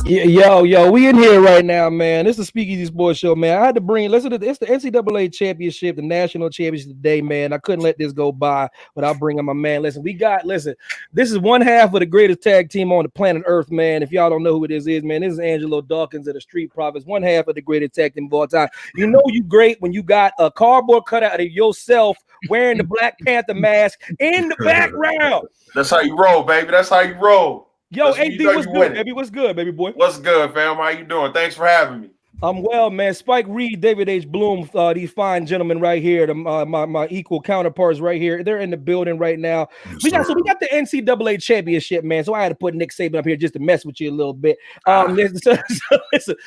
Yo, we in here right now, man. This is the Speakeasy Sports Show, man. I had to bring, listen to this. It's the NCAA championship, the national championship today, man. I couldn't let this go by without bringing my man. Listen, this is one half of the greatest tag team on the planet Earth, man. If y'all don't know who this is, man, this is Angelo Dawkins of the Street Profits, one half of the greatest tag team of all time. You know you great when you got a cardboard cutout of yourself wearing the Black Panther mask in the background. That's how you roll, baby. That's how you roll. Yo, AD, what's good, baby? What's good, baby boy? What's good, fam? How you doing? Thanks for having me. I'm well, man. Spike Reed, David H. Bloom, these fine gentlemen right here, my equal counterparts right here. They're in the building right now. We got the NCAA championship, man. So I had to put Nick Saban up here just to mess with you a little bit.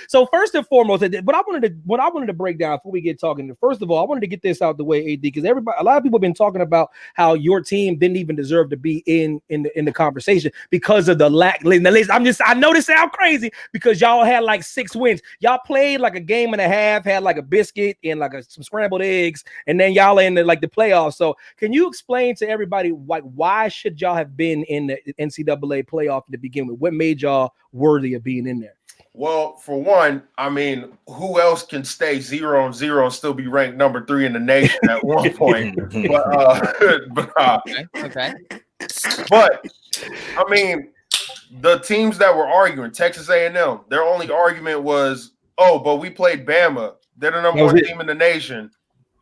So first and foremost, what I wanted to break down before we get talking. First of all, I wanted to get this out the way, AD, because a lot of people have been talking about how your team didn't even deserve to be in the conversation because of the lack. I know this sounds crazy because y'all had like 6 wins. Y'all played like a game and a half, had like a biscuit and like some scrambled eggs, and then y'all in the playoffs. So can you explain to everybody why should y'all have been in the NCAA playoff to begin with? What made y'all worthy of being in there? Well, for one, I mean, who else can stay 0-0 and still be ranked number 3 in the nation at one point? Okay. But I mean, the teams that were arguing, Texas A&M, their only argument was, oh, but we played Bama. They're the number 1 team in the nation.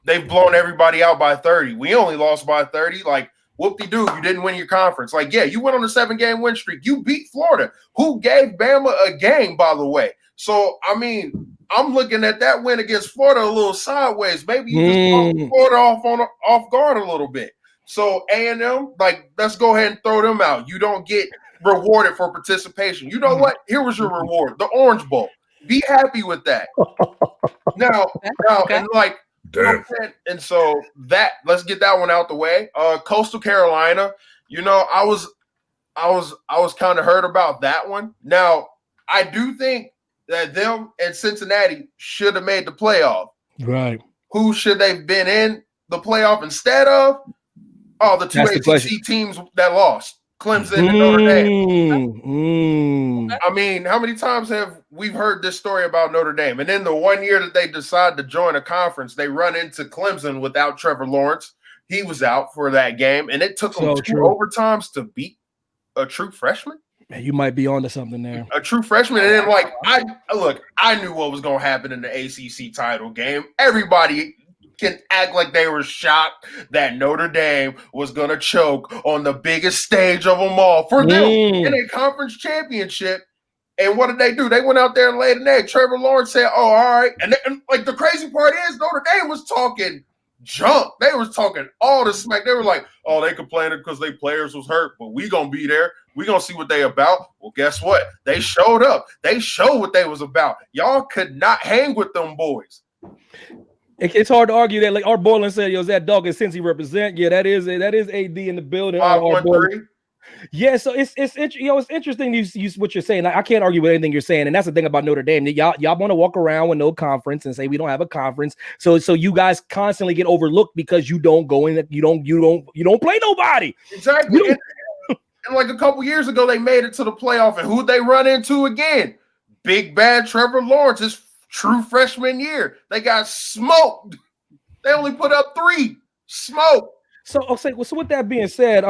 They've blown everybody out by 30. We only lost by 30. Like, whoop-de-doo, you didn't win your conference. Like, yeah, you went on a 7-game win streak. You beat Florida, who gave Bama a game, by the way. So, I mean, I'm looking at that win against Florida a little sideways. Maybe you just caught Florida off guard a little bit. So, A&M, like, let's go ahead and throw them out. You don't get rewarded for participation. You know what? Here was your reward, the Orange Bowl. Be happy with that. Now, and like, and so that let's get that one out the way. Coastal Carolina, you know, I was kind of hurt about that one. Now, I do think that them and Cincinnati should have made the playoff. Right. Who should they've been in the playoff instead of? Oh, the 2 ACC teams that lost. Clemson and Notre Dame. I mean, how many times have we heard this story about Notre Dame? And then the 1 year that they decide to join a conference, they run into Clemson without Trevor Lawrence. He was out for that game, and it took them 2 overtimes to beat a true freshman. Man, you might be onto something there. A true freshman. And then, like, I knew what was going to happen in the ACC title game. Everybody can act like they were shocked that Notre Dame was going to choke on the biggest stage of them all for them in a conference championship. And what did they do? They went out there and laid an egg. Trevor Lawrence said, oh, all right. And like the crazy part is Notre Dame was talking junk. They was talking all the smack. They were like, oh, they complaining because their players was hurt, but we going to be there. We going to see what they about. Well, guess what? They showed up. They showed what they was about. Y'all could not hang with them boys. It's hard to argue that. Like Art Borland said, yo, that dog is since he represent. Yeah, that is AD in the building. 5-1-3. Yeah, so it's interesting you what you're saying. I can't argue with anything you're saying, and that's the thing about Notre Dame. Y'all want to walk around with no conference and say we don't have a conference. So you guys constantly get overlooked because you don't go in. You don't play nobody. Exactly. And like a couple years ago, they made it to the playoff, and who'd they run into again? Big bad Trevor Lawrence. His true freshman year, they got smoked. They only put up 3. Smoke. So with that being said,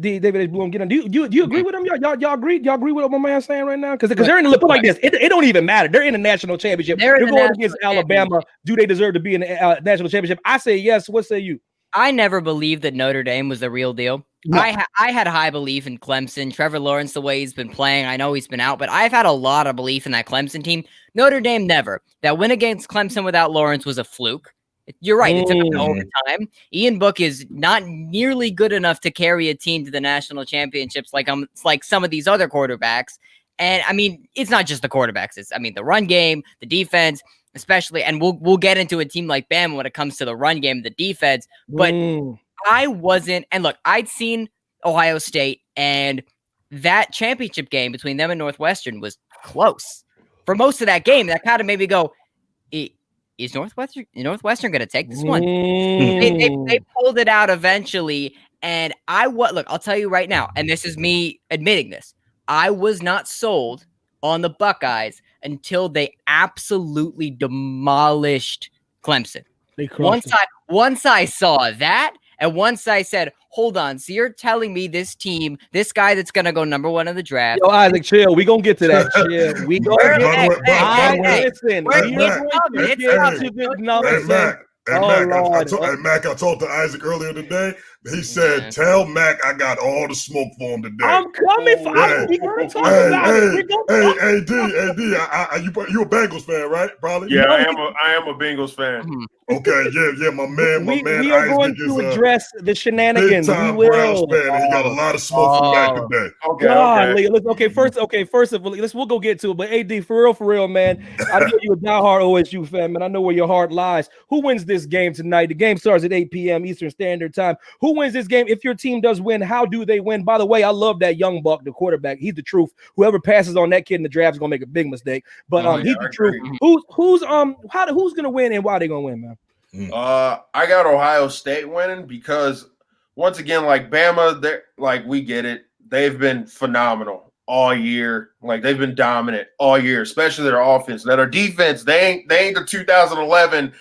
David H. Bloom, do you agree with him? Y'all agree? Y'all agree with what my man's saying right now? Because they're in the put like this. It don't even matter. They're in the national championship. They're going against Alabama. Do they deserve to be in the national championship? I say yes. What say you? I never believed that Notre Dame was the real deal. No. I had high belief in Clemson. Trevor Lawrence, the way he's been playing, I know he's been out, but I've had a lot of belief in that Clemson team. Notre Dame never. That win against Clemson without Lawrence was a fluke. You're right. It took him to overtime. Ian Book is not nearly good enough to carry a team to the national championships like some of these other quarterbacks. And I mean, it's not just the quarterbacks. It's the run game, the defense, especially, and we'll get into a team like Bama when it comes to the run game, the defense. But I wasn't, and look, I'd seen Ohio State, and that championship game between them and Northwestern was close. For most of that game, that kind of made me go, is Northwestern going to take this one? They pulled it out eventually, and I'll tell you right now, and this is me admitting this, I was not sold on the Buckeyes until they absolutely demolished Clemson. Once I saw that, and once I said, hold on, so you're telling me this team, this guy that's going to go number 1 in the draft. Yo, Isaac, chill. We going to get to that. Chill. We going to Listen. Hey, Mac, I talked to Isaac earlier today. He said, tell Mac I got all the smoke for him today. I'm coming for Isaac. We're going to talk about it. AD, you a Bengals fan, right? Probably. Yeah, I am a Bengals fan. Okay, yeah, my man. We are going to address the shenanigans. We will. Fan, and he got a lot of smoke for Mac today. Okay. First of all, we'll go get to it. But AD, for real, man. I know you're a diehard OSU fan, man. I know where your heart lies. Who wins this game tonight? The game starts at 8 p.m. Eastern Standard Time. Who wins this game? If your team does win, how do they win? By the way, I love that young buck, the quarterback. He's the truth. Whoever passes on that kid in the draft is gonna make a big mistake. But he's the truth. Who's gonna win and why they gonna win, man? I got Ohio State winning because once again, like Bama, they're like, we get it. They've been phenomenal all year. Like they've been dominant all year, especially their offense. Now their defense, they ain't the 2011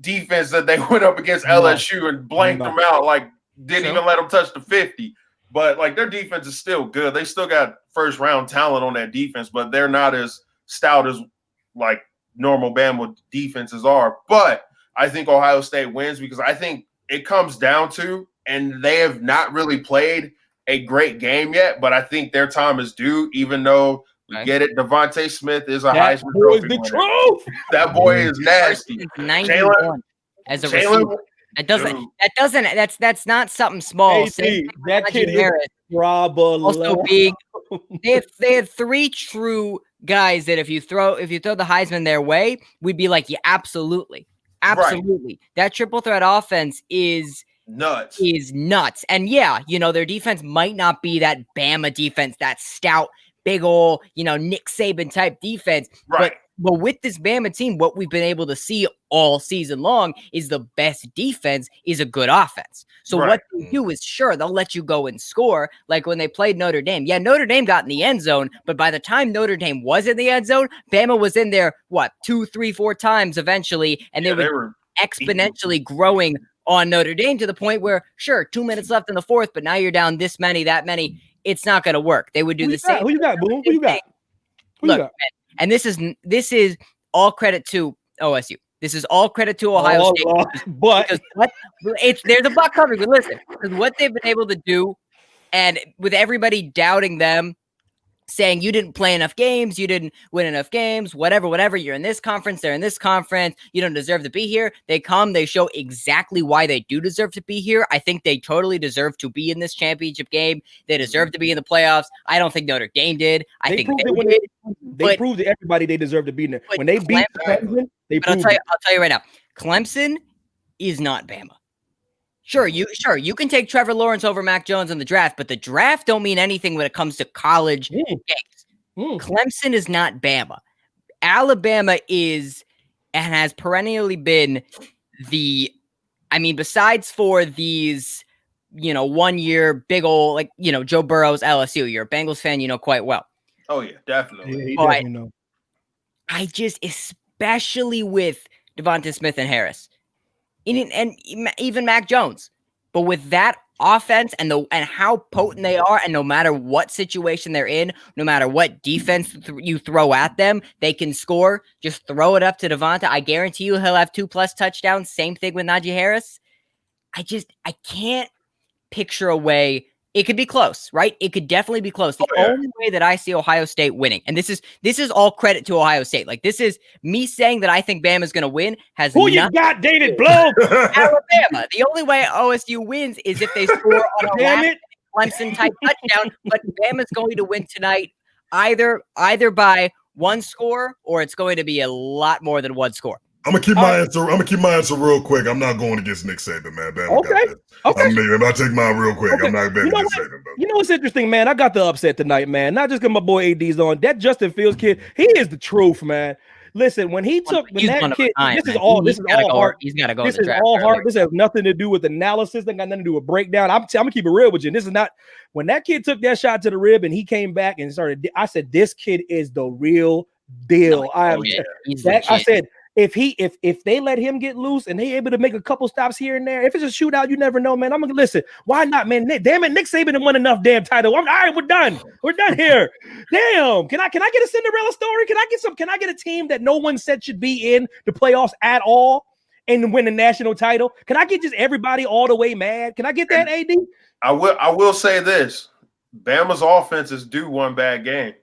defense that they went up against LSU and blanked them out. Like didn't even let them touch the 50. But like their defense is still good. They still got first round talent on that defense, but they're not as stout as like normal Bama defenses are. But I think Ohio State wins because I think it comes down to, and they have not really played a great game yet, but I think their time is due, even though we get it. Devontae Smith is a Heisman Trophy winner. Truth. That boy is nasty. 91 as a receiver. That's not something small. That kid is also big. They had 3 true guys that if you throw the Heisman their way, we'd be like, yeah, absolutely. Right. That triple threat offense is nuts. And yeah, their defense might not be that Bama defense, that stout, big old, Nick Saban type defense. Right. But with this Bama team, what we've been able to see all season long is the best defense is a good offense. So what they do is, sure, they'll let you go and score. Like when they played Notre Dame. Yeah, Notre Dame got in the end zone, but by the time Notre Dame was in the end zone, Bama was in there, 2, 3, 4 times eventually, and they were exponentially growing on Notre Dame to the point where, sure, 2 minutes left in the fourth, but now you're down this many, that many. It's not going to work. They would do the same. Who you got, Boom? Who you got? Look, man, and this is all credit to OSU. This is all credit to Ohio State. But they're the buck coverage. But listen, because what they've been able to do, and with everybody doubting them, saying you didn't play enough games, you didn't win enough games, whatever. You're in this conference, they're in this conference. You don't deserve to be here. They come, they show exactly why they do deserve to be here. I think they totally deserve to be in this championship game. They deserve to be in the playoffs. I don't think Notre Dame did. They proved to everybody they deserve to be in there. When they beat Clemson, they proved I'll tell you right now, Clemson is not Bama. Sure, you can take Trevor Lawrence over Mac Jones in the draft, but the draft don't mean anything when it comes to college games. Clemson is not Bama. Alabama is and has perennially been besides for these, 1 year big old, Joe Burrow's LSU. You're a Bengals fan, quite well. Oh yeah, definitely. I just, especially with Devonta Smith and Harris. And even Mac Jones, but with that offense and how potent they are, and no matter what situation they're in, no matter what defense you throw at them, they can score. Just throw it up to Devonta. I guarantee you he'll have 2+ touchdowns. Same thing with Najee Harris. I can't picture a way. It could be close, right? It could definitely be close. The only way that I see Ohio State winning, and this is all credit to Ohio State. Like, this is me saying that I think Bama's going to win. You got, David Blow? Alabama. The only way OSU wins is if they score on a Clemson type touchdown. But Bama's going to win tonight, either by 1 score, or it's going to be a lot more than 1 score. I'm gonna keep my answer. I'm gonna keep my answer real quick. I'm not going against Nick Saban, man. Okay. I'll take mine real quick. Okay. I'm not betting Nick Saban, bro. You know what's interesting, man? I got the upset tonight, man. Not just because my boy AD's on. That Justin Fields kid, he is the truth, man. Listen, when that kid, this is all heart. He's got to go. This is all heart. This has nothing to do with analysis. They got nothing to do with breakdown. I'm gonna keep it real with you. This is not when that kid took that shot to the rib and he came back and started. I said, this kid is the real deal. I said, if they let him get loose and they able to make a couple stops here and there, if it's a shootout, you never know, man. I'm gonna listen. Why not, man? Damn it, Nick Saban didn't win enough damn title. All right, we're done. We're done here. Damn. Can I get a Cinderella story? Can I get a team that no one said should be in the playoffs at all and win the national title? Can I get just everybody all the way mad? Can I get that, AD? I will say this: Bama's offense is due one bad game.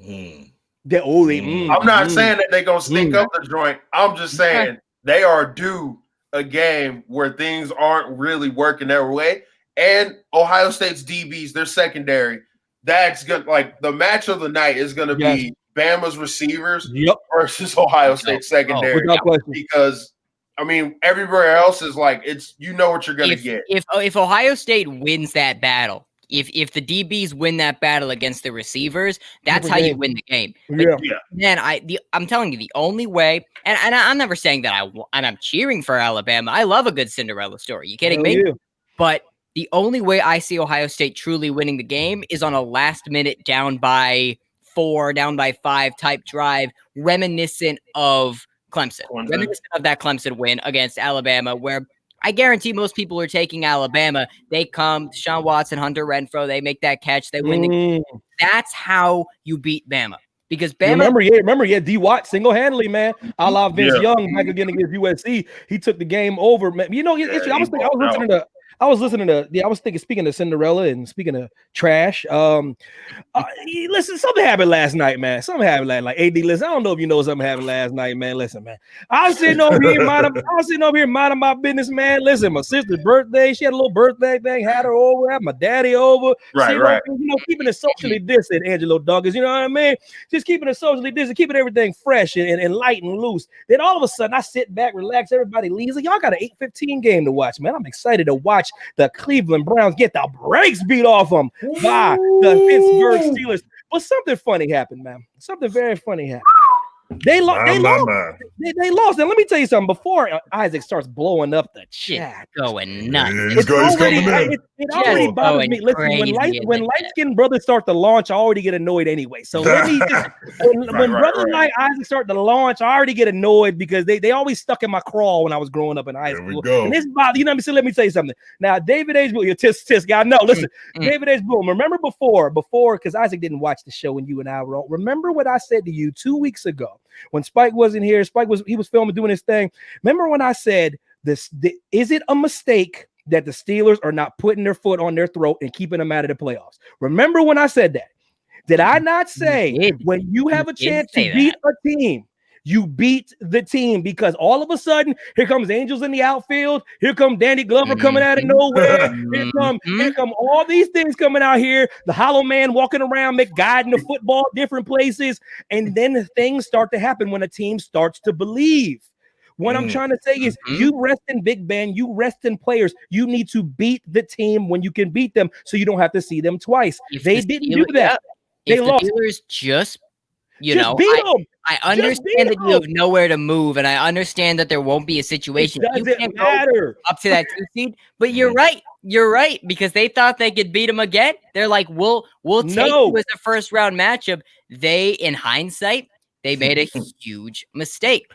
I'm not saying that they're gonna stink up the joint. I'm just saying they are due a game where things aren't really working their way. And Ohio State's DBs, their secondary, that's good. Like the match of the night is gonna be Bama's receivers versus Ohio State secondary. Because I mean, everywhere else is like what you're gonna get. If Ohio State wins that battle. If the DBs win that battle against the receivers, that's how you win the game. Man, I'm telling you, the only way, and I'm never saying that I'm cheering for Alabama. I love a good Cinderella story. You kidding me? Yeah. But the only way I see Ohio State truly winning the game is on a last minute down by 4, down by 5 type drive, reminiscent of Clemson. Reminiscent of that Clemson win against Alabama, where I guarantee most people are taking Alabama. They come, Deshaun Watson, Hunter Renfrow, they make that catch, they win the game. That's how you beat Bama. Because Bama... Remember, D. Watt single-handedly, man. A la Vince Young back again against USC. He took the game over. Man. You know, I was thinking, speaking of Cinderella and speaking of trash, listen, something happened last night, man. Something happened last night. AD, listen, I don't know if you know something happened last night, man. Listen, man. I was sitting over here minding my business, man. Listen, my sister's birthday, she had a little birthday thing, had her over, had my daddy over. Right. You know, keeping it socially distant, Angelo Douglas, you know what I mean? Just keeping it socially distant, keeping everything fresh and light and loose. Then all of a sudden, I sit back, relax, everybody leaves. Like, y'all got an 8:15 game to watch, man. I'm excited to watch the Cleveland Browns get the brakes beat off them by the Pittsburgh Steelers. But something funny happened, man. Something very funny happened. They lost. They lost. And let me tell you something. Before Isaac starts blowing up the chat, going nuts. It already bothers me. Listen, when light-skinned brothers start to launch, I already get annoyed anyway. So let me just when brothers like Isaac start to launch, I already get annoyed because they always stuck in my crawl when I was growing up in high school. And this bother, you know what I mean? So let me tell you something. Now, David H. Boone, your tisk guy. No, listen, David H. Boone. Remember before, because Isaac didn't watch the show and you and I were on. Remember what I said to you 2 weeks ago? When Spike wasn't here, he was filming, doing his thing. Remember when I said this? Is it a mistake that the Steelers are not putting their foot on their throat and keeping them out of the playoffs? Remember when I said that? Did I not say when you have a chance to beat a team, you beat the team? Because all of a sudden, here comes Angels in the outfield. Here come Danny Glover coming out of nowhere. Here come all these things coming out here. The hollow man walking around, guiding the football different places. And then things start to happen when a team starts to believe. What I'm trying to say is you rest in Big Ben, you rest in players. You need to beat the team when you can beat them so you don't have to see them twice. They didn't do that. They lost. Steelers just beat them. I understand that you have nowhere to move, and I understand that there won't be a situation. It doesn't matter up to that 2 seed. But you're right. You're right, because they thought they could beat them again. They're like, we'll take you as a first round matchup. They, in hindsight, they made a huge mistake.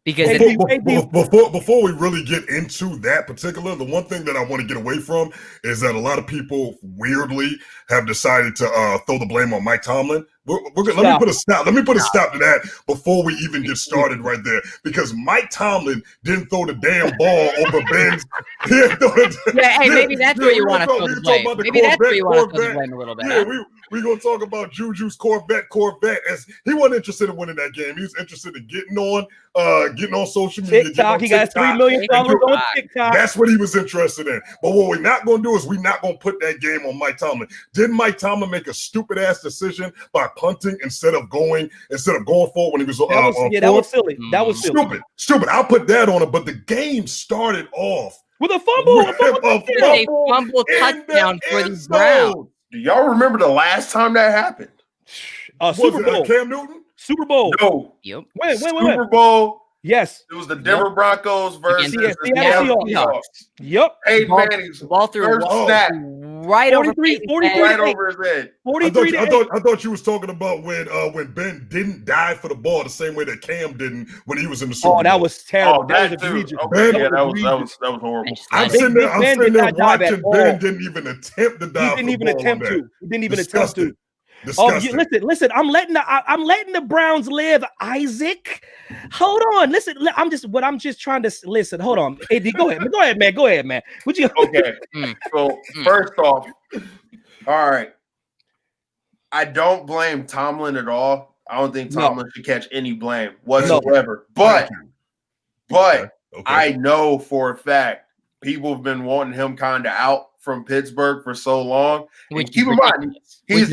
Because before we really get into that particular, the one thing that I want to get away from is that a lot of people weirdly have decided to throw the blame on Mike Tomlin. Let me put a stop to that before we even get started right there, because Mike Tomlin didn't throw the damn ball over Ben's. Maybe that's where you want to throw the blame. Maybe that's where you want to throw the blame a little bit. Yeah, we're going to talk about Juju's Corvette, as he wasn't interested in winning that game. He was interested in getting on social media. TikTok, he got 3 million followers on TikTok. That's what he was interested in. But what we're not going to do is we're not going to put that game on Mike Tomlin. Didn't Mike Tomlin make a stupid ass decision by punting instead of going forward when he was that was silly. That was stupid. I'll put that on it. But the game started off with a fumble. A fumble touchdown for the Browns. Do y'all remember the last time that happened? Super Bowl. Cam Newton? Super Bowl. No. Yep. When? Super Bowl. Yes. It was the Denver Broncos versus Against the Seattle Seattle Seahawks. Yep. Peyton Manning's Ball through first wall, snap right 43 right over his head. 43 to 8. I thought you was talking about when Ben didn't dive for the ball the same way that Cam didn't when he was in the Super Bowl. Oh, that was terrible. Oh, that was too. egregious. Okay, yeah, that was horrible. I'm Big sitting there, Ben did not dive at watching all. Ben didn't even attempt to He dive. didn't even attempt to. He didn't even attempt to. Disgusting. Listen. I'm letting the Browns live, Isaac. Hold on. Listen, I'm just trying to listen. Hold on. AD, go ahead, man. Would you? Okay. So first off, all right. I don't blame Tomlin at all. I don't think Tomlin should catch any blame whatsoever. But I know for a fact people have been wanting him kind of out from Pittsburgh for so long. And keep in mind, he's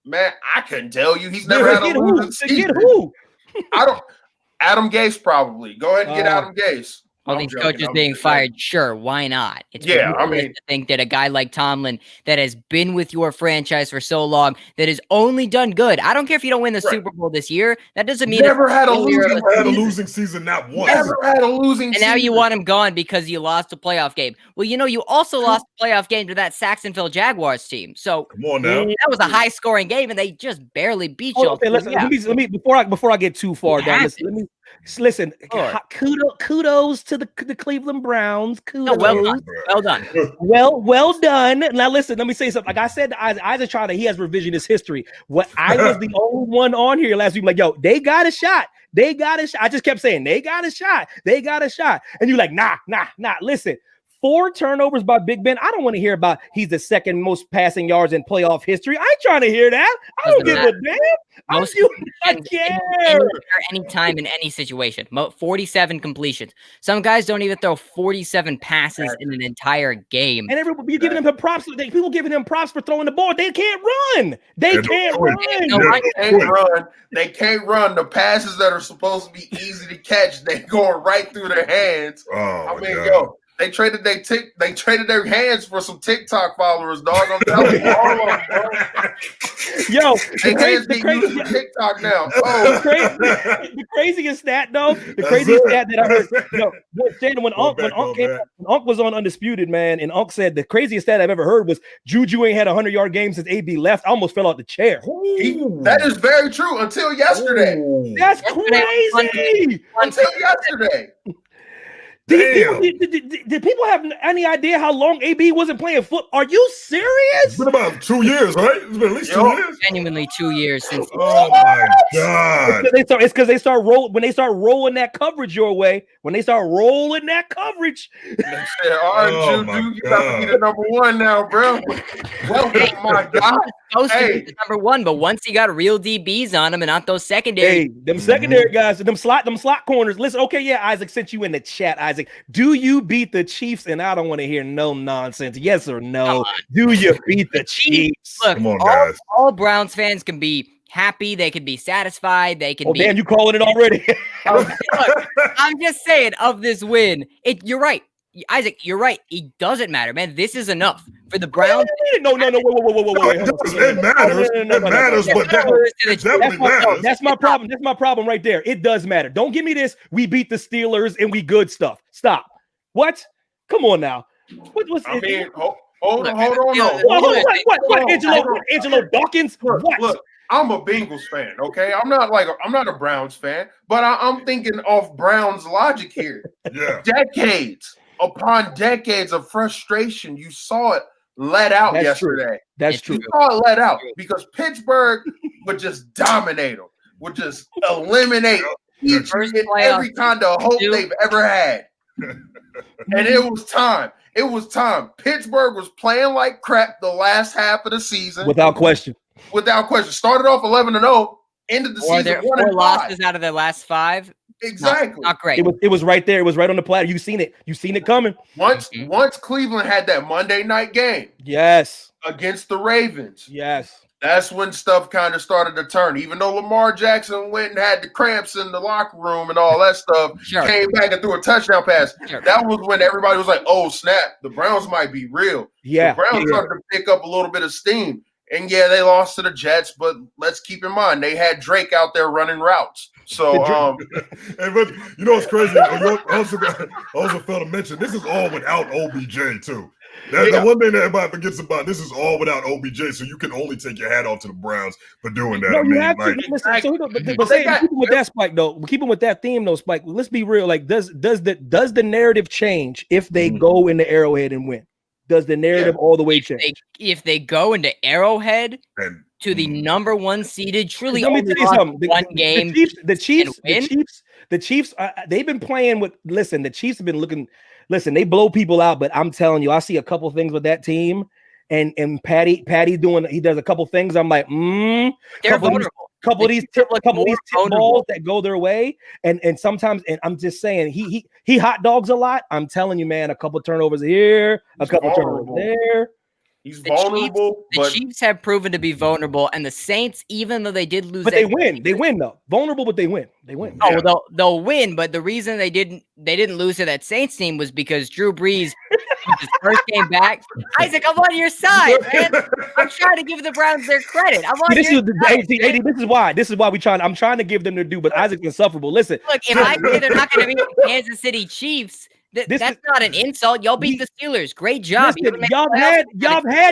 man, I couldn't tell you. He's never had a losing season. Who? Adam Gase probably. Go ahead and get Adam Gase. All these coaches being fired, sure, why not? It's I think that a guy like Tomlin that has been with your franchise for so long, that has only done good. I don't care if you don't win the Super Bowl this year. That doesn't mean never had a losing season, not once. Never had a losing season. And now you want him gone because you lost a playoff game. Well, you also lost a playoff game to that Saxonville Jaguars team. So come on now, that was a high-scoring game, and they just barely beat you. Okay, listen. Let me before I get too far down. Listen. Kudos to the Cleveland Browns. Kudos. Well done. Well done. Now listen, let me say something. Like I said, Isaac tried to. He has revisionist history. What I was the only one on here last week. Like, yo, they got a shot. I just kept saying they got a shot. And you're like, nah. Listen. 4 turnovers by Big Ben. I don't want to hear about he's the second most passing yards in playoff history. I ain't trying to hear that. I don't give a damn. I care. Anytime in any situation. 47 completions. Some guys don't even throw 47 passes in an entire game. And everybody be giving him props. People giving him props for throwing the ball. They can't run. They can't run. They can't run. The passes that are supposed to be easy to catch, they going right through their hands. Yo. They traded their hands for some TikTok followers, dog. I'm telling you, all of them, bro. Yo, the crazy TikTok now. The craziest stat, though. The craziest stat that I heard. When Unc was on Undisputed, man, and Unc said the craziest stat I've ever heard was Juju ain't had a 100-yard game since AB left. I almost fell out the chair. That is very true until yesterday. That's crazy. Until yesterday. Did people have any idea how long AB wasn't playing football? Are you serious? It's been about 2 years, right? It's been at least 2 years. Genuinely 2 years since. Oh my God! It's because they start rolling that coverage your way. When they start rolling that coverage, they said, "All right, Juju, you got to be the number one now, bro." Welcome, my God. Supposed to be the number one, but once he got real DBs on him and not those secondary, them secondary guys, them slot corners. Listen, okay, yeah, Isaac sent you in the chat. Isaac, do you beat the Chiefs? And I don't want to hear no nonsense. Yes or no? Do you beat the Chiefs? Look, come on, guys. All Browns fans can be happy. They can be satisfied. They can be. Damn, you calling it already? Look, I'm just saying of this win. You're right. Isaac, you're right. It doesn't matter, man. This is enough for the Browns. No. Wait. It matters. It matters, but that definitely matters. That's my problem. That's my problem right there. It does matter. Don't give me this. We beat the Steelers and we good stuff. Stop. What? Come on now. Hold on. What? Angelo Dawkins? What? Look, I'm a Bengals fan. Okay, I'm not a Browns fan, but I'm thinking of Browns logic here. Yeah. Decades upon decades of frustration, you saw it let out yesterday. That's true. You saw it let out because Pittsburgh would just dominate them, would just eliminate each and every kind of hope they've ever had. And it was time. Pittsburgh was playing like crap the last half of the season. Without question. Started off 11-0, ended the season 4 losses out of their last 5. Exactly. Not great. It was right there. It was right on the platter. You seen it coming. Once Cleveland had that Monday night game. Yes. Against the Ravens. Yes. That's when stuff kind of started to turn. Even though Lamar Jackson went and had the cramps in the locker room and all that stuff, came back and threw a touchdown pass. That was when everybody was like, oh, snap, the Browns might be real. Yeah. The Browns started to pick up a little bit of steam. And yeah, they lost to the Jets, but let's keep in mind they had Drake out there running routes. So, but you know what's crazy? I also failed to mention this is all without OBJ too. That's the one thing that everybody forgets about. This is all without OBJ, so you can only take your hat off to the Browns for doing that. No, you have like, to. Listen, but keeping with that, Spike, though, keeping with that theme, though, Spike. Let's be real. Like, does the narrative change if they go into Arrowhead and win? Does the narrative all the way change? If they go into Arrowhead to the number one seeded, truly let me tell you something. One game. The Chiefs. They've been playing with. Listen, the Chiefs have been looking. Listen, they blow people out, but I'm telling you, I see a couple things with that team, and Patty doing. He does a couple things. I'm like, they're vulnerable. Couple of these tip balls that go their way, and sometimes, and I'm just saying, he hot dogs a lot. I'm telling you, man, a couple turnovers here, a couple turnovers there. He's vulnerable. The Chiefs have proven to be vulnerable, and the Saints, even though they did lose, but they win. They win though. Vulnerable, but they win. They win. Oh, yeah. They'll win. But the reason they didn't lose to that Saints team was because Drew Brees, his first game back. Isaac, I'm on your side, man. I'm trying to give the Browns their credit. I'm on your side. This is why I'm trying to give them their due, but Isaac's insufferable. Listen, look, if I say they're not going to beat the Kansas City Chiefs. That's not an insult. Y'all beat the Steelers. Great job. Listen, y'all had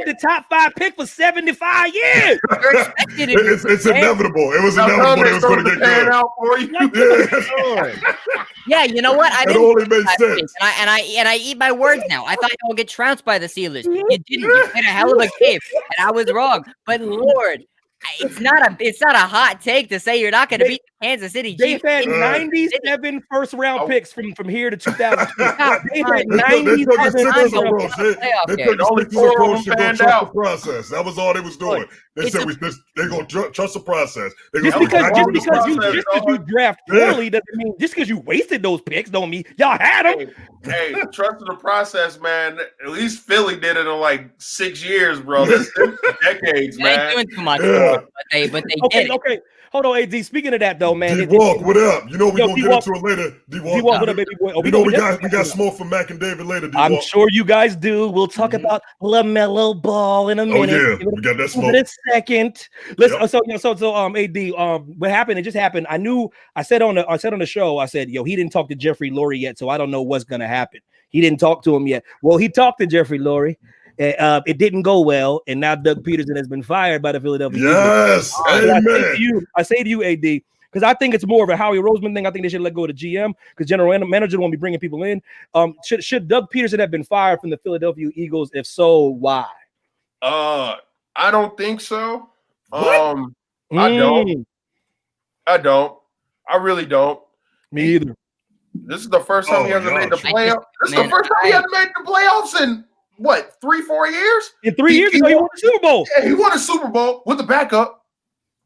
the top 5 pick for 75 years. You're expected to it's inevitable. It was inevitable. It was going to get good. Out for you. Yeah, you know what? I didn't. It only makes sense. And I eat my words now. I thought y'all would get trounced by the Steelers. You didn't. You played a hell of a game, and I was wrong. But Lord, it's not a hot take to say you're not going to beat the Kansas City Chiefs. They've had 97 first-round picks from here to 2000. They've had 97 first round picks. They took the approach to go trust the process. That was all they was doing. They said they're going to trust the process. Just because you draft poorly doesn't mean just because you wasted those picks don't mean y'all had them. Hey, trusting the process, man. At least Philly did it in like 6 years, bro. That's decades, man. They ain't doing too much, but they did. Okay. Hold on, AD. Speaking of that, though, man. D-Walk, what up? You know we're going to get into it later. D-Walk, what up, baby boy? You know we got smoke from Mac and David later, D-Walk. I'm sure you guys do. We'll talk about LaMelo Ball in a minute. Oh, yeah. We got that smoke. In a second. Listen, AD, what happened? It just happened. I said on the show, I said, he didn't talk to Jeffrey Lurie yet, so I don't know what's going to happen. He didn't talk to him yet. Well, he talked to Jeffrey Lurie. It didn't go well, and now Doug Peterson has been fired by the Philadelphia Eagles. Yes, amen. I say to you, AD, because I think it's more of a Howie Roseman thing. I think they should let go of the GM because general manager won't be bringing people in. Should Doug Peterson have been fired from the Philadelphia Eagles? If so, why? I don't think so. I don't. I really don't. Me either. This is the first time he hasn't made the playoffs. This is the first time he hasn't made the playoffs in what, 3-4 years? In 3 years ago, he won the Super Bowl. Yeah, he won a Super Bowl with the backup.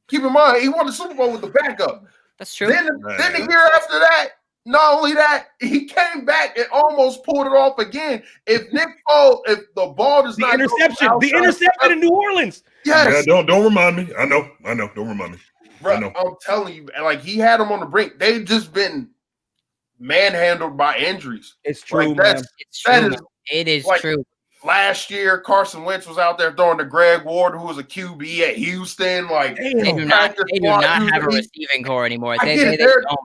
Keep in mind, he won the Super Bowl with the backup. That's true. Then the year after that, not only that, he came back and almost pulled it off again. If the ball does not the interception in New Orleans. Yes. Yeah, don't remind me. I know. Don't remind me. Bro, I'm telling you, like he had them on the brink. They've just been manhandled by injuries. It's true, like, man. It is like, true. Last year, Carson Wentz was out there throwing to Greg Ward, who was a QB at Houston. Like they do not have a receiving core anymore. They don't.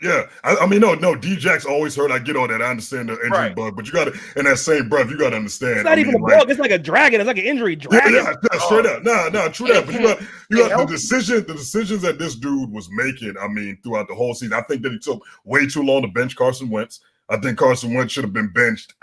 Yeah, I mean, no, D-Jack's always hurt. I get all that. I understand the injury bug, but you got to, in that same breath, you got to understand. It's not even a bug. It's like a dragon. It's like an injury dragon. Yeah, straight up. No, true that. But you got the decisions that this dude was making. I mean, throughout the whole season, I think that he took way too long to bench Carson Wentz. I think Carson Wentz should have been benched.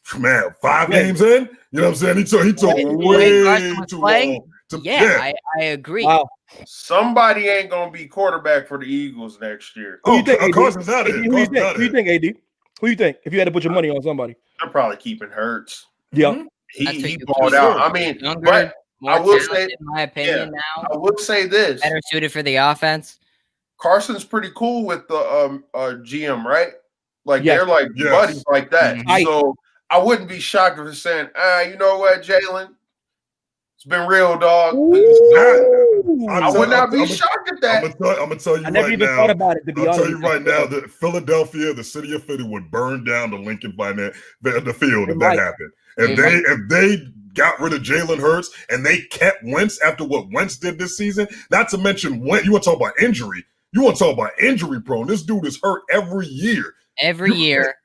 5 games in. You know what I'm saying? He took way too long. I agree. Wow. Somebody ain't gonna be quarterback for the Eagles next year. Who you think? Carson's out of here. Who you think, AD? Who you think? If you had to put your money on somebody, they're probably keeping Hurts. Yeah, he balled out. I mean, but I will say, in my opinion, now I would say this: better suited for the offense. Carson's pretty cool with the GM, right? Like they're like buddies like that. Mm-hmm. So I wouldn't be shocked if it's saying, you know what, Jalen. It's been real, dog. I would not be shocked at that. I'm gonna tell you I never even thought about it, to be honest. I'll tell you right now that Philadelphia, the city of Philly, would burn down the Lincoln the field if that happened. If they got rid of Jalen Hurts and they kept Wentz after what Wentz did this season. Not to mention, when you want to talk about injury, you want to talk about injury prone. This dude is hurt every year. Every year.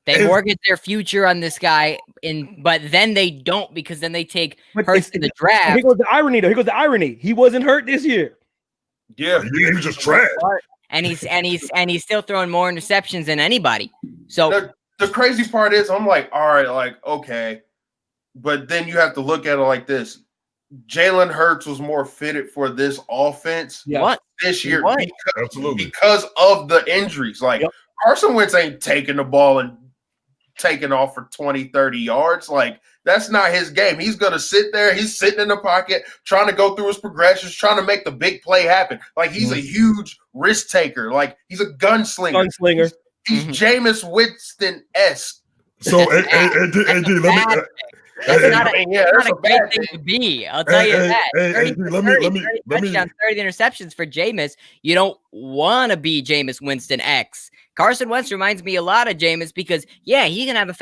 They mortgage their future on this guy, but then they don't, because then they take Hurts in the draft. Here goes the irony, though. Here goes the irony. He wasn't hurt this year. Yeah, he was just trash. And he's still throwing more interceptions than anybody. So the crazy part is, I'm like, all right, like, okay, but then you have to look at it like this. Jalen Hurts was more fitted for this offense this year because of the injuries. Like, Carson Wentz ain't taking the ball and taking off for 20, 30 yards. Like, that's not his game. He's going to sit there. He's sitting in the pocket, trying to go through his progressions, trying to make the big play happen. Like, he's a huge risk taker. Like, he's a gunslinger. He's Jameis Winston-esque. So, AD, let me... That's not a great thing to be. I'll tell you that. 30 touchdowns, 30 interceptions for Jameis. You don't want to be Jameis Winston X. Carson Wentz reminds me a lot of Jameis because, he can have a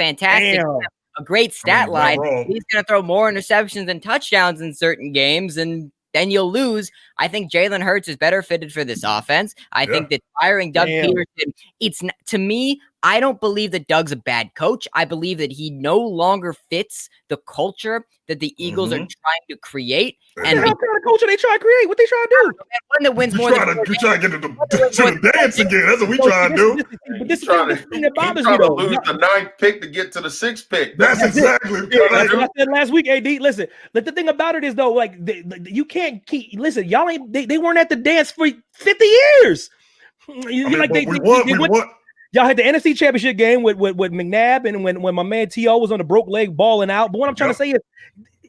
great stat line. He's going to throw more interceptions than touchdowns in certain games, and then you'll lose. I think Jalen Hurts is better fitted for this offense. I think that firing Doug Peterson, to me, I don't believe that Doug's a bad coach. I believe that he no longer fits the culture that the Eagles are trying to create. And what kind of culture they try to create? What they trying to do? One that wins more than you trying to get to the dance again. That's what we trying to do. But this is the thing that bothers me, though. Lose the 9th pick to get to the 6th pick. That's exactly what I said last week, AD. Listen, the thing about it is, though, like, you can't keep. Listen, y'all ain't. They weren't at the dance for 50 years. We won. Y'all had the NFC Championship game with McNabb, and when my man T.O. was on the broke leg balling out. But what I'm trying to say is,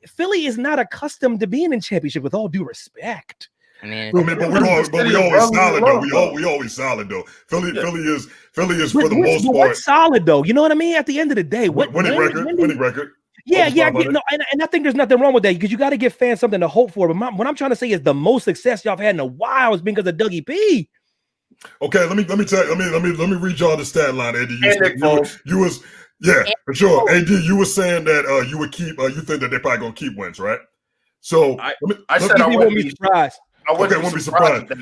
Philly is not accustoed to being in championship, with all due respect. I mean, but we always solid though. We always solid though. Philly is for the most part solid though. You know what I mean? At the end of the day, winning record. Yeah, and I think there's nothing wrong with that, because you got to give fans something to hope for. But what I'm trying to say is, the most success y'all have had in a while is because of Dougie P. Okay, let me read y'all the stat line, Eddie. You was for sure. AD, you were saying that you would keep. You think that they're probably gonna keep Wentz, right? So I said I wouldn't be surprised. I wouldn't be surprised.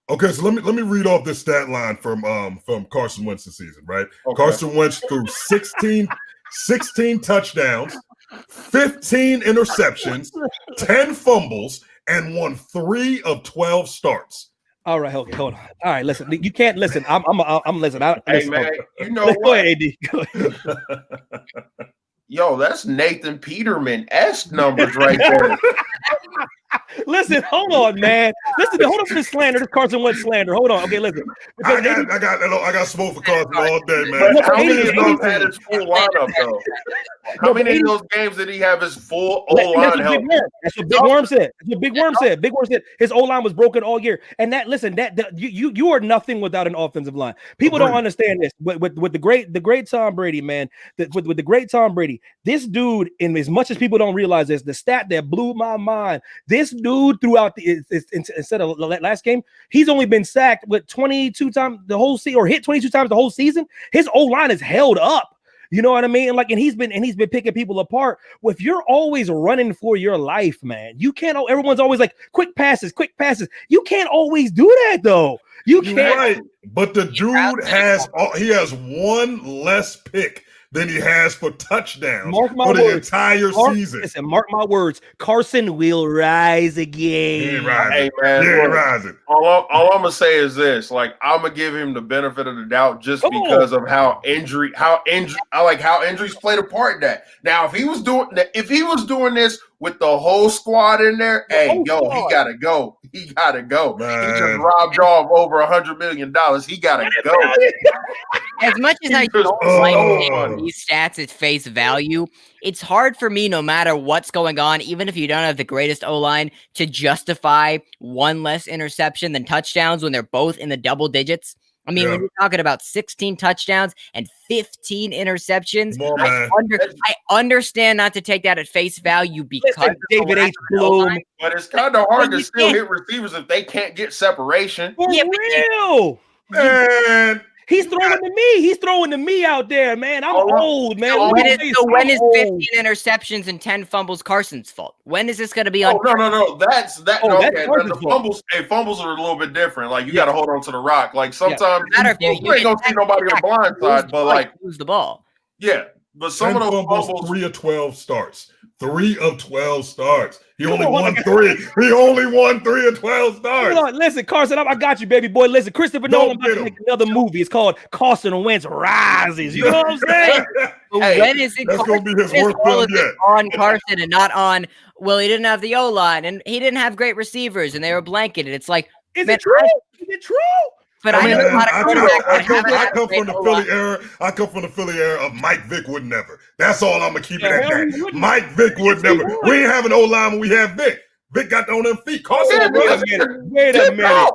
Okay, so let me read off this stat line from Carson Wentz this season, right? Okay. Carson Wentz threw 16 touchdowns, 15 interceptions, 10 fumbles, and won 3 of 12 starts. All right, okay, hold on. All right, listen. You can't listen. I'm listening. Man, you know what? Go ahead, AD. Yo, that's Nathan Peterman-esque numbers right there. Listen, hold on, man. Listen, hold on for this slander, this Carson Wentz slander. Hold on. Okay, listen. I got smoke for Carson all day, man. How many of those had his full lineup, though? How many of those games did he have his full O-line help? That's what Big Worm said. Big Worm said his O-line was broken all year. And you are nothing without an offensive line. People don't understand this. With the great Tom Brady, man. With the great Tom Brady, this dude, and as much as people don't realize this, the stat that blew my mind. This dude throughout instead of last game, he's only been sacked with 22 times the whole season, or hit 22 times the whole season. His O-line is held up. You know what I mean? Like, and he's been picking people apart. Well, if you're always running for your life, man, you can't. Everyone's always like quick passes. You can't always do that though. You can't. Right, but the dude has one less pick than he has for touchdowns for the entire season. Listen, mark my words. Carson will rise again. Hey, man, rising. All I'm gonna say is this: like, I'm gonna give him the benefit of the doubt just because of how injuries played a part in that. Now, if he was doing this with the whole squad in there, he gotta go. He gotta go. Man. He just robbed y'all of over $100 million. He gotta go. As much as I don't like these stats at face value, it's hard for me, no matter what's going on, even if you don't have the greatest O-line, to justify one less interception than touchdowns when they're both in the double digits. I mean, when you're talking about 16 touchdowns and 15 interceptions, I understand not to take that at face value because David H. Bloom. But it's kind of hard to still hit receivers if they can't get separation. For real. Man. He's throwing to me. He's throwing to me out there, man. I'm old, man. When is 15 interceptions and 10 fumbles Carson's fault? When is this going to be on? No. That's that. Oh, okay, that's the fumbles. Hey, fumbles are a little bit different. Like you got to hold on to the rock. Like sometimes you ain't gonna see nobody on the blind side, but like lose the ball. Yeah, but some of those fumbles. 3 of 12 starts. 3 of 12 starts. He only won 3. He only won 3 of 12 starts. Hold on, listen, Carson, I got you, baby boy. Listen, Christopher Nolan about to make another movie. It's called Carson Wentz Rises. You know what I'm saying? Hey, when is it? That's gonna be his worst film yet. On Carson and not on. Well, he didn't have the O-line and he didn't have great receivers and they were blanketed. It's like, is it true? Is it true? But I come from the Philly era. I come from the Philly era of Mike Vick would never. That's all I'm gonna keep it at that. Mike Vick would never. We ain't have an O-line when we have Vick. Vick got on them feet. Carson, wait a minute.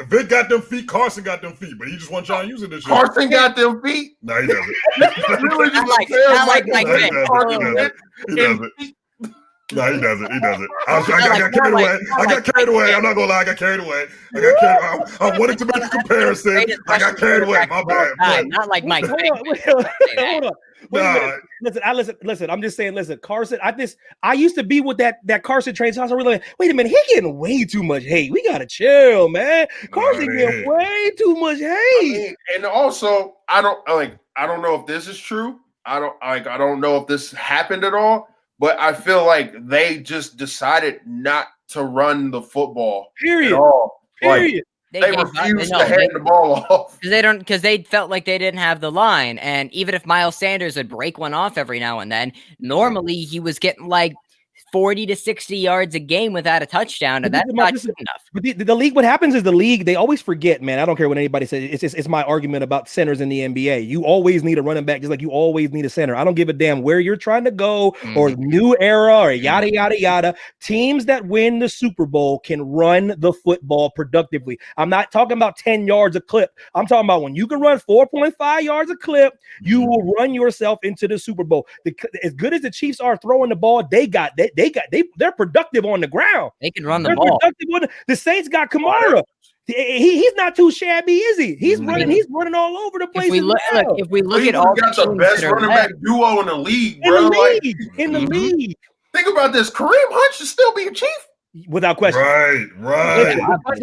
Vic got them feet. Carson got them feet, but he just wasn't trying to use it this year. Carson got them feet. No, he doesn't. Not like Vic. He doesn't. No, he doesn't. He doesn't. I got carried away. I got carried away. I'm not gonna lie. I got carried away. I wanted to make a comparison. I got carried away. My bad. Not like Mike. Hold on. Listen. I'm just saying. Listen, Carson. I used to be with that Carson train. So I was really like, wait a minute. He getting way too much hate. We gotta chill, man. Carson getting way too much hate. And also, I don't know if this is true. I don't know if this happened at all. But I feel like they just decided not to run the football. Period. At all. Period. They refused to hand the ball off because they felt like they didn't have the line. And even if Miles Sanders would break one off every now and then, normally he was getting like 40 to 60 yards a game without a touchdown, and that's not good enough. But the league, what happens is the league, they always forget, man. I don't care what anybody says. It's my argument about centers in the NBA. You always need a running back, just like you always need a center. I don't give a damn where you're trying to go or new era or yada, yada, yada. Teams that win the Super Bowl can run the football productively. I'm not talking about 10 yards a clip. I'm talking about when you can run 4.5 yards a clip, you will run yourself into the Super Bowl. As good as the Chiefs are throwing the ball, they're productive on the ground. They can run the ball. The Saints got Kamara. He's not too shabby, is he? He's running all over the place. If we look at all got the best running back duo in the league, bro. In the league. Think about this. Kareem Hunt should still be a Chief. Without question. Right.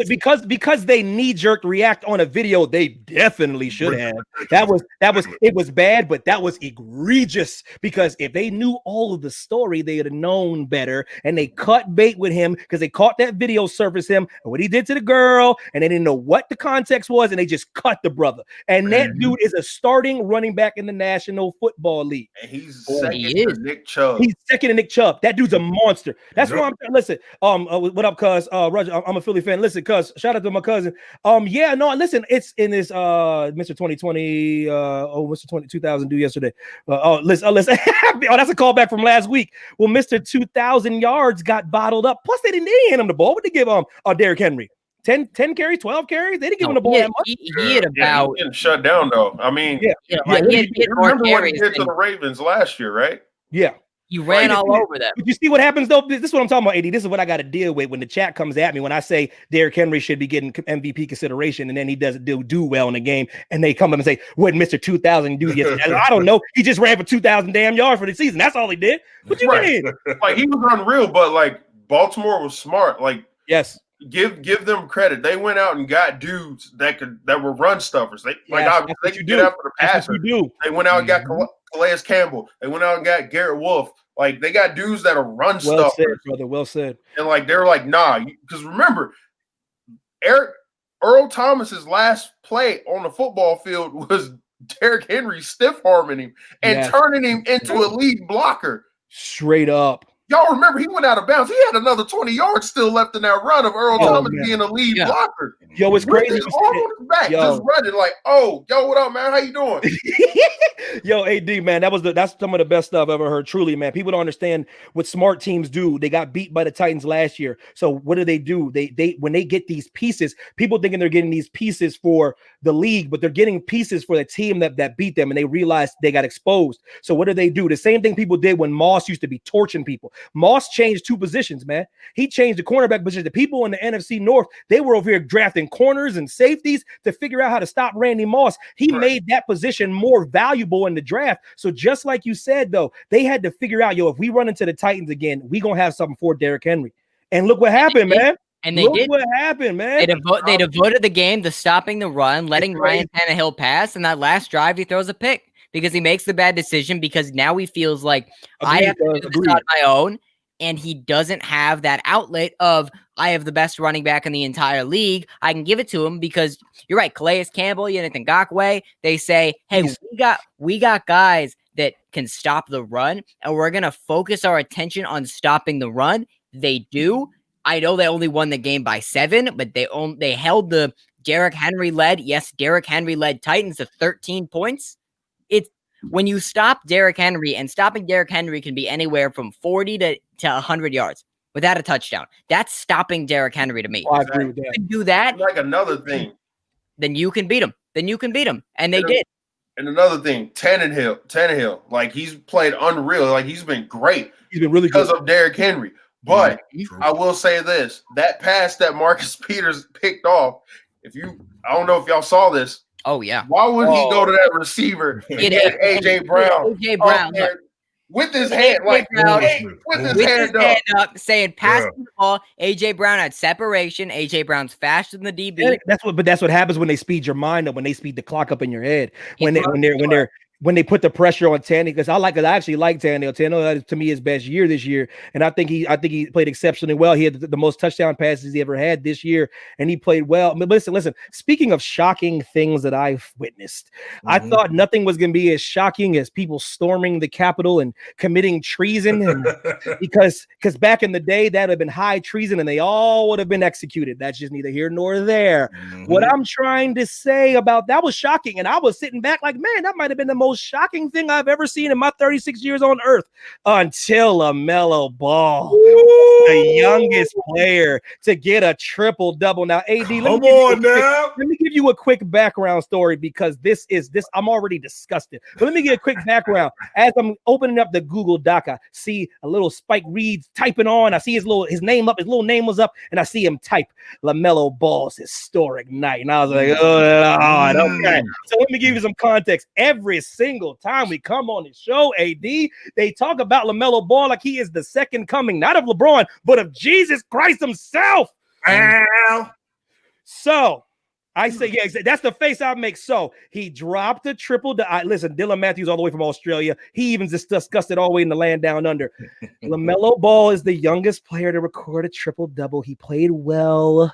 Because they knee-jerk react on a video, they definitely should have. It was bad, but that was egregious because if they knew all of the story, they would have known better. And they cut bait with him because they caught that video surface him and what he did to the girl, and they didn't know what the context was, and they just cut the brother. And that dude is a starting running back in the National Football League. And he's second to Nick Chubb. He's second to Nick Chubb. That dude's a monster. That's why I'm listen. What up, cuz? Roger, I'm a Philly fan. Listen, cuz, shout out to my cousin. Listen, it's in this Mr. 2020, Mr. 2000 do yesterday. Listen. That's a callback from last week. Well, Mr. 2000 yards got bottled up. Plus, they didn't hand him the ball. What did they give Derrick Henry? 10 carries, 12 carries. They didn't give him the ball that much. He had about getting shut down though. I mean, he had more remember when he carries hit to the Ravens last year, right? Yeah. You ran all over them. But you see what happens, though? This is what I'm talking about, AD. This is what I got to deal with when the chat comes at me when I say Derrick Henry should be getting MVP consideration, and then he doesn't do well in the game, and they come up and say, what did Mr. 2000 do yesterday? I don't know. He just ran for 2,000 damn yards for the season. That's all he did. What you mean? Like, he was unreal, but, like, Baltimore was smart. Like, yes. Give them credit. They went out and got dudes that were run stuffers. They could get after the passer. They went out and got Calais Campbell. They went out and got Garrett Wolf. Like, they got dudes that are run stuffers. Well said, brother. Well said. And like they're like, nah, because remember, Earl Thomas's last play on the football field was Derrick Henry stiff arming him and turning him into a lead blocker. Straight up. Y'all remember he went out of bounds. He had another 20 yards still left in that run of Earl Thomas being a lead blocker. Yo, it's crazy. All on his back, just running like, oh, yo, what up, man? How you doing? Yo, AD, man, that's some of the best stuff I've ever heard. Truly, man. People don't understand what smart teams do. They got beat by the Titans last year. So what do? They when they get these pieces, people thinking they're getting these pieces for the league, but they're getting pieces for the team that beat them, and they realized they got exposed. So what do? The same thing people did when Moss used to be torching people. Moss changed two positions, man. He changed the cornerback position. The people in the NFC North, they were over here drafting drafting corners and safeties to figure out how to stop Randy Moss. He made that position more valuable in the draft. So just like you said, though, they had to figure out, if we run into the Titans again, we gonna have something for Derrick Henry. And look what happened, man. And they did. What happened, man. They devoted the game to stopping the run, letting Ryan Tannehill pass, and that last drive he throws a pick because he makes the bad decision because now he feels like I have to do this on my own, and he doesn't have that outlet of I have the best running back in the entire league. I can give it to him because you're right, Calais Campbell, Nathan Ngakoue, they say, hey, we got guys that can stop the run, and we're gonna focus our attention on stopping the run. They do. I know they only won the game by 7, but they held the Derrick Henry led Titans to 13 points. It's when you stop Derrick Henry, and stopping Derrick Henry can be anywhere from 40 to 100 yards without a touchdown. That's stopping Derrick Henry to me. I agree with that. You can do that. Like another thing. Then you can beat him. And they did. And another thing, Tannehill, like he's played unreal. Like he's been great. He's been really good because of Derrick Henry. But I will say this: that pass that Marcus Peters picked off. I don't know if y'all saw this. Oh yeah. Why would he go to that receiver and get AJ Brown? AJ Brown with his hand, with his hand up, saying pass the ball. AJ Brown had separation. AJ Brown's faster than the DB. That's what happens when they speed your mind up, when they speed the clock up in your head. When they put the pressure on Tannehill, because I actually like Tannehill. Tannehill to me his best year this year, and I think he played exceptionally well. He had the most touchdown passes he ever had this year, and he played well. But listen. Speaking of shocking things that I've witnessed, I thought nothing was going to be as shocking as people storming the Capitol and committing treason, and because back in the day that would have been high treason, and they all would have been executed. That's just neither here nor there. What I'm trying to say about that was shocking, and I was sitting back like, man, that might have been the most shocking thing I've ever seen in my 36 years on earth until LaMelo Ball, the youngest player to get a triple-double. Now, AD, let me give you a quick background story because this I'm already disgusted. But let me get a quick background. As I'm opening up the Google Doc, I see a little Spike Reed typing on. I see his little name was up, and I see him type LaMelo Ball's historic night. And I was like, oh, Lord, okay. So let me give you some context. Every single time we come on the show, AD, they talk about LaMelo Ball like he is the second coming, not of LeBron, but of Jesus Christ himself. So I say, yeah, that's the face I make. So he dropped a triple. Listen, Dylan Matthews all the way from Australia. He even just discussed it all the way in the land down under. LaMelo Ball is the youngest player to record a triple-double. He played well.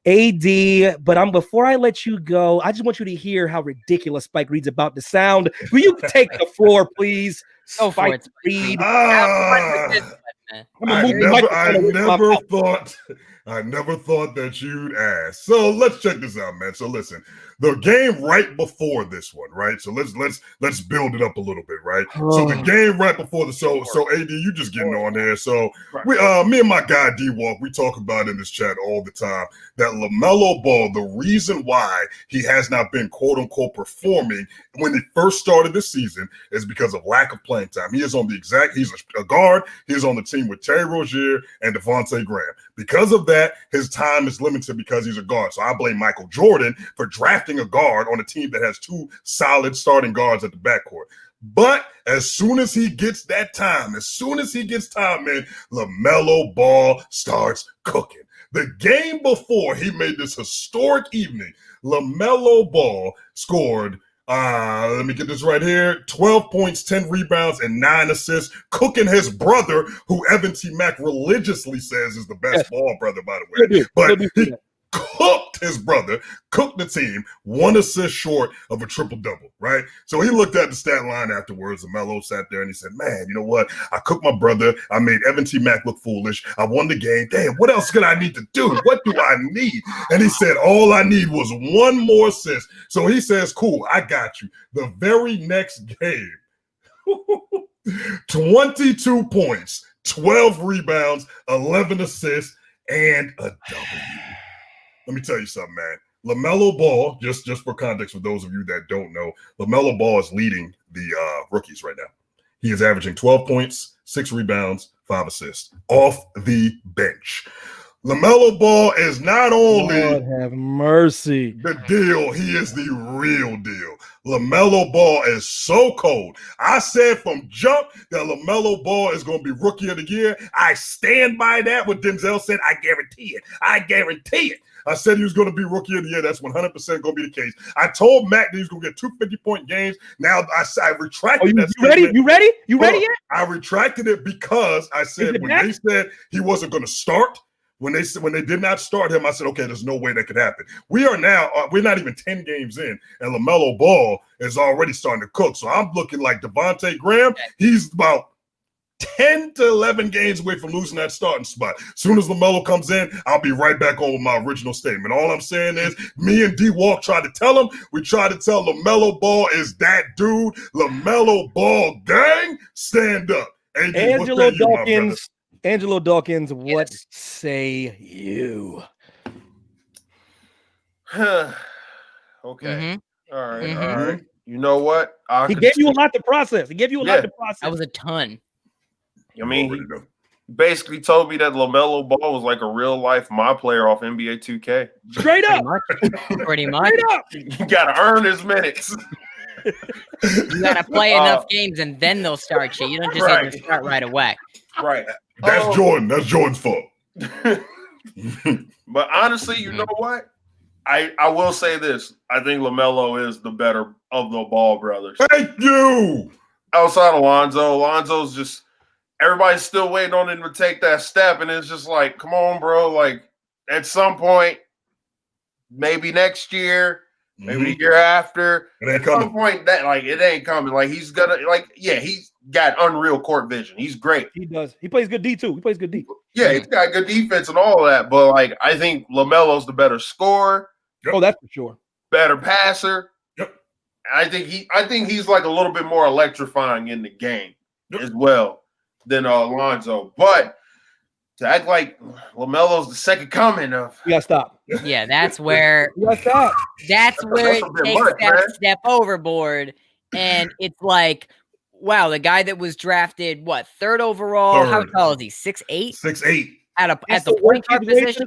AD, but before I let you go, I just want you to hear how ridiculous Spike Reed's about to sound. Will you take the floor, please? Spike Reed. I never thought that you'd ask. So let's check this out, man. So listen, the game right before this one, right? So let's build it up a little bit, right? So the game right before so AD, you just getting on there. So me and my guy D-Walk, we talk about in this chat all the time that LaMelo Ball, the reason why he has not been quote unquote performing when he first started this season is because of lack of playing time. He's a guard. He's on the team with Terry Rozier and Devontae Graham. Because of that, his time is limited because he's a guard. So I blame Michael Jordan for drafting a guard on a team that has 2 solid starting guards at the backcourt. But as soon as he gets time, man, LaMelo Ball starts cooking. The game before he made this historic evening, LaMelo Ball scored let me get this right here. 12 points, 10 rebounds, and 9 assists, cooking his brother, who Evan T. Mack religiously says is the best ball brother, by the way. But he cooked his brother, cooked the team, 1 assist short of a triple-double, right? So he looked at the stat line afterwards, and Melo sat there and he said, man, you know what? I cooked my brother. I made Evan T. Mack look foolish. I won the game. Damn, what else could I need to do? What do I need? And he said, all I need was 1 more assist. So he says, cool, I got you. The very next game, 22 points, 12 rebounds, 11 assists, and a W. Let me tell you something, man. LaMelo Ball, just for context for those of you that don't know, LaMelo Ball is leading the rookies right now. He is averaging 12 points, 6 rebounds, 5 assists off the bench. LaMelo Ball is not only Lord have mercy. the deal, he is the real deal. LaMelo Ball is so cold. I said from jump that LaMelo Ball is going to be Rookie of the Year. I stand by that. What Denzel said, I guarantee it. I guarantee it. I said he was going to be Rookie of the Year. That's 100% going to be the case. I told Mac that he was going to get 2 50-point games. Now I retracted that statement. You ready? You ready yet? I retracted it because I said when they said he wasn't going to start, when they did not start him, I said, okay, there's no way that could happen. We are now, we're not even 10 games in, and LaMelo Ball is already starting to cook. So I'm looking like Devontae Graham. He's about 10 to 11 games away from losing that starting spot. As soon as LaMelo comes in, I'll be right back on with my original statement. All I'm saying is me and D-Walk tried to tell him. We tried to tell LaMelo Ball is that dude. LaMelo Ball gang, stand up. Angelo Dawkins, what say you? Okay. All right. You know what? He gave you a lot to process. That was a ton. I mean, he basically told me that LaMelo Ball was like a real life my player off NBA 2K. Straight up. Pretty much. You got to earn his minutes. You got to play enough games and then they'll start you. You don't just have to start right away. Right. That's Jordan. That's Jordan's fault. But honestly, you know what? I will say this. I think LaMelo is the better of the Ball brothers. Thank you. Outside of Lonzo's just everybody's still waiting on him to take that step, and it's just like, come on, bro. Like at some point, maybe next year, maybe the year after. At some point, that like it ain't coming. Like he's gonna he's got unreal court vision. He's great. He does. He plays good D too. He plays good D. Yeah, he's got good defense and all of that. But like I think LaMelo's the better scorer. Yep. Oh, that's for sure. Better passer. Yep. I think he's like a little bit more electrifying in the game as well than Lonzo. But to act like LaMelo's the second coming of you gotta stop. Yeah, that's where you gotta stop. That's where it takes that step overboard. And it's like, wow, the guy that was drafted, what, third overall? How tall is he? 6'8"? 6'8". At the point guard position,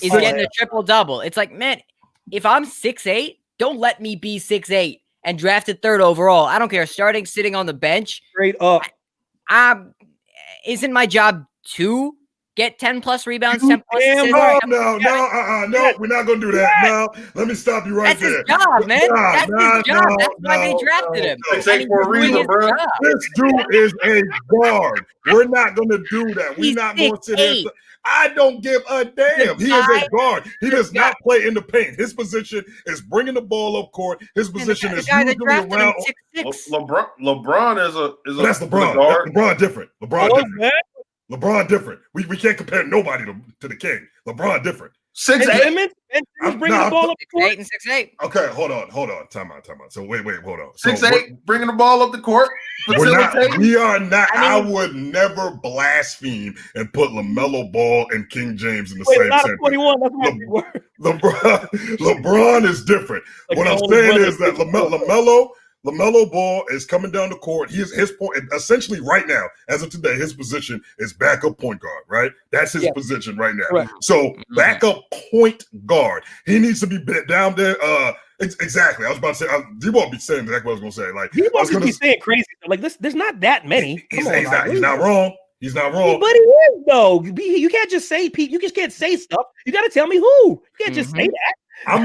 is getting a triple-double. It's like, man, if I'm 6'8", don't let me be 6'8" and drafted third overall. I don't care. Starting, sitting on the bench. Straight up. Isn't my job to get 10+ rebounds, 10+ assists? No, we're not going to do that. No, let me stop you right there. That's his job, man. That's his job. That's why they drafted him. For a reason, bro. This dude is a guard. We're not going to do that. We're not going to sit here. I don't give a damn. He is a guard. He does not play in the paint. His position is bringing the ball up court. His position is usually around. LeBron is a that's LeBron. guard. That's LeBron different. LeBron different. We can't compare nobody to the king. LeBron different. 6'8". Bringing the ball up the court. 6'8" and 6'8". Okay, hold on. Time out. So wait, hold on. 6'8", bringing the ball up the court. We are not. I would never blaspheme and put LaMelo Ball and King James in the same sentence. 21. That's LeBron is different. What I'm saying is that LaMelo Ball is coming down the court. His point, essentially right now, as of today, his position is backup point guard, right? That's his position right now. Correct. So backup point guard. He needs to be down there. Exactly. I was about to say, you won't be saying exactly what I was going to say. Like, he won't be saying crazy. Like this, there's not that many. He's not wrong. He's not wrong. But he is though. You can't just say Pete. You just can't say stuff. You got to tell me who. You can't just say that. I'm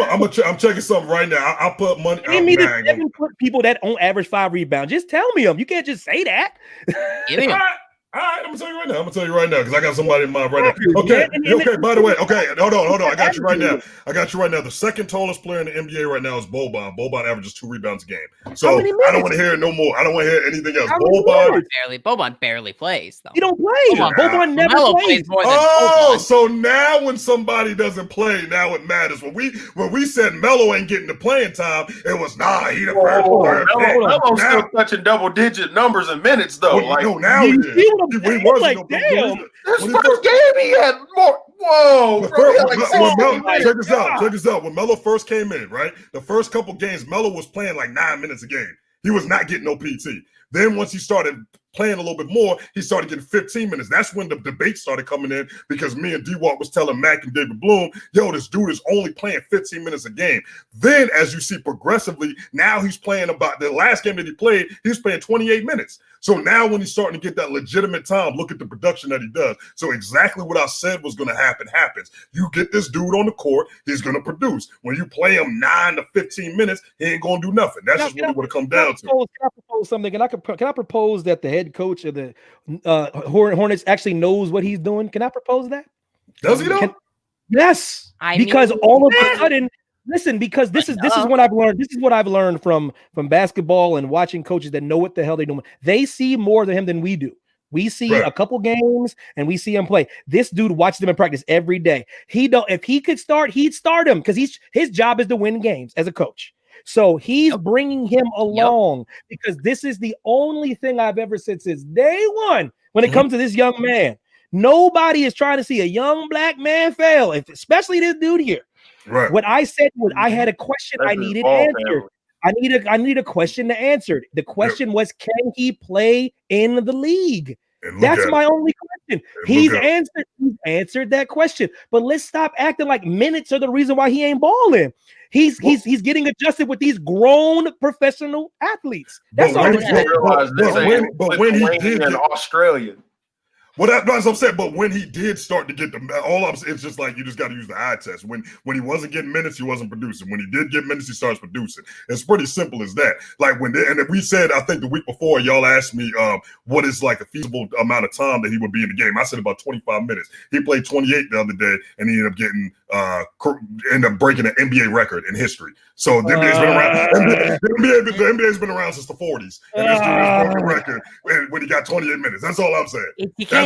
checking something right now. I'll put money. Give me the 7 people that don't average 5 rebounds. Just tell me them. You can't just say that. All right, I'm gonna tell you right now because I got somebody in mind right now. Okay. By the way, hold on. I got you right now. The second tallest player in the NBA right now is Boban. Boban averages 2 rebounds a game. So I don't want to hear no more. I don't want to hear anything else. Boban barely plays though. He don't play. Boban never plays more than Boban. So now when somebody doesn't play, now it matters. When we said Melo ain't getting the playing time, it was he the first player. Melo's still touching double-digit numbers and minutes though. Now it is. His first game he had more. Whoa! Check this out. When Melo first came in, right? The first couple games, Melo was playing like 9 minutes a game. He was not getting no PT. Then once he started playing a little bit more, he started getting 15 minutes. That's when the debate started coming in because me and D-Walk was telling Mac and David Bloom, yo, this dude is only playing 15 minutes a game. Then as you see progressively, now he's playing about the last game that he played, he was playing 28 minutes. So now when he's starting to get that legitimate time, look at the production that he does. So exactly what I said was going to happen happens. You get this dude on the court, he's going to produce. When you play him 9 to 15 minutes, he ain't going to do nothing. That's just really what it comes down to. Can I propose something? Can I propose that the head coach of the Hornets actually knows what he's doing? Can I propose that? Does he though? Yes. Because all of a sudden, listen, because this is what I've learned. This is what I've learned from basketball and watching coaches that know what the hell they're doing. They see more than him than we do. We see a couple games and we see him play. This dude watches them in practice every day. If he could start, he'd start him because his job is to win games as a coach. So he's bringing him along because this is the only thing I've ever said since day one when it comes to this young man. Nobody is trying to see a young black man fail, especially this dude here. Right. What I said was I had a question I needed answered. I need a question to answer. The question was, can he play in the league? That's my only question. He's answered that question. But let's stop acting like minutes are the reason why he ain't balling. He's getting adjusted with these grown professional athletes. That's all. But when he did in Australia. Well, that's what I'm saying. But when he did start to get it's just like you just got to use the eye test. When he wasn't getting minutes, he wasn't producing. When he did get minutes, he starts producing. It's pretty simple as that. Like and we said, I think the week before, y'all asked me what is like a feasible amount of time that he would be in the game. I said about 25 minutes. He played 28 the other day, and he ended up breaking an NBA record in history. So the NBA's been around. The NBA's been around since the 40s, and this dude has broken a record when he got 28 minutes. That's all I'm saying.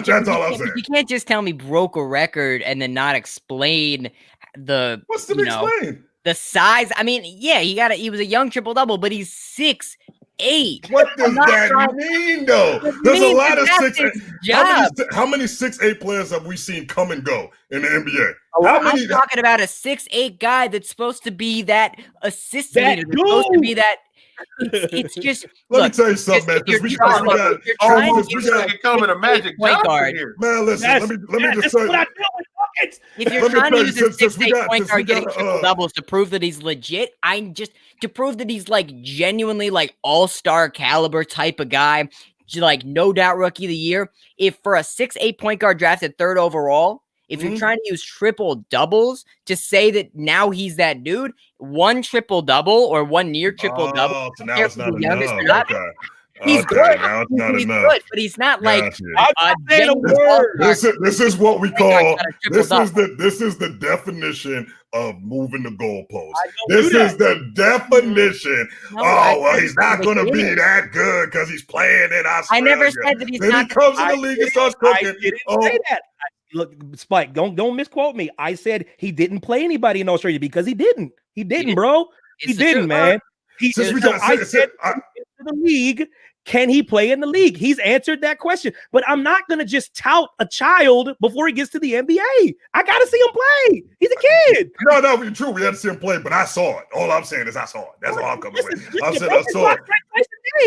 That's all I'm saying. You can't just tell me broke a record and then not explain what's to explain the size. I mean, yeah, he was a young triple double, but he's 6'8". What does that mean, though? There's a lot of 6'8". How many 6'8" players have we seen come and go in the NBA? I'm talking about a 6'8" guy that's supposed to be that assist leader. That's supposed to be that. It's just. Let me tell you something, man. We got becoming a magic point guard here. Man, listen. Let me just say. If you're trying to use a 6'8" point guard getting triple doubles to prove that he's legit, to prove that he's like genuinely like all-star caliber type of guy, like no doubt rookie of the year. If for a 6'8" point guard drafted 3rd overall, if you're trying to use triple doubles to say that now he's that dude, one triple double or one near triple double. So now it's not enough. He's good. Now it's not enough. Good, but he's not like this is what we call this is the definition of moving the goalpost. This is the definition. He's not going to be that good because he's playing in Australia. I never said that he's then not. He comes in the league and starts cooking. I didn't say that. Look, Spike, don't misquote me. I said he didn't play anybody in Australia because he didn't. He didn't, bro. He didn't, man. I said into the league. Can he play in the league? He's answered that question, but I'm not going to just tout a child before he gets to the NBA. I got to see him play. He's a kid. No, true. We had to see him play, but I saw it. All I'm saying is I saw it. That's all I'm coming with. I said I saw it.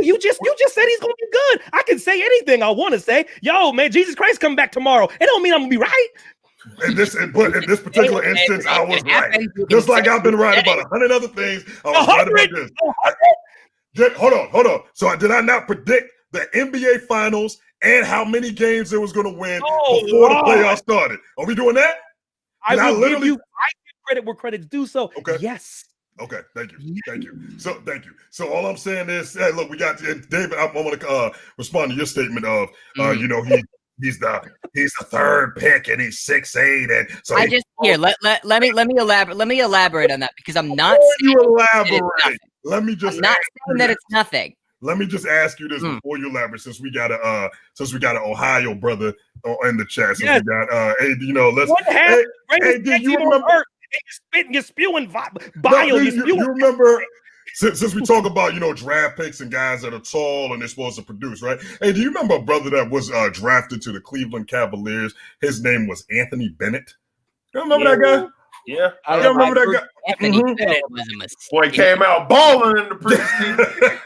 You just said he's going to be good. I can say anything I want to say. Yo, man, Jesus Christ coming back tomorrow. It don't mean I'm going to be right. In this particular instance, I was right. Just like I've been right about 100 other things. I was right about this. Hold on. So did I not predict the NBA Finals and how many games it was going to win before the playoffs started? Are we doing that? I give credit where credit's due. So yes. Okay, thank you. So all I'm saying is, hey, look, we got David. I want to respond to your statement of, he's the 3rd pick and he's 6'8", and so let me elaborate on that because I'm not saying elaborate. Let me just. I'm not saying that it's nothing. Let me just ask you this before you elaborate, since we got an Ohio brother in the chat. So we got do you remember? You're spewing bio. You remember? Since we talk about draft picks and guys that are tall and they're supposed to produce, right? Hey, do you remember a brother that was drafted to the Cleveland Cavaliers? His name was Anthony Bennett. You remember that guy? Yeah, I remember that guy. Anthony Bennett was a mistake. Boy came out balling in the preseason.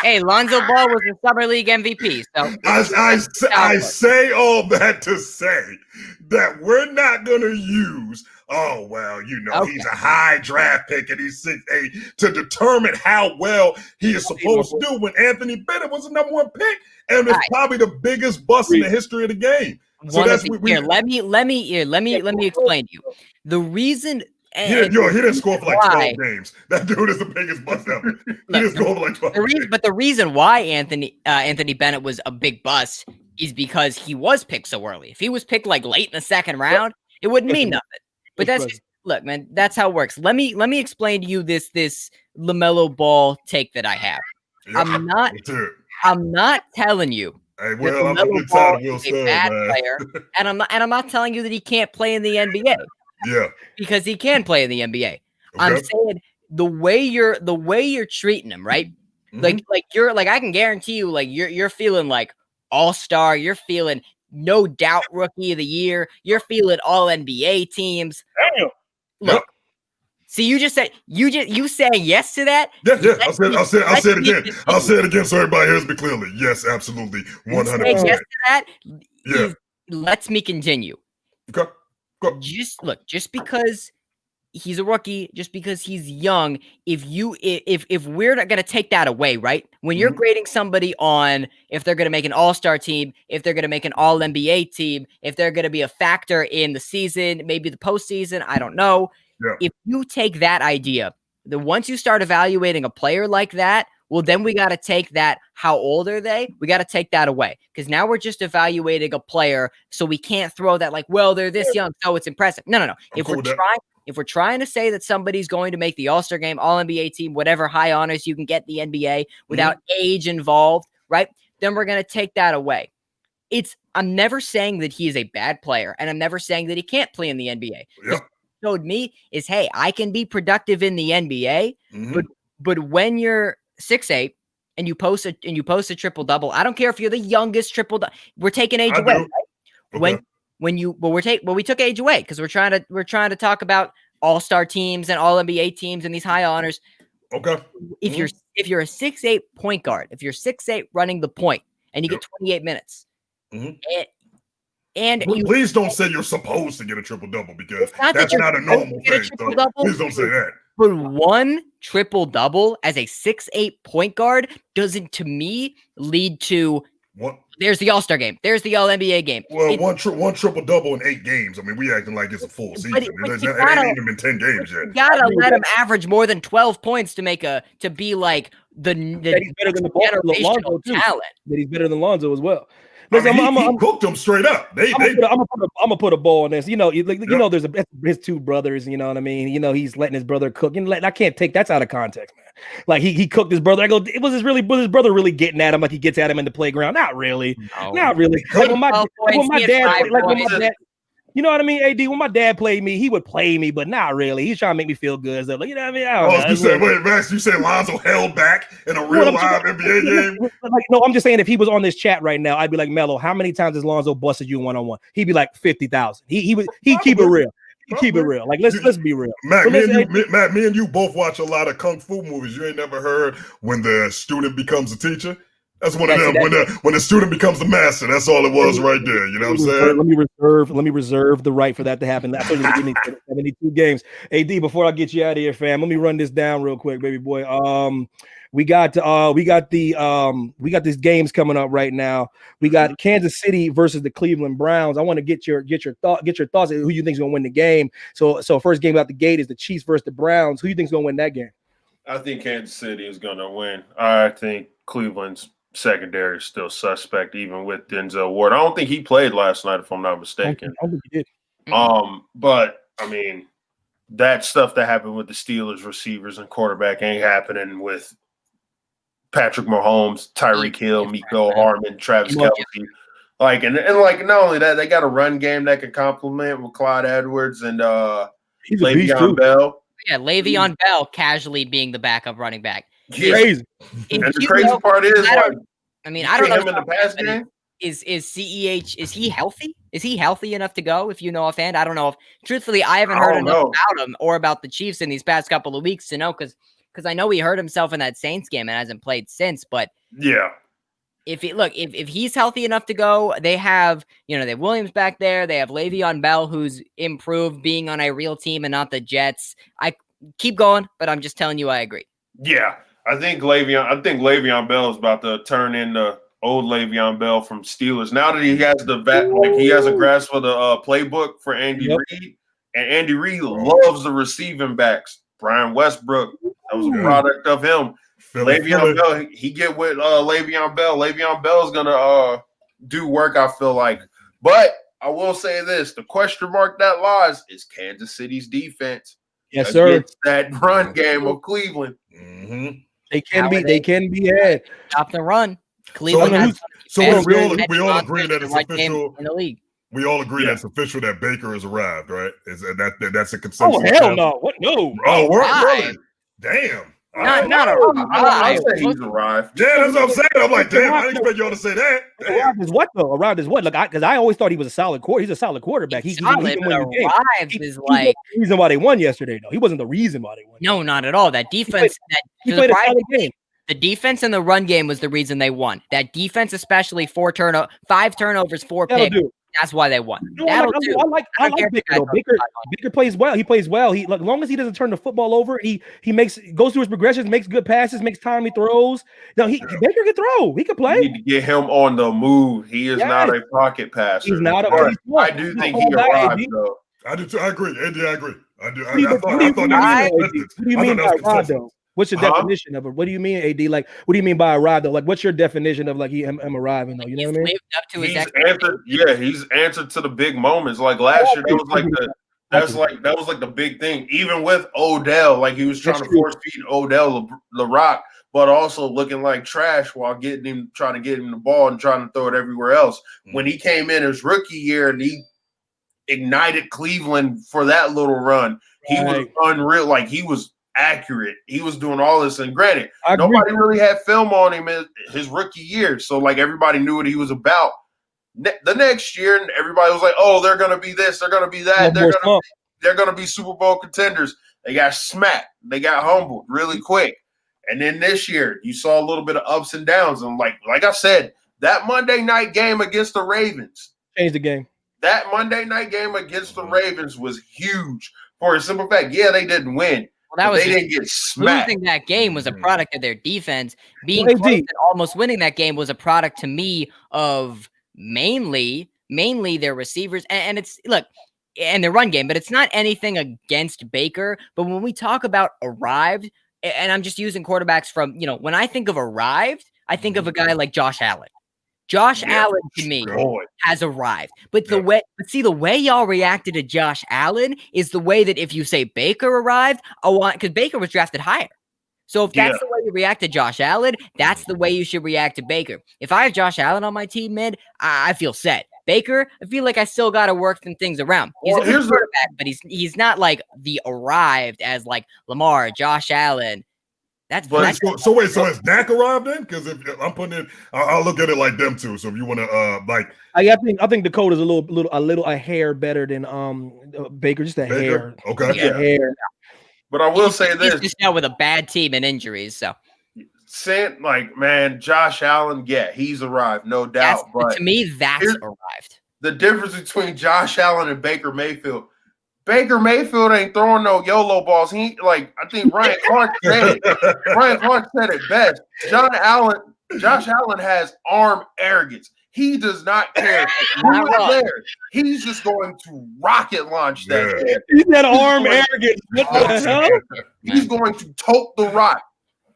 Hey, Lonzo Ball was the Summer League MVP. So I say all that to say that we're not going to use, he's a high draft pick and he's 6'8" to determine how well he is supposed to do when Anthony Bennett was the number 1 pick and it's probably the biggest bust in the history of the game. So let me explain to you. The reason he didn't score for like 12 games. That dude is the biggest bust ever. He didn't score for like 12 games. But the reason why Anthony Bennett was a big bust is because he was picked so early. If he was picked like late in the second round, it wouldn't mean nothing. But look, man, that's how it works. Let me explain to you this LaMelo Ball take that I have. Yeah, I'm not telling you. Hey, well, I'm a good side of Will Stubbs, man. Player, and I'm not telling you that he can't play in the NBA. Yeah, because he can play in the NBA. Okay. I'm saying the way you're treating him, right? Mm-hmm. Like I can guarantee you, like you're feeling like all-star, you're feeling no doubt rookie of the year, you're feeling all NBA teams. Damn. Look. See, you saying yes to that? Yeah. I'll say it again. I'll say it again so everybody hears me clearly. Yes, absolutely. 100%. Yes to that. Yeah. Lets me continue. Okay. Go. Just because he's a rookie, just because he's young, if we're not gonna take that away, right? When you're grading somebody on if they're gonna make an all-star team, if they're gonna make an all-NBA team, if they're gonna be a factor in the season, maybe the postseason, I don't know. Yeah. If you take that idea, then once you start evaluating a player like that, well, then we got to take that. How old are they? We got to take that away because now we're just evaluating a player. So we can't throw that like, well, they're this young, so it's impressive. No. If we're trying to say that somebody's going to make the All-Star game, All-NBA team, whatever high honors you can get in the NBA without age involved, right? Then we're going to take that away. I'm never saying that he is a bad player, and I'm never saying that he can't play in the NBA. Yeah. Showed me is, hey, I can be productive in the NBA, but when you're 6'8" and you post a triple double, I don't care if you're the youngest triple double. We're taking age away. Right? Okay. We took age away because we're trying to talk about all-star teams and all NBA teams and these high honors. Okay. If you're a 6'8" point guard, if you're 6'8" running the point and you get 28 minutes, and please don't say you're supposed to get a triple double because that's not a normal thing. So please don't say that. But one triple double as a 6'8" point guard doesn't, to me, lead to what? There's the All-Star game. There's the All-NBA game. Well, one triple double in 8 games. I mean, we acting like it's a full season. It ain't even been 10 games yet. You gotta let him average more than 12 points to be like the he's better than Lonzo talent. That he's better than Lonzo as well. Listen, he cooked them straight up. I'm gonna put a ball on this. You know, there's his 2 brothers. You know what I mean? You know, he's letting his brother cook. I can't take that's out of context, man. Like he cooked his brother. I go, was his brother really getting at him like he gets at him in the playground? Not really. No. Not really. Like when my dad, you know what I mean? AD, when my dad played me, he would play me, but not really. He's trying to make me feel good. So, like, you know what I mean? I don't know. Max, you say Lonzo held back in a real live NBA game? No, I'm just saying if he was on this chat right now, I'd be like, Melo, how many times has Lonzo busted you one-on-one? He'd be like 50,000. He'd keep it real. Keep it real. Like let's be real. Matt, me and you both watch a lot of kung fu movies. You ain't never heard when the student becomes a teacher? That's one of them. When the student becomes the master, that's all it was right there. You know what I'm saying? Let me reserve the right for that to happen. That's only 72 games. AD, before I get you out of here, fam, let me run this down real quick, baby boy. We got these games coming up right now. We got Kansas City versus the Cleveland Browns. I want to get your thoughts on who you think is going to win the game. So first game out the gate is the Chiefs versus the Browns. Who you think is going to win that game? I think Kansas City is going to win. I think Cleveland's secondary is still suspect, even with Denzel Ward. I don't think he played last night, if I'm not mistaken. I don't think he did. But I mean, that stuff that happened with the Steelers receivers and quarterback ain't happening with Patrick Mahomes, Tyreek Hill, Mecole Hardman, Travis Kelce. Like, and like, not only that, they got a run game that can complement with Clyde Edwards and Le'Veon Bell. Yeah, Le'Veon Bell casually being the backup running back. Crazy. And the crazy part is, I don't know him in the pass game. Is CEH, is he healthy? Is he healthy enough to go? If you know offhand, I don't know. Truthfully, I haven't heard enough about him or about the Chiefs in these past couple of weeks to know because because I know he hurt himself in that Saints game and hasn't played since. But yeah, if he's healthy enough to go, they have they have Williams back there. They have Le'Veon Bell, who's improved being on a real team and not the Jets. I keep going, but I'm just telling you, I agree. Yeah, I think Le'Veon Bell is about to turn into old Le'Veon Bell from Steelers. Now that he has he has a grasp of the playbook for Andy Reid, and Andy Reid loves the receiving backs. Brian Westbrook, that was a product of him. Le'Veon Bell, he get with Le'Veon Bell. Le'Veon Bell is gonna do work, I feel like. But I will say this: the question mark that lies is Kansas City's defense. Yes, sir. That run game of Cleveland. Mm-hmm. They can be had. Stop the run. Cleveland. So we all agree that it's official in the league. We all agree that it's official that Baker has arrived, right? That's a consensus? Oh hell no! What no? Oh, really? Damn. Not I say he's arrived. Yeah, that's what I'm saying. I'm like, damn, I didn't expect y'all to say that. Arrived is what though? Arrived is what? Like, because I always thought he was a solid quarter. He's a solid quarterback. He can win the game. Arrived is like the reason why they won yesterday. Though he wasn't the reason why they won. No, not at all. That defense. He played a solid game. The defense and the run game was the reason they won. That defense, especially 5 turnovers, 4 picks. That's why they won. No, I like Baker. Though. Baker plays well. He plays well. As long as he doesn't turn the football over, he goes through his progressions, makes good passes, makes timely throws. No, Baker can throw. He can play. You need to get him on the move. He is not a pocket passer. He's not I do think he arrived though. I do too. I agree. Andy, I agree. I do. What do you mean by arrived though? What's your definition of it? What do you mean, AD? Like, what do you mean by arrived though? Like, what's your definition of like him arriving though? You know what I mean? Up to he's answered to the big moments. Like last year, that was like the big thing. Even with Odell, like he was trying to force feed Odell the rock, but also looking like trash while trying to get him the ball and trying to throw it everywhere else. When he came in his rookie year and he ignited Cleveland for that little run, he was unreal. Like he was accurate. He was doing all this, and granted, nobody really had film on him in his rookie year, so like everybody knew what he was about. The next year, and everybody was like, "Oh, they're going to be this, they're going to be that, they're going to be Super Bowl contenders." They got smacked, they got humbled really quick, and then this year, you saw a little bit of ups and downs. And like I said, that Monday night game against the Ravens changed the game. That Monday night game against the Ravens was huge for a simple fact. Yeah, they didn't win. Well, they didn't get smacked. Losing that game was a product of their defense. Being close and almost winning that game was a product to me of mainly their receivers. And it's and their run game, but it's not anything against Baker. But when we talk about arrived, and I'm just using quarterbacks from, when I think of arrived, I think of a guy like Josh Allen. Josh Allen to me has arrived, but the way y'all reacted to Josh Allen is the way that if you say Baker arrived, because Baker was drafted higher. So if that's the way you react to Josh Allen, that's the way you should react to Baker. If I have Josh Allen on my team mid, I feel set. Baker, I feel like I still got to work some things around. He's a good quarterback, but he's not like the arrived as like Lamar, Josh Allen. So has Dak arrived then? Because if I'm putting it, I'll look at it like them too. So if you want to I think Dakota's a hair better than Baker, just a hair. Okay, a hair. But I will say this: he's just now with a bad team and injuries. So, Josh Allen, he's arrived, no doubt. But to me, that's arrived. The difference between Josh Allen and Baker Mayfield. Baker Mayfield ain't throwing no YOLO balls. I think Ryan Clark said it. Ryan Clark said it best. Josh Allen has arm arrogance. He does not care who's there. He's just going to rocket launch that. He's that arm arrogance. What the hell? He's going to tote the rock.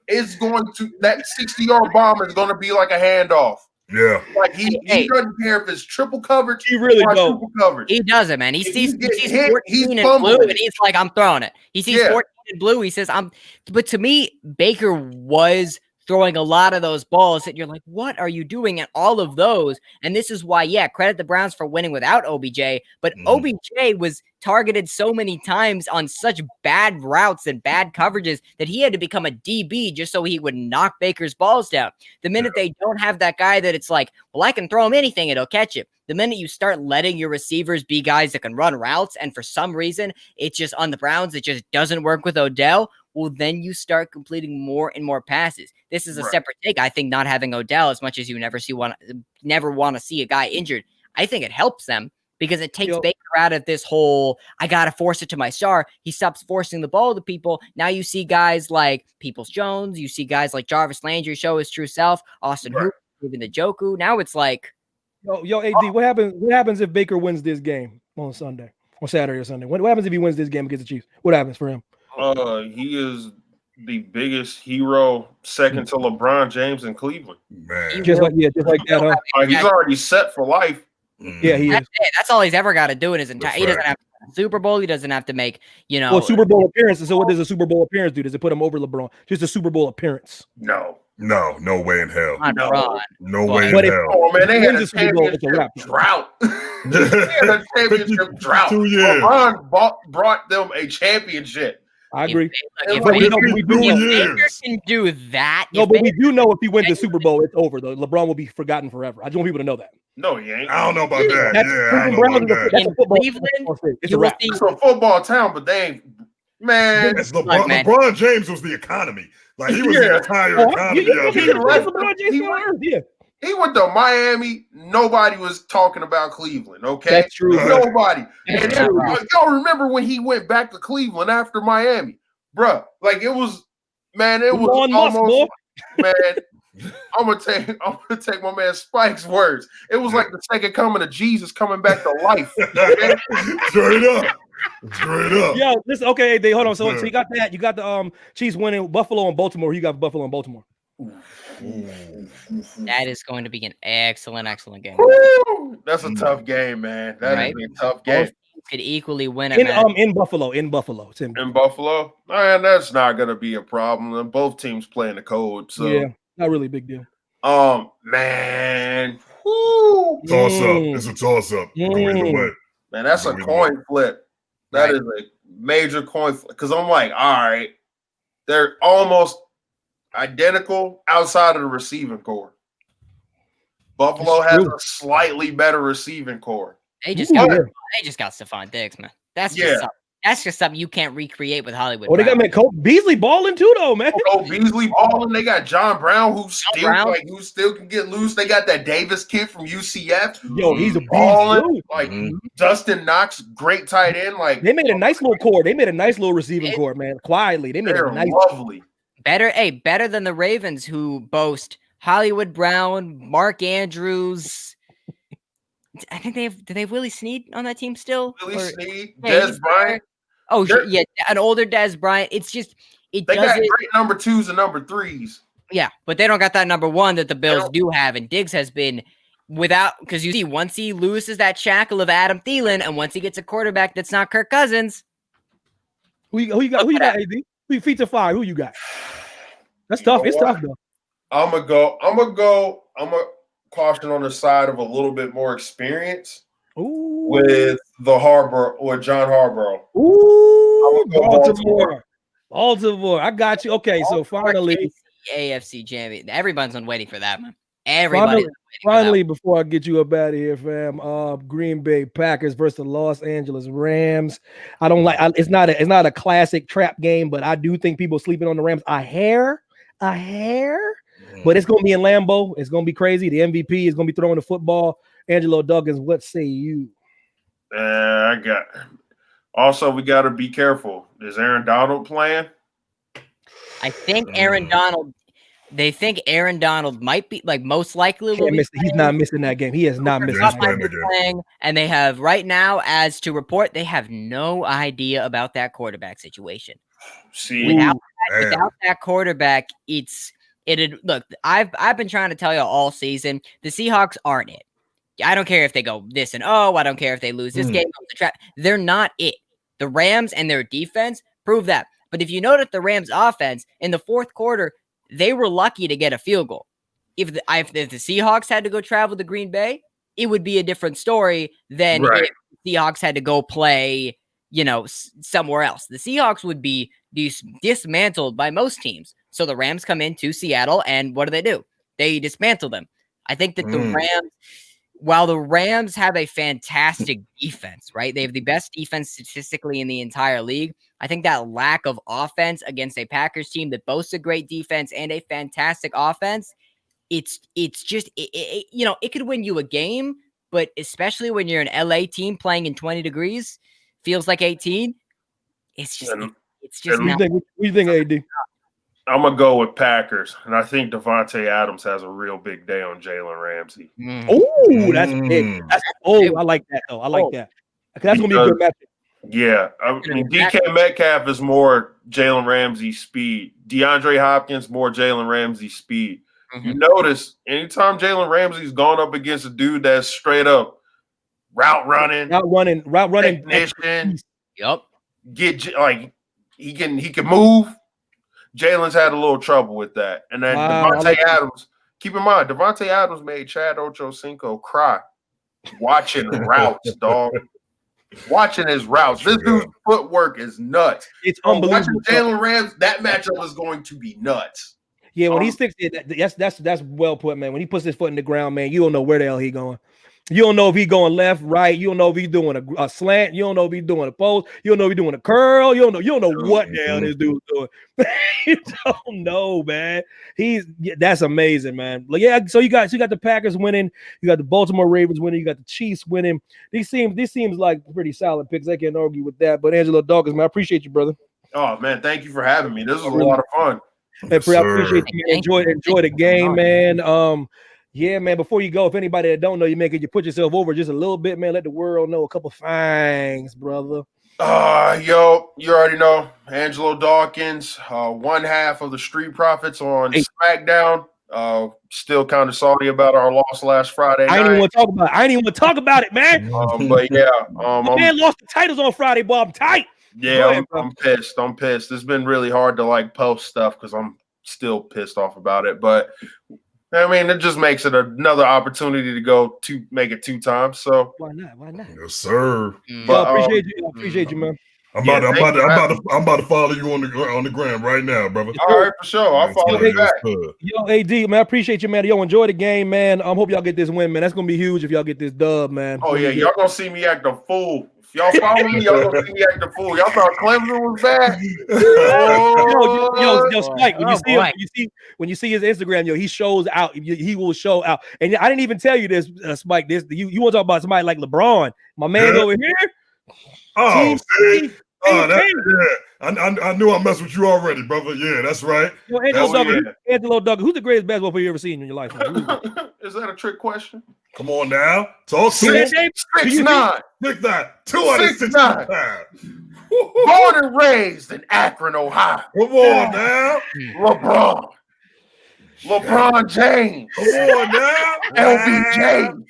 That 60-yard bomb is going to be like a handoff. Yeah, like he doesn't care if it's triple coverage. He really don't. Triple coverage. He doesn't, man. He sees 14 in blue, and he's like, "I'm throwing it." He sees 14 in blue. He says, "I'm." But to me, Baker was throwing a lot of those balls that you're like, "What are you doing?" at all of those, and this is why, credit the Browns for winning without OBJ. But OBJ was targeted so many times on such bad routes and bad coverages that he had to become a DB just so he would knock Baker's balls down. The minute they don't have that guy that it's like, well, I can throw him anything, it'll catch it. The minute you start letting your receivers be guys that can run routes, and for some reason, it's just on the Browns, it just doesn't work with Odell. well, then you start completing more and more passes. This is a Right. separate take. I think not having Odell, as much as you never want to see a guy injured, I think it helps them because it takes Baker out of this whole, I got to force it to my star. He stops forcing the ball to people. Now you see guys like Peoples-Jones. You see guys like Jarvis Landry show his true self. Austin Hooper, even the Njoku. Now it's like, Yo, AD, what happens if Baker wins this game on Sunday, on Saturday or Sunday? What happens if he wins this game against the Chiefs? What happens for him? He is the biggest hero, second to LeBron James in Cleveland. Man. Just like that, huh? He's already set for life. Yeah, he is. That's all he's ever got to do in his entire. That's He doesn't right. have to win a Super Bowl. He doesn't have to make, Well, Super Bowl appearances. So what does a Super Bowl appearance do? Does it put him over LeBron? Just a Super Bowl appearance? No. No way in hell. not No. LeBron. No way in But if- hell. Oh man, they had a Wins the Super Bowl, it's a championship wrap. drought. They had a championship drought. 2 years. LeBron brought them a championship. I agree. If But we Baker- know- we do if know- Baker can do that, No, if but we Baker- do know if he wins the Super Bowl, it's over. Though LeBron will be forgotten forever. I just want people to know that. No, he ain't. I don't know about that. That's, Yeah, I don't Cleveland know Browns about is a- that. that's a In football. Cleveland, It's a you will wrap. see It's a football town, but they ain't. Man, It's Look, LeBron, man. LeBron James was the economy. Like, he was Yeah. the entire Oh, economy you of think he the it. left- LeBron James he on went- Earth? Yeah, he went to Miami. Nobody was talking about Cleveland. Okay, that's true. Right. nobody. That's And not right. y'all remember when he went back to Cleveland after Miami, bruh? Like it was, man. It was Elon Musk, almost, boy. man. I'm gonna take my man Spike's words. It was like the second coming of Jesus coming back to life. Okay? Straight up. Straight up. Yo, listen. Okay, they hold on. So Yeah. you got that. You got the Chiefs winning Buffalo and Baltimore. You got Buffalo and Baltimore. that is going to be an excellent game. Woo! That's a tough game, man. That is Right. a tough game. Could equally win a match. In Buffalo. It's in In Buffalo, man, that's not gonna be a problem. Both teams playing the code, so yeah, not really a big deal. man, woo, Toss up. It's a toss up. Go either way. man, that's a We coin flip. That Right. is a major coin flip. Because I'm like, all right, they're almost identical outside of the receiving core. Buffalo It's has true. a slightly better receiving core. They just Ooh, got yeah. they just got Stephon Diggs, man. That's Yeah. just something. That's just something you can't recreate with Hollywood. Oh, they got Brown. Cole Beasley balling too, though, man. Oh, Beasley balling. They got John Brown, who still can get loose. They got that Davis kid from UCF. Yo, he's a beast. balling. dude. Like Mhm. Dustin Knox, great tight end. Like They made a nice little core. They made a nice little receiving core, man. Quietly, they made they're a nice. lovely. Better than the Ravens, who boast Hollywood Brown, Mark Andrews. I think they have. Do they have Willie Snead on that team still? Willie Or- Snead, Yeah, Des he's Bryant. there. Oh, They're- yeah, an older Des Bryant. It's just it They got doesn't. great number 2s and number 3s. Yeah, but they don't got that number one that the Bills don't. do have, and Diggs has been without because you see once he loses that shackle of Adam Thielen, and once he gets a quarterback that's not Kirk Cousins, Who you got? AD? Who you feature five? Who you got? That's You tough. know It's what? tough though. I'm gonna caution on the side of a little bit more experience Ooh, with the Harbor or John Harbaugh. ooh, I'm gonna go Baltimore. I got you. Okay, so finally, AFC champion. Everyone's been waiting for that, man. Everybody's finally, before I get you up out of here, fam, Green Bay Packers versus the Los Angeles Rams. I don't like. It's not a classic trap game, but I do think people sleeping on the Rams a hair. But it's gonna be in Lambeau. It's gonna be crazy. The MVP is gonna be throwing the football. Angelo Duggins, what say you? Also, we got to be careful. Is Aaron Donald playing? I think Aaron Donald. They think Aaron Donald might be most likely. Will be He's not missing that game. He is not missing He's that playing game. the game. playing, and they have right now, as to report, they have no idea about that quarterback situation. See, Without Damn. without that quarterback, look. I've been trying to tell you all season, the Seahawks aren't it. I don't care if they go this and I don't care if they lose this game off the trap. They're not it. The Rams and their defense prove that. But if you notice the Rams offense in the fourth quarter, they were lucky to get a field goal. If the Seahawks had to go travel to Green Bay, it would be a different story than Right. if the Seahawks had to go play, somewhere else. The Seahawks would be dismantled by most teams. So the Rams come into Seattle, and what do? They dismantle them. I think that the Rams, while the Rams have a fantastic defense, right? They have the best defense statistically in the entire league. I think that lack of offense against a Packers team that boasts a great defense and a fantastic offense, it's just, it could win you a game, but especially when you're an LA team playing in 20 degrees, feels like 18. It's just, it's just What do you think, AD? I'm gonna go with Packers, and I think Devontae Adams has a real big day on Jalen Ramsey. Oh, that's big. I like that though. I like that. That's gonna be a good matchup. Yeah, I mean DK Metcalf is more Jalen Ramsey speed. DeAndre Hopkins more Jalen Ramsey speed. You notice anytime Jalen Ramsey's gone up against a dude that's straight up route running, technician. Yep. Get like he can move. Jalen's had a little trouble with that. And then Devontae Adams, keep in mind, Devontae Adams made Chad Ochocinco cry watching routes, dog. Watching his routes. This dude's footwork is nuts. It's unbelievable. Watching Jalen Rams, that matchup is going to be nuts. Yeah, when he sticks it, that's well put, man. When he puts his foot in the ground, man, you don't know where the hell he going. You don't know if he's going left, right. You don't know if he's doing a slant. You don't know if he's doing a post. You don't know if he's doing a curl. You don't know what the hell this dude's doing. You don't know, man. That's amazing, man. Like, yeah, so you got the Packers winning, you got the Baltimore Ravens winning, you got the Chiefs winning. These seems like pretty solid picks. I can't argue with that. But Angelo Dawkins, man, I appreciate you, brother. Oh man, thank you for having me. This was a lot of fun. Hey, I appreciate you. Enjoy the game, man. Yeah, man, before you go, if anybody that don't know you, man, could you put yourself over just a little bit, man? Let the world know a couple things, brother. Yo, you already know. Angelo Dawkins, one half of the Street Profits on SmackDown. Still kind of salty about our loss last Friday night. I ain't even want to talk about it, man. But yeah. My man lost the titles on Friday, boy. I'm tight. Yeah, I'm pissed. It's been really hard to like post stuff because I'm still pissed off about it. But I mean, it just makes it another opportunity to go to make it 2 times. So why not? Yes, sir. But I appreciate you, man. I'm about to follow you on the gram right now, brother. All right, for sure. I'll follow you back. Yo, AD, man, I appreciate you, man. Yo, enjoy the game, man. Hope y'all get this win, man. That's gonna be huge if y'all get this dub, man. Oh yeah, y'all gonna see me act a fool. If y'all follow me, y'all gonna see me act a fool. Y'all thought Clemson was bad. Yo, Spike, when you see his Instagram, yo, he shows out. He will show out. And I didn't even tell you this, Spike. You want to talk about somebody like LeBron? My man's over here. Oh, I knew I messed with you already, brother. Yeah, that's right. Yo, Angelo Duggan, who's the greatest basketball player you ever seen in your life? Is that a trick question? Come on now. Talk to me. 6'9". 265. Born and raised in Akron, Ohio. Come on now. LeBron James. Come on now. LBJ.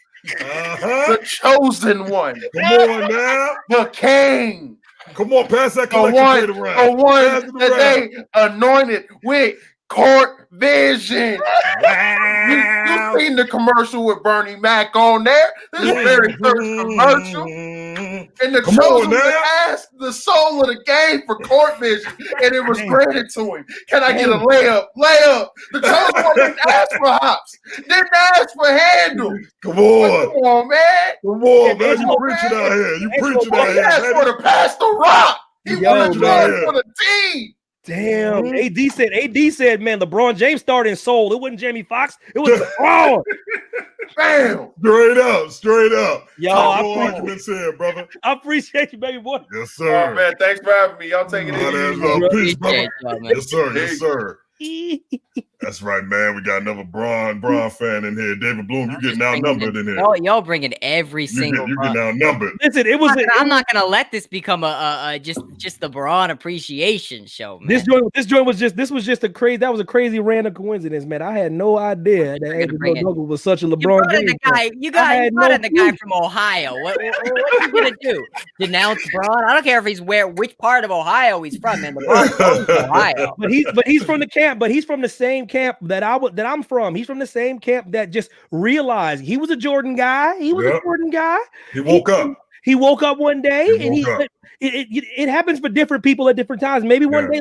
The chosen one. Come on now. The king. Come on, pass that collection around. The one that they anointed with court vision. Wow. You seen the commercial with Bernie Mac on there? This is a very first commercial. And the chosen one asked the soul of the game for court vision, and it was granted to him. Can I get a layup? The chosen one didn't ask for hops. Didn't ask for handles. Come on. Come on, man. You preaching out here. He asked for the pass the rock. He wanted to ask for the team. Damn, AD said, man, LeBron James started in Seoul. It wasn't Jamie Foxx. It was LeBron. Bam. Straight up. Yo, arguments here, brother. I appreciate you, baby boy. Yes, sir. Oh, man, thanks for having me. Y'all take it easy. Peace, brother. Yes, sir. That's right, man. We got another Braun fan in here. David Bloom, you getting outnumbered in here. Y'all bringing every single. You getting outnumbered. Listen, I'm not gonna let this become a just the Braun appreciation show, man. This joint was just a crazy. That was a crazy random coincidence, man. I had no idea that Angelo Duggan was such a LeBron James. You brought in the guy from Ohio. What are you gonna do? Denounce Braun? I don't care if he's which part of Ohio he's from, man. LeBron's from Ohio. But he's from the camp. But he's from the same camp that I'm from. He's from the same camp that just realized he was a Jordan guy. He woke up. He woke up one day and it happens for different people at different times. Maybe one day,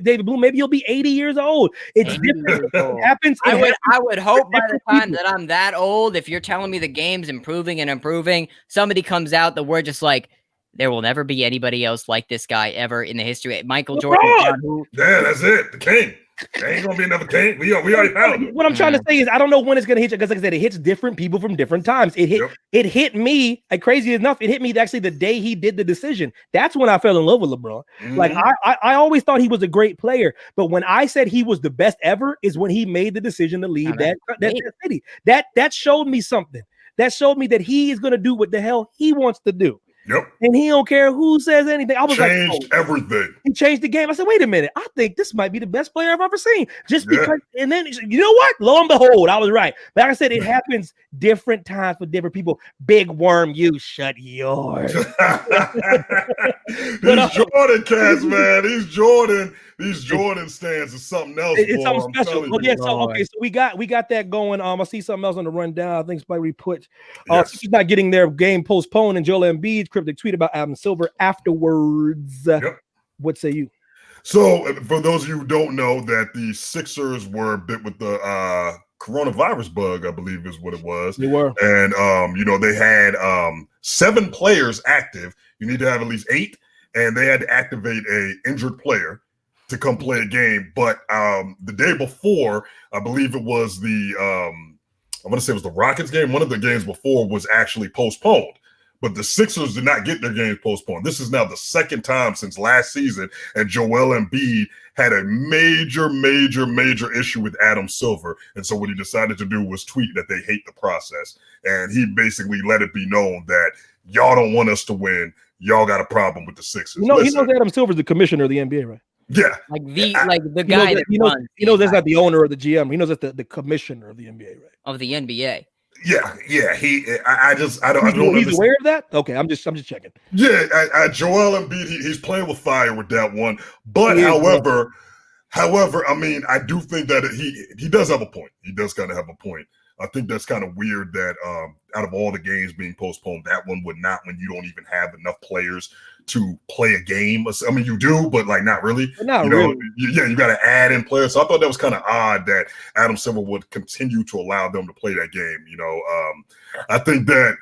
David Bloom, maybe you'll be 80 years old. It's different. It happens. I would hope by the time that I'm that old, if you're telling me the game's improving and improving, somebody comes out that we're just like, there will never be anybody else like this guy ever in the history. Michael Jordan. Yeah, that's it. The king. There ain't gonna be another king. We already found it. What I'm trying to say is I don't know when it's gonna hit you because, like I said, it hits different people from different times. It hit me. Like crazy enough, it hit me actually the day he did the decision. That's when I fell in love with LeBron. Like I always thought he was a great player, but when I said he was the best ever is when he made the decision to leave that city. That showed me something. That showed me that he is gonna do what the hell he wants to do. Yep. And he don't care who says anything. I was changed everything. He changed the game. I said, wait a minute. I think this might be the best player I've ever seen. Just because, and then you know what? Lo and behold, I was right. But like I said, it happens different times for different people. Big Worm, you shut yours. These Jordan cats, man. These Jordan stands is something else. It's something special. Oh, yeah, so we got that going. I see something else on the rundown. I think somebody put he's not getting their game postponed, and Joel Embiid's cryptic tweet about Adam Silver afterwards. What say you? So for those of you who don't know, that the Sixers were bit with the coronavirus bug, I believe is what it was. They were. And they had 7 players active. You need to have at least 8, and they had to activate a injured player to come play a game. But the day before, I believe it was I want to say it was the Rockets game. One of the games before was actually postponed. But the Sixers did not get their games postponed. This is now the second time since last season, and Joel Embiid had a major issue with Adam Silver. And so what he decided to do was tweet that they hate the process. And he basically let it be known that y'all don't want us to win. Y'all got a problem with the Sixers. He knows Adam Silver's the commissioner of the NBA, right? Yeah. Like the guy he knows that's not the owner or the GM. He knows that's the commissioner of the NBA, right? Of the NBA. Yeah. I don't. He's aware of that. Okay, I'm just checking. Yeah, Joel Embiid, he's playing with fire with that one. But however, I mean, I do think that he does have a point. He does kind of have a point. I think that's kind of weird that out of all the games being postponed, that one would not, when you don't even have enough players to play a game. I mean, you do, but like not really. Really. You got to add in players. So I thought that was kind of odd that Adam Silver would continue to allow them to play that game. I think that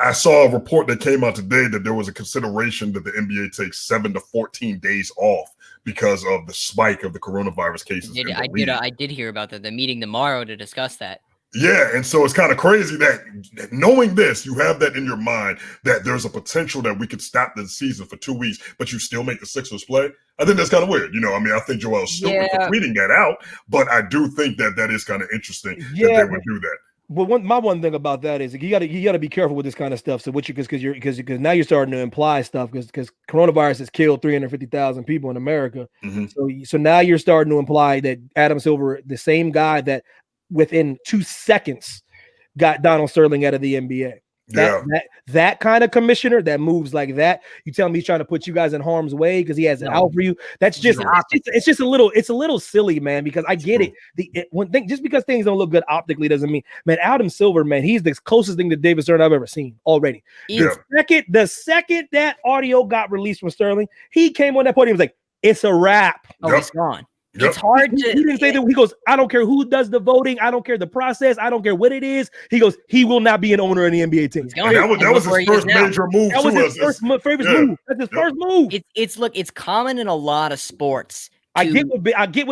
I saw a report that came out today that there was a consideration that the NBA takes 7 to 14 days off because of the spike of the coronavirus cases. I did hear about that. They're meeting tomorrow to discuss that. Yeah, and so it's kind of crazy that knowing this, you have that in your mind that there's a potential that we could stop the season for 2 weeks, but you still make the Sixers play. I think that's kind of weird. I mean, I think Joel's stupid for tweeting that out, but I do think that is kind of interesting that they would do that. But my one thing about that is you got to be careful with this kind of stuff. So because now you're starting to imply stuff because coronavirus has killed 350,000 people in America. Mm-hmm. So now you're starting to imply that Adam Silver, the same guy that within 2 seconds got Donald Sterling out of the NBA. That kind of commissioner that moves like that. You tell me he's trying to put you guys in harm's way because he has an out for you. That's just it's just a little silly, man. Because I get it. Just because things don't look good optically doesn't mean, man. Adam Silver, man, he's the closest thing to David Stern I've ever seen already. Yeah. The second that audio got released from Sterling, he came on that podium and was like, "It's a wrap." Oh, it's gone. Yep. It's hard to. He didn't say that. He goes, I don't care who does the voting. I don't care the process. I don't care what it is. He goes, he will not be an owner in the NBA team. That was his first major move. That was his first move. That's his first move. It's common in a lot of sports. I get what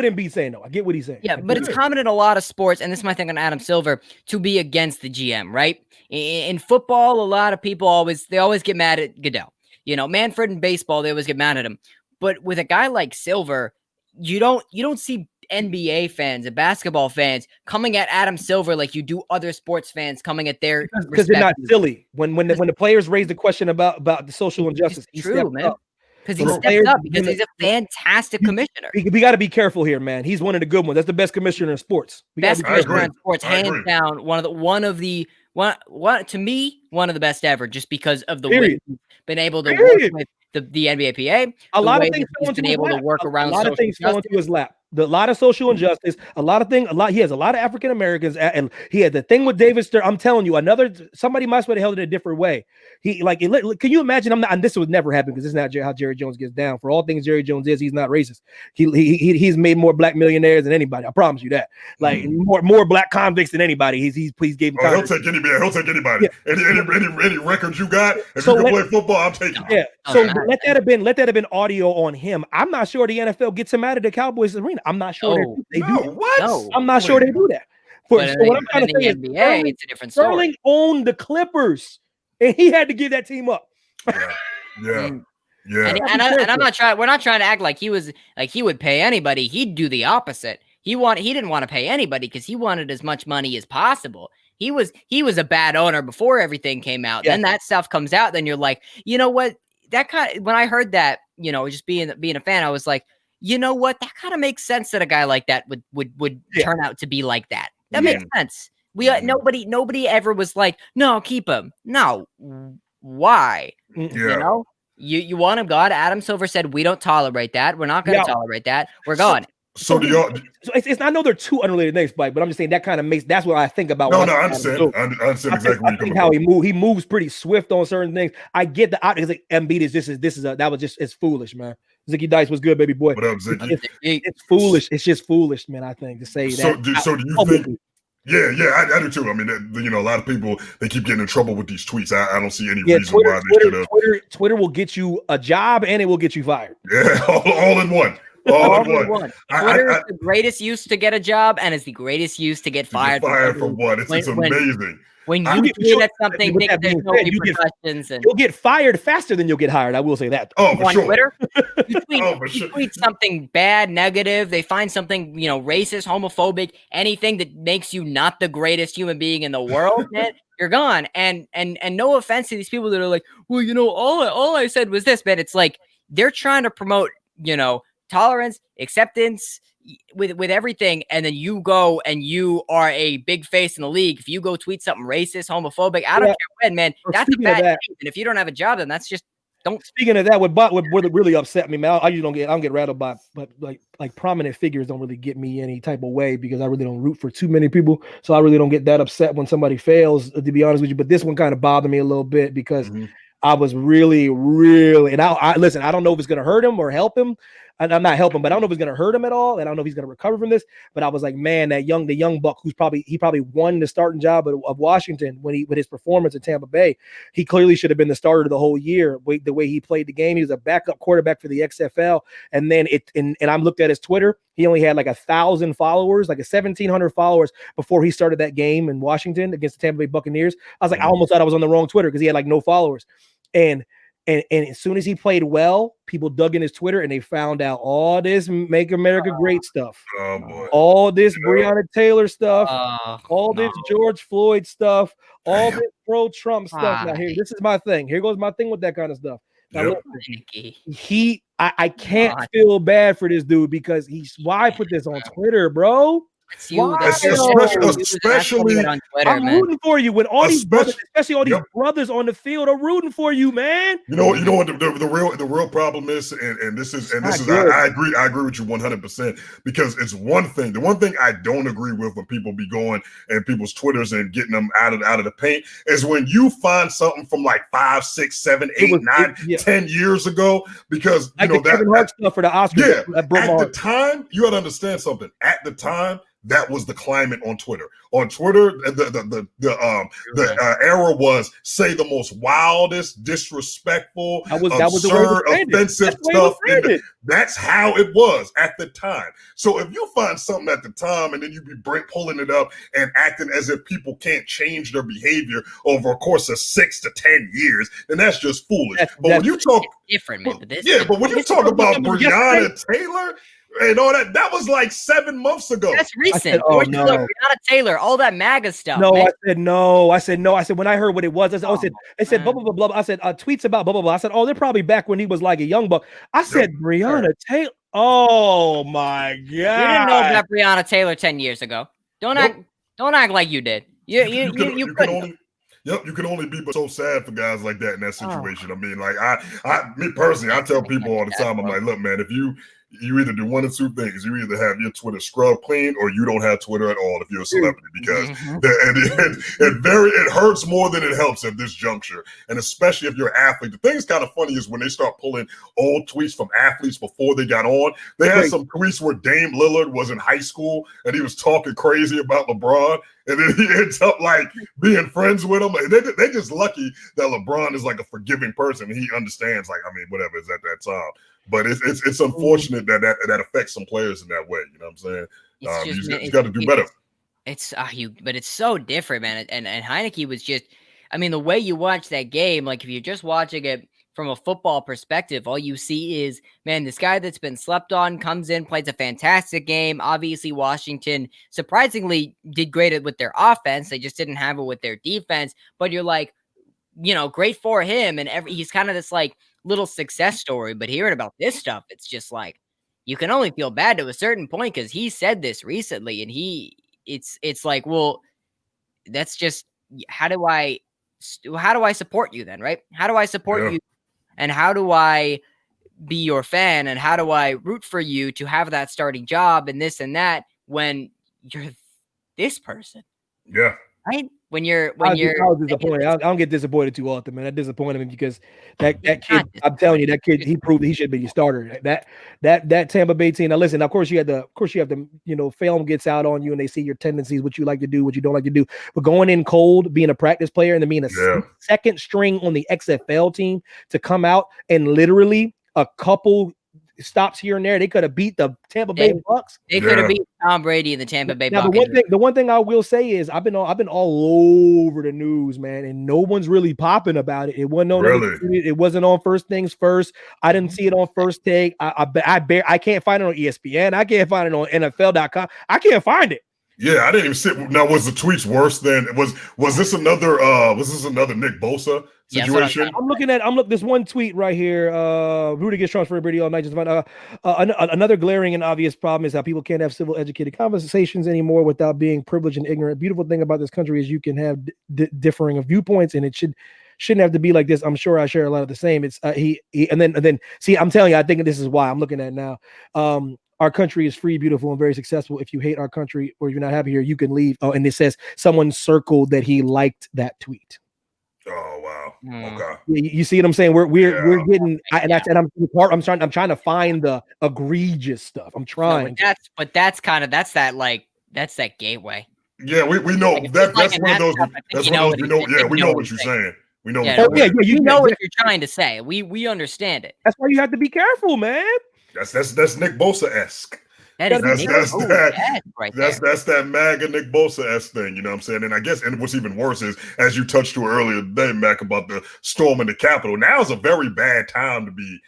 Embiid's saying, though. I get what he's saying. Yeah, but it's common in a lot of sports, and this is my thing on Adam Silver, to be against the GM, right? In football, a lot of people always get mad at Goodell. Manfred in baseball, they always get mad at him. But with a guy like Silver, you don't see NBA fans and basketball fans coming at Adam Silver like you do other sports fans coming at their because they're not silly. When the players raise the question about the social injustice, it's true, man. Because he stepped up because he's a fantastic commissioner. We got to be careful here, man. He's one of the good ones. That's the best commissioner in sports. Best commissioner in sports, hands down. One of the best ever, just because of the way he's been able to work with the NBAPA. A lot of things he's been able to work around. A lot of things fell into his lap. The lot of social injustice, a lot of things, he has a lot of African Americans, and he had the thing with David Stern. I'm telling you, somebody must have held it a different way. Can you imagine? And this would never happen because this is not how Jerry Jones gets down. For all things Jerry Jones is, he's not racist. He's made more black millionaires than anybody. I promise you that. Like more black convicts than anybody. He's gave. He'll take anybody. He'll take anybody. Yeah. Any records you got, if you can play football, I'm taking. Yeah. So let that have been audio on him. I'm not sure the NFL gets him out of the Cowboys arena. I'm not sure they do. What? No. I'm not sure they do that. What I'm trying to say is NBA, it's a different story. Sterling owned the Clippers, and he had to give that team up. Yeah. And I'm not trying. We're not trying to act like he would pay anybody. He'd do the opposite. He didn't want to pay anybody because he wanted as much money as possible. He was a bad owner before everything came out. Yeah. Then that stuff comes out. Then you're like, you know what? When I heard that, just being a fan, I was like, you know what? That kind of makes sense that a guy like that would turn out to be like that. That makes sense. Nobody ever was like, no, keep him. No, why? Yeah. You want him gone. Adam Silver said, we don't tolerate that. We're not going to tolerate that. We're gone. So do y'all? I know they're two unrelated things, but I'm just saying that kind of makes. That's what I think about. No, I understand. I understand exactly what you're how he moves pretty swift on certain things. I get the because like Embiid it's foolish, man. Zicky Dice was good, baby boy. What up, Zicky? It's foolish. It's just foolish, man. I think to say that. So do you think? Yeah, I do too. I mean, a lot of people they keep getting in trouble with these tweets. I don't see any reason why they should have. Twitter will get you a job and it will get you fired. Yeah, all in one. All in one. Twitter is the greatest use to get a job and is the greatest use to get fired. Fired for what? It's amazing. When you tweet at something, there's no repercussions. You'll get fired faster than you'll get hired. I will say that. Oh, for on sure. Twitter, you tweet something bad, negative. They find something, racist, homophobic, anything that makes you not the greatest human being in the world, man, you're gone. And no offense to these people that are like, well, all I said was this, man. It's like they're trying to promote, tolerance, acceptance with everything, and then you go and you are a big face in the league. If you go tweet something racist, homophobic, I don't care when, man, that's a bad thing. And if you don't have a job, then that's just don't. Speaking of that, what really upset me, man, I don't get rattled by, but like prominent figures don't really get me any type of way because I really don't root for too many people, so I really don't get that upset when somebody fails, to be honest with you. But this one kind of bothered me a little bit because I was really, really, and I listen. I don't know if it's going to hurt him or help him. I'm not helping, but I don't know if it's going to hurt him at all, and I don't know if he's going to recover from this. But I was like, man, the young buck who's probably won the starting job of Washington with his performance in Tampa Bay. He clearly should have been the starter the whole year. The way he played the game, he was a backup quarterback for the XFL, and then and I'm looked at his Twitter. He only had like 1,000 followers, like 1,700 followers before he started that game in Washington against the Tampa Bay Buccaneers. I was like, I almost thought I was on the wrong Twitter because he had like no followers, and as soon as he played well, people dug in his Twitter and they found out all this Make America Great stuff, all this Breonna Taylor stuff, all this George Floyd stuff, all this pro-Trump stuff. Now this is my thing. Here goes my thing with that kind of stuff. Now, I can't feel bad for this dude because why put this on Twitter, bro? Especially on Twitter, I'm rooting for you when all these brothers, especially all these brothers on the field, are rooting for you, man. You know what the real problem is, and this is I agree with you 100% because it's one thing. The one thing I don't agree with when people be going and people's Twitters and getting them out of the paint is when you find something from like 5, 6, 7, 8, 9, 10 years ago because like the Kevin Hart stuff for the Oscars. Yeah, at the time, you got to understand something. At the time, that was the climate on Twitter. On Twitter, the era was say the most wildest, disrespectful, absurd, offensive stuff. That's how it was at the time. So if you find something at the time and then you be pulling it up and acting as if people can't change their behavior over a course of 6 to 10 years, then that's just foolish. But when you talk different, man. But when you talk about Breonna Taylor and all that was like 7 months ago. That's recent. Breonna Taylor, all that MAGA stuff. No, man. I said no. I said when I heard what it was, I said blah, blah, blah, blah. I said tweets about blah, blah, blah. I said, they're probably back when he was like a young buck. I said Breonna Taylor. Oh my God. You didn't know about Breonna Taylor 10 years ago. Don't act like you did. You couldn't. You can only be so sad for guys like that in that situation. I mean, like me personally, I tell people all the time, I'm like, look, man, if you either do one of two things. You either have your Twitter scrub clean or you don't have Twitter at all if you're a celebrity, because it hurts more than it helps at this juncture. And especially if you're an athlete. The thing that's kind of funny is when they start pulling old tweets from athletes before they got on. They had some tweets where Dame Lillard was in high school and he was talking crazy about LeBron. And then he ends up like being friends with him. They're just lucky that LeBron is like a forgiving person and he understands, like, I mean, whatever is at that time. But it's unfortunate that affects some players in that way. You know what I'm saying? You got to do better. But it's so different, man. And Heineke was just, I mean, the way you watch that game, like if you're just watching it from a football perspective, all you see is, man, this guy that's been slept on comes in, plays a fantastic game. Obviously, Washington surprisingly did great with their offense. They just didn't have it with their defense. But you're like, you know, great for him. And he's kind of this like little success story. But hearing about this stuff, it's just like, you can only feel bad to a certain point, because he said this recently, and it's like, well, that's just, how do I support you then, right? How do I support you? And how do I be your fan? And how do I root for you to have that starting job and this and that when you're this person? Yeah. Right? When you're I was disappointed. I don't get disappointed too often, man. I disappointed me because that kid, I'm telling you, that kid, he proved he should be your starter. That Tampa Bay team. Now listen, of course you have the, you know, film gets out on you and they see your tendencies, what you like to do, what you don't like to do. But going in cold, being a practice player, and then being a second string on the XFL team, to come out and literally a couple stops here and there, they could have beat the Tampa Bay Bucks. They could have beat Tom Brady and the Tampa Bay Bucks. The one thing I will say is I've been all over the news, man, and no one's really popping about it. It wasn't on it wasn't on First Things First. I didn't see it on First Take. I can't find it on ESPN. I can't find it on NFL.com. I can't find it. Yeah, I didn't even see. Now, was the tweets worse than was this another Nick Bosa situation? I'm looking this one tweet right here. Rudy gets transferred Brady all night. Just find another glaring and obvious problem is how people can't have civil, educated conversations anymore without being privileged and ignorant. Beautiful thing about this country is you can have differing of viewpoints, and it shouldn't have to be like this. I'm sure I share a lot of the same. It's and then see, I'm telling you, I think this is why I'm looking at it now. Our country is free, beautiful, and very successful. If you hate our country or you're not happy here, you can leave. Oh, and it says someone circled that he liked that tweet. Oh wow! Okay. You see what I'm saying? We're getting. I'm trying to find the egregious stuff. I'm trying. No, but that's that gateway. Yeah, we know like that's one of those. That's one of those. We know. Yeah, we know what you're saying. We know. You know what you're trying to say. We understand it. That's why you have to be careful, man. That's Nick Bosa-esque. That's that MAGA Nick Bosa-esque thing, you know what I'm saying? And I guess, and what's even worse is, as you touched to earlier today, Mac, about the storm in the Capitol. Now's a very bad time to be,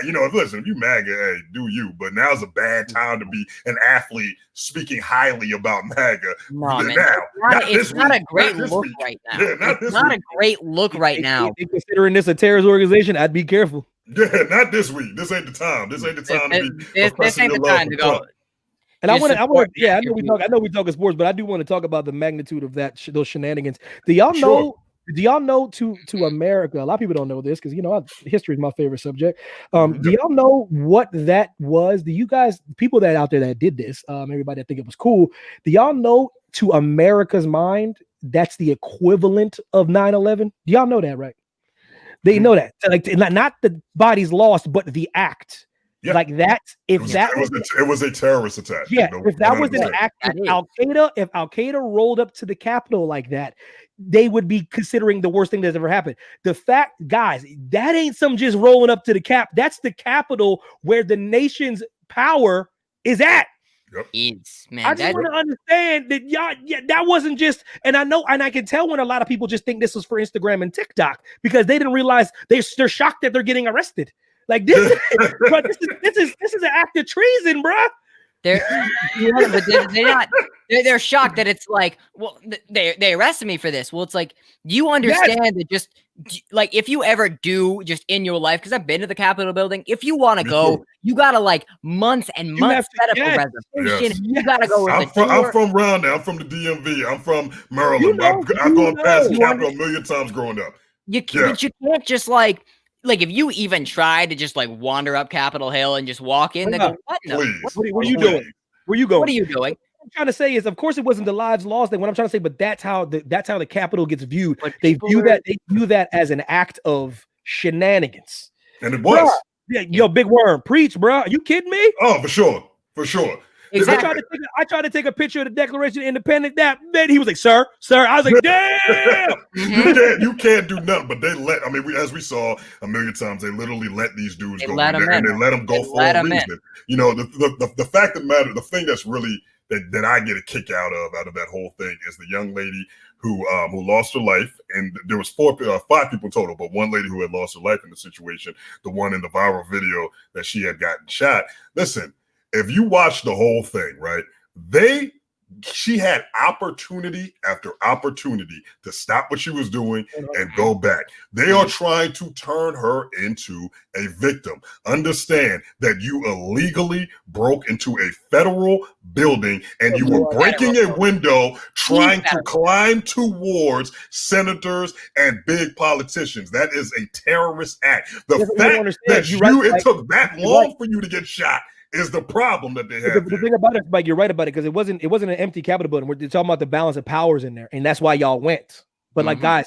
you know, listen, if you MAGA, hey, do you? But now's a bad time to be an athlete speaking highly about MAGA. No, man, it's not a great look right now. Yeah, it's not a great look right now. Considering this a terrorist organization, I'd be careful. Yeah, not this week. This ain't the time. This ain't the time to be. This ain't the time to go. And I want to. Yeah, I know we talk sports, but I do want to talk about the magnitude of those shenanigans. Do y'all know? Do y'all know to America? A lot of people don't know this because, you know, history is my favorite subject. Do y'all know what that was? Do you guys, people that out there that did this, everybody that think it was cool, do y'all know to America's mind that's the equivalent of 9/11? Do y'all know that, right? They know that, like, not the bodies lost, but the act. Yeah. Like that. It was a terrorist attack. Yeah, if that was an act, if Al Qaeda rolled up to the Capitol like that, they would be considering the worst thing that's ever happened. The fact, guys, that ain't some just rolling up to the cap. That's the Capitol where the nation's power is at. Yep. Man, I just want to understand that that wasn't just, and I know, and I can tell when a lot of people just think this was for Instagram and TikTok because they didn't realize they're shocked that they're getting arrested. Like this, bro, this is an act of treason, bro. They're shocked that it's like, well, they arrested me for this. Well, it's like, you understand that just like, if you ever do just in your life, because I've been to the Capitol building, if you want to go, you gotta like months and months set up a reservation. You gotta go. I'm from around there. I'm from the DMV. I'm from Maryland. I've gone past the Capitol a million times growing up. But you can't just like, like if you even try to just like wander up Capitol Hill and just walk in, they go, what? What are you doing? Where you going? What are you doing? What I'm trying to say is, of course, it wasn't the lives lost thing. What I'm trying to say, but that's how the Capitol gets viewed. But They view that as an act of shenanigans. And it was. Bruh, yeah, yo, Big Worm, preach, bro. Are you kidding me? Oh, for sure. Exactly. I tried to take a picture of the Declaration of Independence. That man, he was like, sir. I was like, damn. you can't do nothing. But they let. I mean, as we saw a million times, they literally let these dudes go in there, and they let them go for a reason. You know, the fact of the matter, the thing that's really that I get a kick out of that whole thing is the young lady who lost her life, and there was 5 people total, but one lady who had lost her life in the situation, the one in the viral video that she had gotten shot. Listen, if you watch the whole thing, right, she had opportunity after opportunity to stop what she was doing and go back. They are trying to turn her into a victim. Understand that you illegally broke into a federal building and you were breaking a window trying to climb towards senators and big politicians. That is a terrorist act. The fact that it took that long for you to get shot is the problem that they have. The thing about it, Mike, you're right about it, because it wasn't an empty Capitol building. We're talking about the balance of powers in there, and that's why y'all went. But like, guys,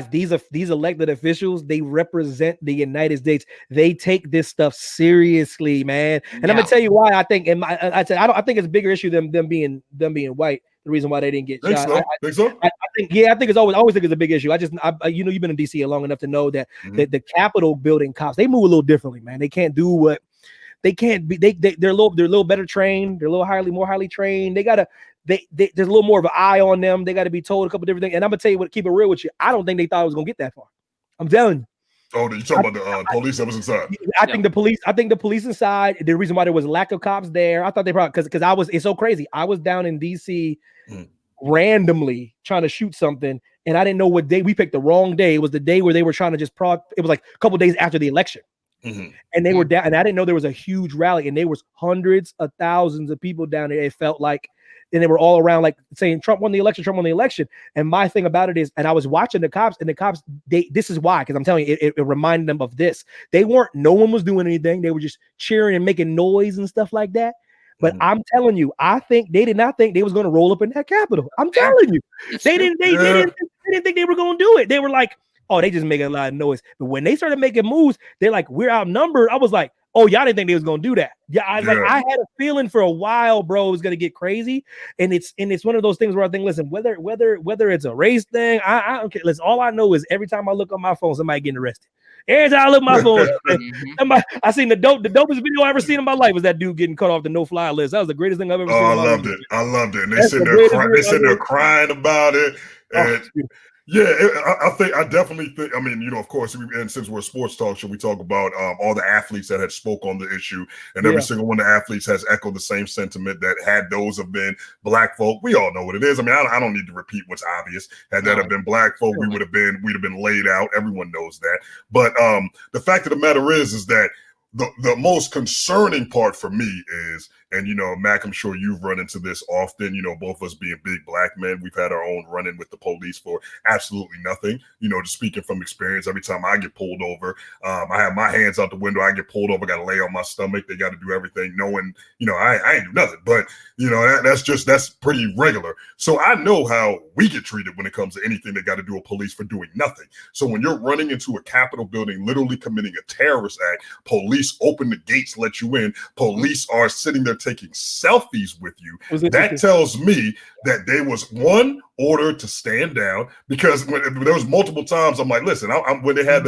these elected officials, they represent the United States. They take this stuff seriously, man. And I'm gonna tell you why. I think, I think it's a bigger issue than them being white. The reason why they didn't get shot. I think it's always think it's a big issue. You know, you've been in DC long enough to know that the Capitol building cops, they move a little differently, man. They can't do what. They can't be. They're a little better trained. They're a little more highly trained. There's a little more of an eye on them. They got to be told a couple different things. And I'm gonna tell you what, keep it real with you. I don't think they thought it was gonna get that far. I'm telling you. Oh, you talking about the police that was inside? I think the police inside. The reason why there was a lack of cops there, I thought they probably because it's so crazy. I was down in DC randomly trying to shoot something, and I didn't know what day. We picked the wrong day. It was the day where they were trying to just It was like a couple days after the election. And they were down, and I didn't know there was a huge rally, and there was hundreds of thousands of people down there. It felt like, and they were all around, like saying Trump won the election. And my thing about it is, and I was watching the cops, and the cops, this is why, because I'm telling you, it reminded them of this. No one was doing anything. They were just cheering and making noise and stuff like that. But I'm telling you, I think they did not think they was going to roll up in that Capitol. I'm telling you, they didn't think they were going to do it. They were like, oh, they just making a lot of noise. But when they started making moves, they're like, we're outnumbered. I was like, oh, y'all didn't think they was gonna do that. I had a feeling for a while, bro, it was gonna get crazy. And it's one of those things where I think, listen, whether it's a race thing, I don't care. Listen, all I know is every time I look on my phone, somebody getting arrested. Every time I look at my phone, I seen the dopest video I ever seen in my life was that dude getting cut off the no-fly list. That was the greatest thing I've ever seen. I loved it. And they sitting there crying about it. And I definitely think, I mean, you know, of course, and since we're a sports talk show, we talk about all the athletes that had spoke on the issue, and every single one of the athletes has echoed the same sentiment that had those have been black folk. We all know what it is. I mean, I don't need to repeat what's obvious. Had that have been black folk, we'd have been laid out. Everyone knows that. But the fact of the matter is that the most concerning part for me is, and, you know, Mac, I'm sure you've run into this often, you know, both of us being big black men, we've had our own run-in with the police for absolutely nothing, you know, just speaking from experience. Every time I get pulled over, I have my hands out the window, I get pulled over, got to lay on my stomach, they got to do everything knowing, you know, I ain't do nothing, but, you know, that's pretty regular. So I know how we get treated when it comes to anything that got to do with police for doing nothing. So when you're running into a Capitol building, literally committing a terrorist act, police open the gates, let you in, police are sitting there taking selfies with you. That tells me that there was one order to stand down, because when there was multiple times I'm like, listen, when they had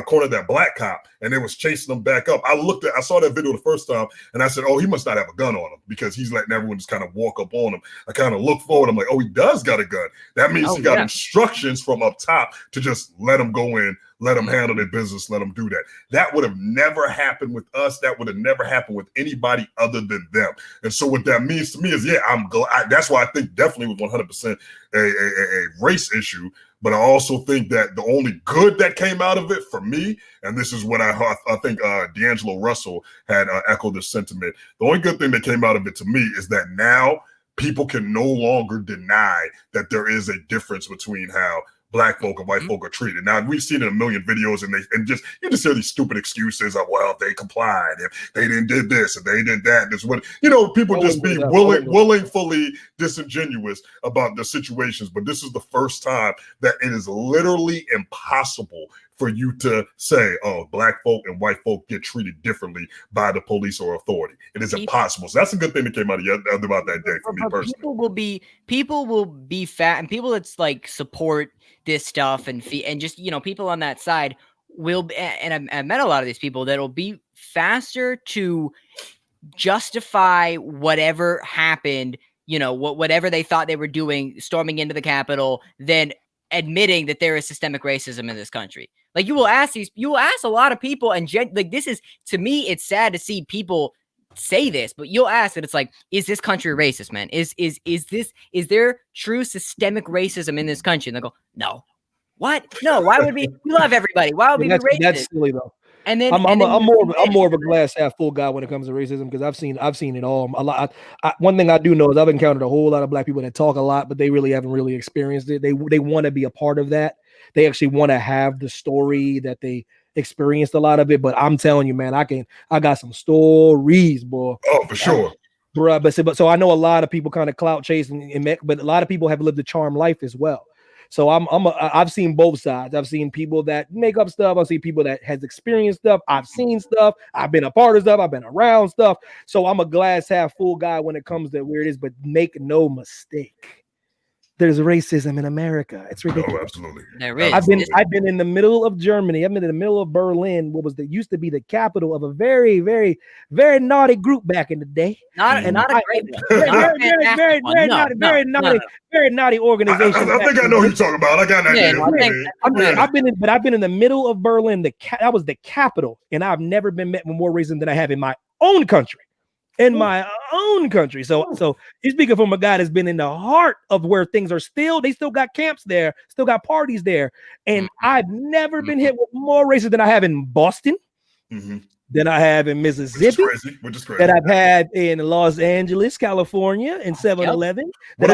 cornered that black cop and they was chasing them back up, I saw that video the first time and I said, oh, he must not have a gun on him because he's letting everyone just kind of walk up on him. I kind of look forward, I'm like, oh, he does got a gun. That means he got instructions from up top to just let him go in, let them handle their business, let them do that. That would have never happened with us. That would have never happened with anybody other than them. And so what that means to me is, I'm glad. That's why I think definitely was 100% a race issue. But I also think that the only good that came out of it for me, and this is what I think D'Angelo Russell had echoed this sentiment. The only good thing that came out of it to me is that now people can no longer deny that there is a difference between how black folk and white folk are treated. Now we've seen it in a million videos, and you just hear these stupid excuses of, well, if they complied, if they didn't did this, if they did that, this what people just be willingly disingenuous about the situations. But this is the first time that it is literally impossible for you to say, oh, black folk and white folk get treated differently by the police or authority. It is impossible. So that's a good thing that came out about that day for me personally. People will be fat, and people that's like support this stuff and just, people on that side will be, and I've met a lot of these people that'll be faster to justify whatever happened, whatever they thought they were doing, storming into the Capitol, than admitting that there is systemic racism in this country. Like, you will ask a lot of people, and this is, to me, it's sad to see people say this, but you'll ask it. It's like, is this country racist, man? Is there true systemic racism in this country? And they go, no. What? No. Why would we love everybody? Why would we be racist? That's silly though. And then I'm more of a glass half full guy when it comes to racism, because I've seen it all a lot. One thing I do know is I've encountered a whole lot of black people that talk a lot, but they really haven't really experienced it. They want to be a part of that. They actually want to have the story that they experienced a lot of it. But I'm telling you, man, I got some stories, boy. Oh, for sure. Bruh, but so I know a lot of people kind of clout chasing, but a lot of people have lived a charmed life as well. So I've seen both sides. I've seen people that make up stuff. I've seen people that has experienced stuff. I've seen stuff. I've been a part of stuff. I've been around stuff. So I'm a glass half full guy when it comes to where it is. But make no mistake, there's racism in America. It's ridiculous. Oh, absolutely. There is. I've been in the middle of Germany. I've been in the middle of Berlin, what used to be the capital of a very, very, very naughty group back in the day. Not a great one. Very naughty organization. I think I know who you're talking about. I got an idea. I've been in the middle of Berlin. That was the capital, and I've never been met with more racism than I have in my own country. So he's speaking from a guy that's been in the heart of where things are they still got camps there, still got parties there. And I've never been hit with more racism than I have in Boston, than I have in Mississippi, which is crazy. That I've had in Los Angeles, California, in 7-Eleven. What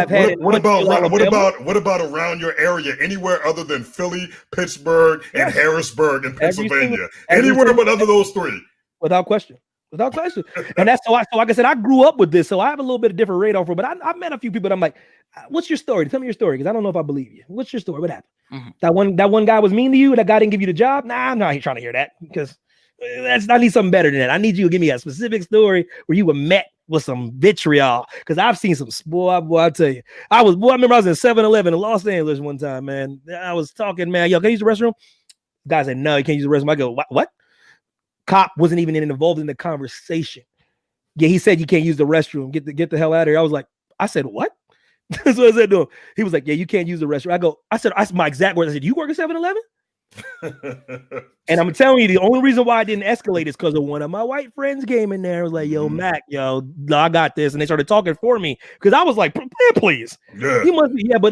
about around your area, anywhere other than Philly, Pittsburgh, and Harrisburg in Pennsylvania? Anywhere but other those three. Without question. And that's so like I said, I grew up with this, so I have a little bit of different radar for it. But I've met a few people that I'm like, what's your story? Tell me your story, because I don't know if I believe you. What's your story? What happened? That one guy was mean to you? That guy didn't give you the job? Nah, I'm not trying to hear that, because I need something better than that. I need you to give me a specific story where you were met with some vitriol, because I've seen some I tell you. I remember I was in 7-Eleven in Los Angeles one time, man. I was talking, man, yo, can I use the restroom? The guy said, no, you can't use the restroom. I go, what? Cop wasn't even involved in the conversation. Yeah, he said you can't use the restroom. Get the hell out of here. I said, what? That's what I said to him. He was like, yeah, you can't use the restroom. I said my exact words. I said, you work at 7-Eleven? And I'm telling you, the only reason why I didn't escalate is because of one of my white friends came in there. I was like, yo, Mac, I got this. And they started talking for me, because I was like, please. Yeah. He must be, yeah, but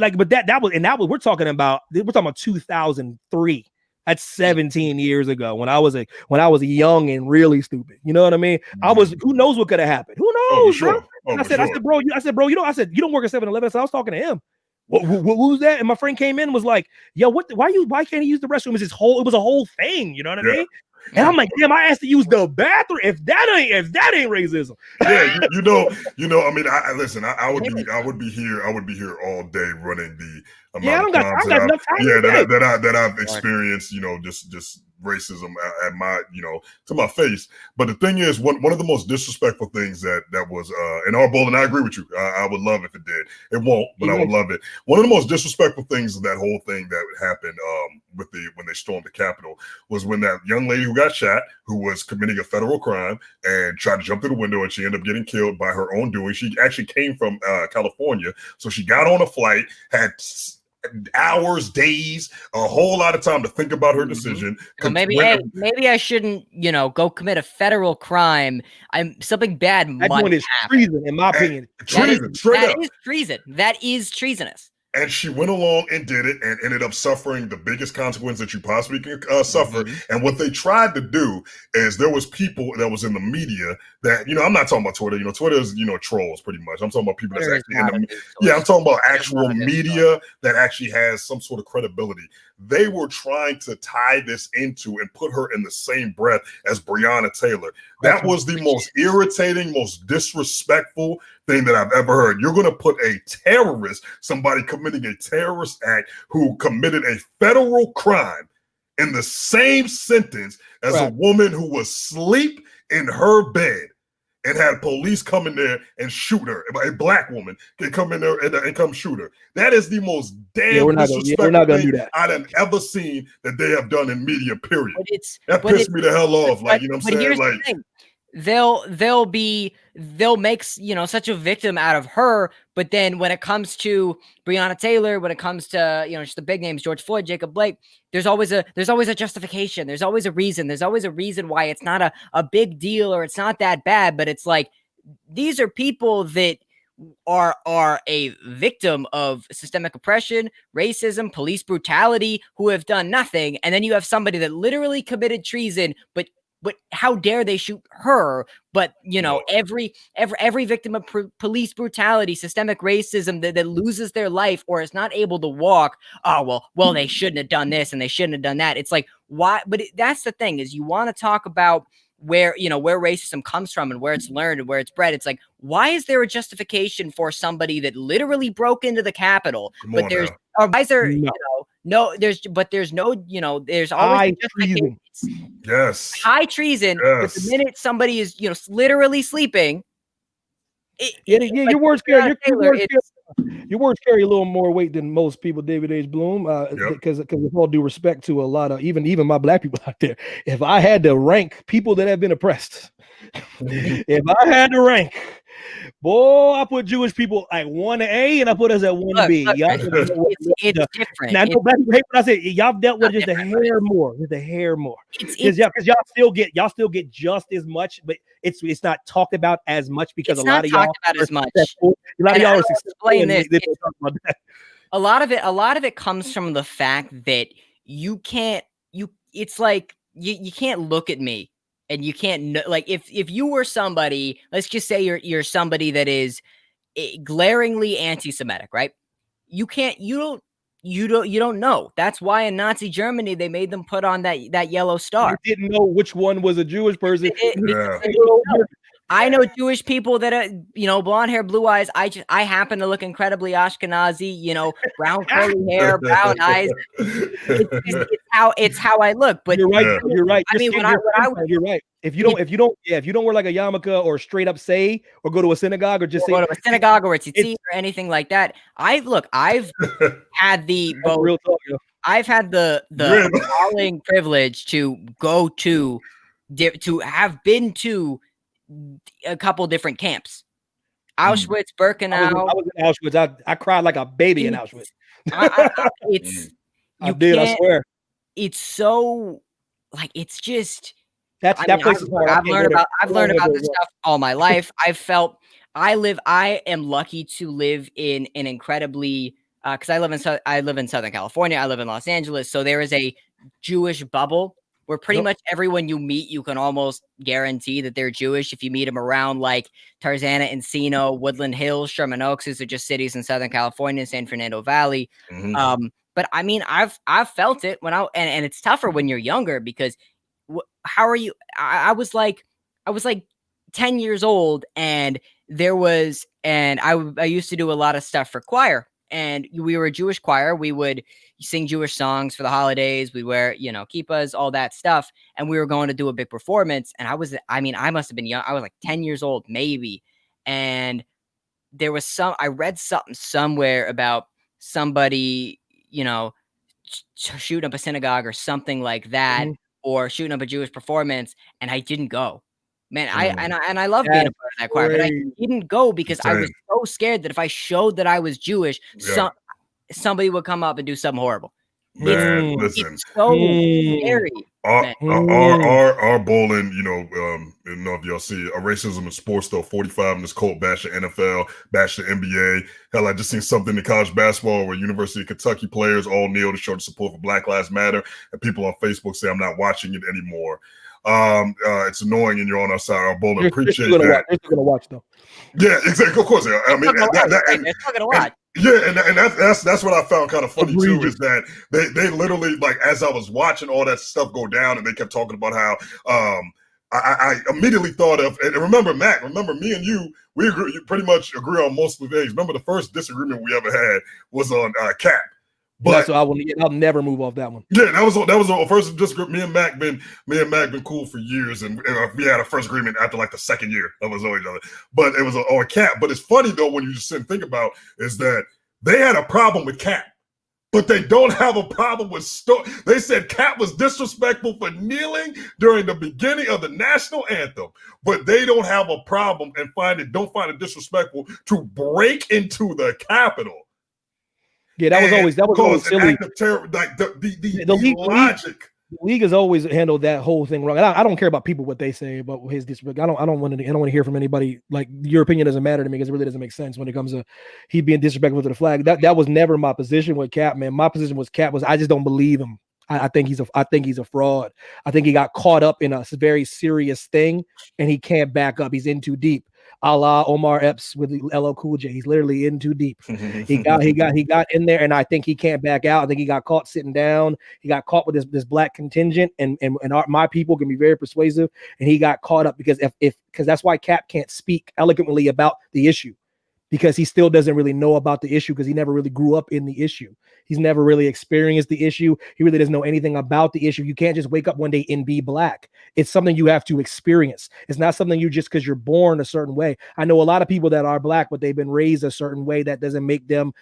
we're talking about 2003. That's 17 years ago, when I was a young and really stupid. You know what I mean? Who knows what could have happened? Who knows, bro? I said, bro, you don't work at 7-Eleven. So I was talking to him. Who's that? And my friend came in and was like, yo, why can't he use the restroom? It was a whole thing. You know what I mean? And I'm like, damn, I asked to use the bathroom. If that ain't racism. Yeah, I mean, I would be here all day running the amount of times that I've experienced, just racism at my, to my face. But the thing is, one of the most disrespectful things that was in our bowl, and I agree with you. I would love if it did. It won't, but I would love it. One of the most disrespectful things of that whole thing that happened when they stormed the Capitol was when that young lady who got shot, who was committing a federal crime and tried to jump through the window, and she ended up getting killed by her own doing. She actually came from California, so she got on a flight, had hours, days, a whole lot of time to think about her decision. Well, maybe I shouldn't, go commit a federal crime. Something bad might happen. Treason, in my opinion. Treason, That is treason. That is treasonous. And she went along and did it and ended up suffering the biggest consequence that you possibly can suffer. And what they tried to do is there was people that was in the media that, I'm not talking about Twitter. Twitter is, trolls pretty much. I'm talking about people that's actually in the I'm talking about actual media that actually has some sort of credibility. They were trying to tie this into and put her in the same breath as Breonna Taylor. That was the most irritating, most disrespectful thing that I've ever heard. You're going to put a terrorist, somebody committing a terrorist act who committed a federal crime, in the same sentence as a woman who was asleep in her bed and had police come in there and shoot her. A black woman can come in there and come shoot her. That is the most damn disrespectful thing I've ever seen that they have done in media, period. That pissed me the hell off. Like, you know what I'm saying? Like, they'll make such a victim out of her, but then when it comes to Breonna Taylor, when it comes to just the big names, George Floyd, Jacob Blake, there's always a justification, there's always a reason why it's not a big deal or it's not that bad. But it's like, these are people that are a victim of systemic oppression, racism, police brutality, who have done nothing, and then you have somebody that literally committed treason, but how dare they shoot her? But every victim of police brutality, systemic racism that loses their life or is not able to walk. Oh, well, they shouldn't have done this and they shouldn't have done that. It's like, why? But that's the thing, is you want to talk about where racism comes from and where it's learned and where it's bred. It's like, why is there a justification for somebody that literally broke into the Capitol? But there's, or why is there, there's no, there's always treason. Yes. High treason. Yes. But the minute somebody is, literally sleeping. Your words carry a little more weight than most people, David H. Bloom. Because with all due respect to a lot of even my black people out there, if I had to rank people that have been oppressed, if I had to rank, boy, I put Jewish people like 1A and I put us at 1B. It's different. Now, I know black people hate when I say y'all dealt with just a hair more, because y'all still get just as much, but it's not talked about as much because a lot of y'all are successful. A lot of y'all are successful. A lot of it comes from the fact that you can't. It's like you can't look at me. And you can't like, if you were somebody, let's just say you're somebody that is glaringly anti-Semitic, right? You don't know. That's why in Nazi Germany they made them put on that yellow star. They didn't know which one was a Jewish person. I know Jewish people that are, blonde hair, blue eyes. I happen to look incredibly Ashkenazi, brown curly hair, brown eyes. It's how I look. But you're right. You're right. I mean, you're right. If you don't wear like a yarmulke or straight up say or go to a synagogue or just go to a synagogue or a tzitzit or anything like that. I've had the real talk, I've had the appalling privilege to go to have been to a couple different camps. Auschwitz, Birkenau. I was in Auschwitz. I cried like a baby in Auschwitz. I swear. It's so like, it's just that place is hard. I've learned about this stuff all my life. I am lucky to live in an incredibly because I live in Southern California. I live in Los Angeles, so there is a Jewish bubble where pretty much everyone you meet, you can almost guarantee that they're Jewish. If you meet them around like Tarzana, Encino, Woodland Hills, Sherman Oaks, these are just cities in Southern California, San Fernando Valley. But I mean, I've felt it when and it's tougher when you're younger because how are you? I was like 10 years old and I used to do a lot of stuff for choir. And we were a Jewish choir. We would sing Jewish songs for the holidays. We wear, kippas, all that stuff. And we were going to do a big performance. And I must have been young. I was like 10 years old, maybe. And there was I read something somewhere about somebody, shooting up a synagogue or something like that, or shooting up a Jewish performance. And I didn't go. Man, I love being a part of that choir, but I didn't go because I was so scared that if I showed that I was Jewish, somebody would come up and do something horrible. Man, listen. It's so scary. Our bowling, you know if y'all see a racism in sports though, 45 in this Colt bash the NFL, bash the NBA. Hell, I just seen something in college basketball where University of Kentucky players all kneel to show the support for Black Lives Matter, and people on Facebook say I'm not watching it anymore. It's annoying, and you're on our side. Our bowling appreciate that. They're still gonna watch though. Yeah, exactly. Of course, I mean, they're still gonna watch. Yeah, and that's what I found kind of funny too, is that they literally, like, as I was watching all that stuff go down, and they kept talking about how I immediately thought of, and remember, Mac, me and you pretty much agree on most of the things. Remember, the first disagreement we ever had was on Cap. But I'll never move off that one. Yeah, that was the first disagreement. Me and Mac been cool for years, and we had a first agreement after like the second year of us knowing each other. But it was on Cap. But it's funny though, when you just sit and think about, is that they had a problem with Cap, but they don't have a problem with They said Cap was disrespectful for kneeling during the beginning of the national anthem, but they don't have a problem and don't find it disrespectful to break into the Capitol. Yeah, that was always silly. Act of terror, like the logic. The league has always handled that whole thing wrong. And I don't care about people what they say about his disrespect. I don't want to hear from anybody. Like, your opinion doesn't matter to me, because it really doesn't make sense when it comes to he being disrespectful to the flag. That was never my position with Cap, man. My position was I just don't believe him. I think he's a fraud. I think he got caught up in a very serious thing, and he can't back up. He's in too deep. A la Omar Epps with LL Cool J. He's literally in too deep. He got in there, and I think he can't back out. I think he got caught sitting down. He got caught with this black contingent, and my people can be very persuasive, and he got caught up because because that's why Cap can't speak eloquently about the issue, because he still doesn't really know about the issue, because he never really grew up in the issue. He's never really experienced the issue. He really doesn't know anything about the issue. You can't just wake up one day and be black. It's something you have to experience. It's not something you just because you're born a certain way. I know a lot of people that are black, but they've been raised a certain way that doesn't make them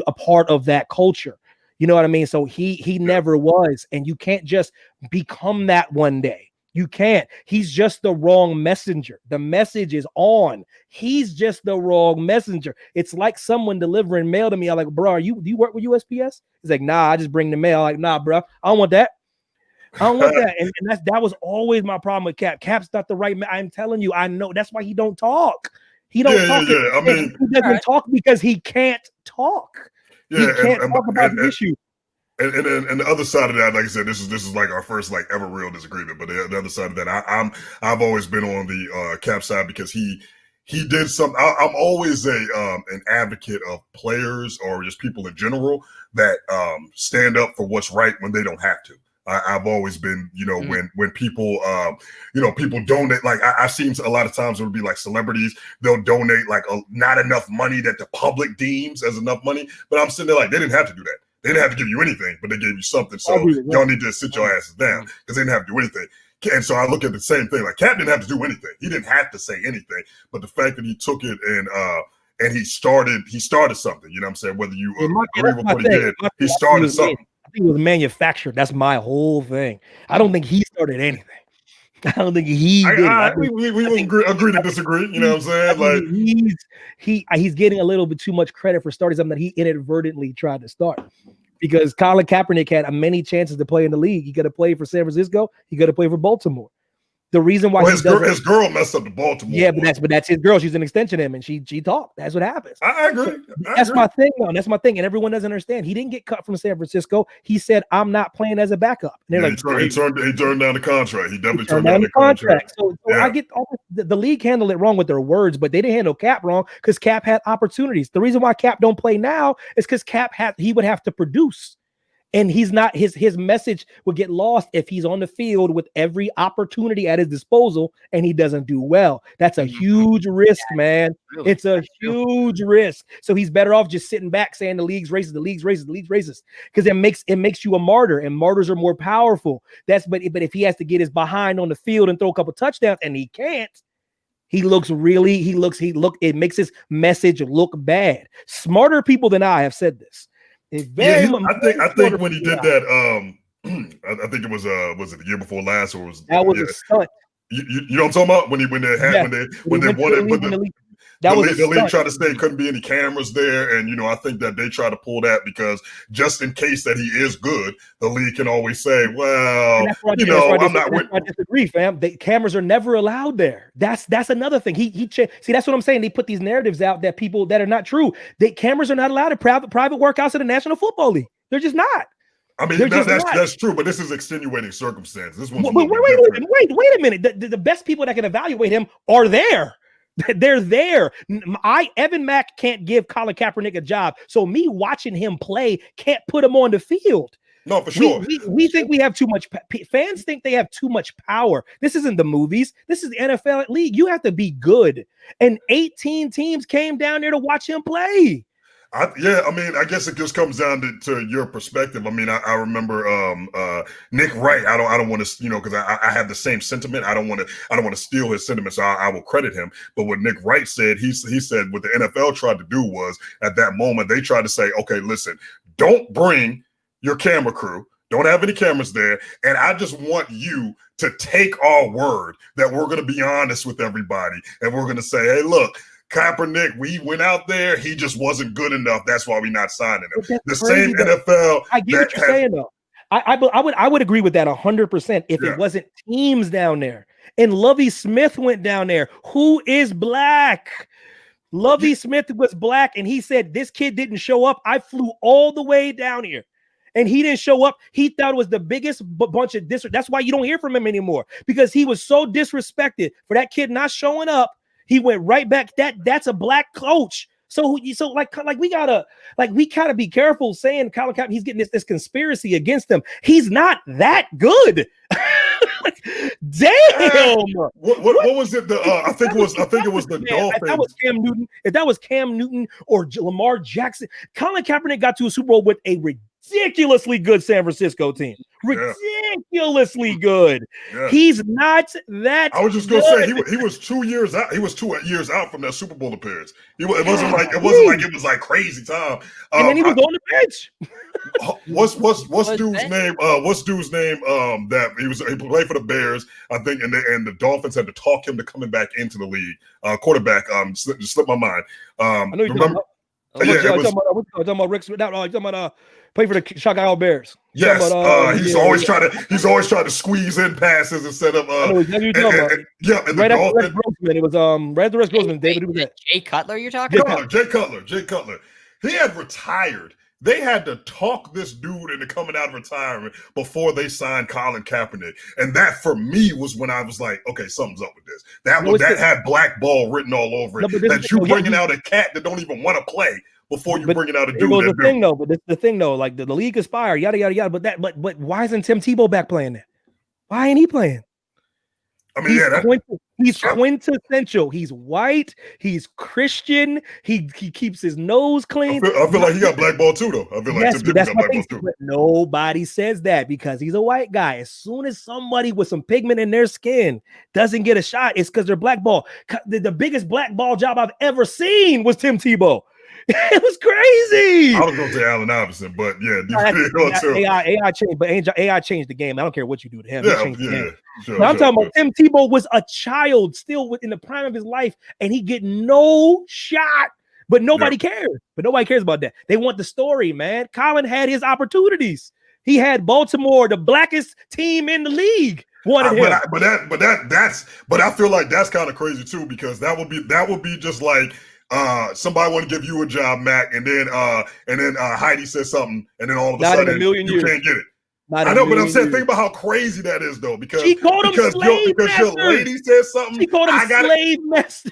a part of that culture. You know what I mean? So he never was, and you can't just become that one day. You can't. He's just the wrong messenger. The message is on. He's just the wrong messenger. It's like someone delivering mail to me. I'm like, bro, do you work with USPS? He's like, nah, I just bring the mail. I'm like, nah, bro, I don't want that. I don't want that. And that was always my problem with Cap. Cap's not the right man. I'm telling you, I know. That's why he don't talk. He don't talk. Yeah. I mean, he doesn't talk because he can't talk. He can't talk about the issue. And the other side of that, like I said, this is like our first like ever real disagreement. But the other side of that, I've always been on the Cap side, because he did something. I'm always an advocate of players, or just people in general, that stand up for what's right when they don't have to. I've always been, when people, people donate. Like I've seen a lot of times it would be like celebrities, they'll donate like not enough money that the public deems as enough money. But I'm sitting there like, they didn't have to do that. They didn't have to give you anything, but they gave you something. So y'all need to sit your asses down, because they didn't have to do anything. And so I look at the same thing. Like, Cap didn't have to do anything. He didn't have to say anything. But the fact that he took it and he started something. You know what I'm saying? Whether you agree with what he did, he started something. I think it was manufactured. That's my whole thing. I don't think he started anything. I don't think he did. We agree to disagree. You know what I'm saying? He's getting a little bit too much credit for starting something that he inadvertently tried to start. Because Colin Kaepernick had many chances to play in the league. He could have played for San Francisco. He could have played for Baltimore. The reason why his girl messed up the Baltimore. Yeah, but that's his girl. She's an extension of him, and she talked. That's what happens. I agree. That's my thing, though. That's my thing, and everyone doesn't understand. He didn't get cut from San Francisco. He said, "I'm not playing as a backup." And he turned down the contract. He definitely turned down the contract. So I get the league handled it wrong with their words, but they didn't handle Cap wrong, because Cap had opportunities. The reason why Cap don't play now is because he would have to produce. And he's not, his message would get lost if he's on the field with every opportunity at his disposal and he doesn't do well. That's a huge risk, man. It's a huge risk. So he's better off just sitting back saying the league's racist, because it makes you a martyr, and martyrs are more powerful. But if he has to get his behind on the field and throw a couple touchdowns, and he can't, it makes his message look bad. Smarter people than I have said this. I think when he did that, I think it was it the year before last, or was that was a stunt. You know what I'm talking about? When they That was the league tried to say couldn't be any cameras there, and I think that they try to pull that because just in case that he is good, the league can always say, "Well, I'm not." I disagree, fam. The cameras are never allowed there. That's another thing. See, that's what I'm saying. They put these narratives out that people that are not true. Cameras are not allowed at private workouts in the National Football League. They're just not. I mean, that's true, but this is extenuating circumstances. This one's wait a minute. The best people that can evaluate him are there. They're there. Evan Mack can't give Colin Kaepernick a job, so me watching him play can't put him on the field. No, for sure. We think we have too much. Fans think they have too much power. This isn't the movies. This is the NFL league. You have to be good. And 18 teams came down there to watch him play. I guess it just comes down to your perspective. I mean, I remember Nick Wright. I don't want to, because I have the same sentiment. I don't want to steal his sentiment, so I will credit him. But what Nick Wright said, he said what the NFL tried to do was at that moment they tried to say, okay, listen, don't bring your camera crew. Don't have any cameras there, and I just want you to take our word that we're going to be honest with everybody, and we're going to say, hey, look. Kaepernick, we went out there. He just wasn't good enough. That's why we're not signing him. The same NFL. I get what you're saying, though. I would agree with that 100% if it wasn't teams down there. And Lovie Smith went down there. Who is black? Lovie Smith was black, and he said this kid didn't show up. I flew all the way down here, and he didn't show up. He thought it was the biggest bunch of disrespect. That's why you don't hear from him anymore, because he was so disrespected for that kid not showing up. He went right back. That's a black coach. So we gotta be careful saying Colin Kaepernick, he's getting this conspiracy against him. He's not that good. Damn. What was it? I think it was the Dolphins. If that was Cam Newton, or Lamar Jackson, Colin Kaepernick got to a Super Bowl with a ridiculously good San Francisco team. Ridiculously good. Yeah. He's not that. I was just gonna say he was 2 years out. He was 2 years out from that Super Bowl appearance. It wasn't like it was like crazy time. And then he was on the bench. What's dude's name? What's dude's name? That he played for the Bears, I think, and the Dolphins had to talk him to coming back into the league. Quarterback, slipped my mind. I know you're talking about Rick. You're talking about play for the Chicago Bears. Yes, he's always trying to squeeze in passes instead of. I know exactly what you're talking about. Right after Rex Grossman, it was right after Rex Grossman. David, who was that? Jay Cutler, you're talking about? Jay Cutler. He had retired. They had to talk this dude into coming out of retirement before they signed Colin Kaepernick, and that for me was when I was like, okay, something's up with this. That had black ball written all over it. That you bringing out a cat that don't even want to play. Before you bring it out a dude. But this the thing though, like the league is fire, yada yada yada. But why isn't Tim Tebow back playing that? Why ain't he playing? I mean, he's quintessential. He's white. He's Christian. He keeps his nose clean. I feel like he got blackballed too, though. I feel like Tim Tebow got blackballed too. But nobody says that because he's a white guy. As soon as somebody with some pigment in their skin doesn't get a shot, it's because they're blackballed. The biggest blackball job I've ever seen was Tim Tebow. It was crazy. I was going to say Allen Iverson, but yeah, AI changed, but AI changed the game. I don't care what you do to him. Sure, I'm talking about Tim Tebow was a child still in the prime of his life, and he get no shot. But nobody cares. But nobody cares about that. They want the story, man. Colin had his opportunities. He had Baltimore, the blackest team in the league. Wanted him. But I feel like that's kind of crazy too, because that would be just like. Somebody want to give you a job, Mac, and then Heidi says something, and then all of a sudden you can't get it. I know, but I'm saying, think about how crazy that is, though, because she called him slave master. Your lady said something. She called him slave master.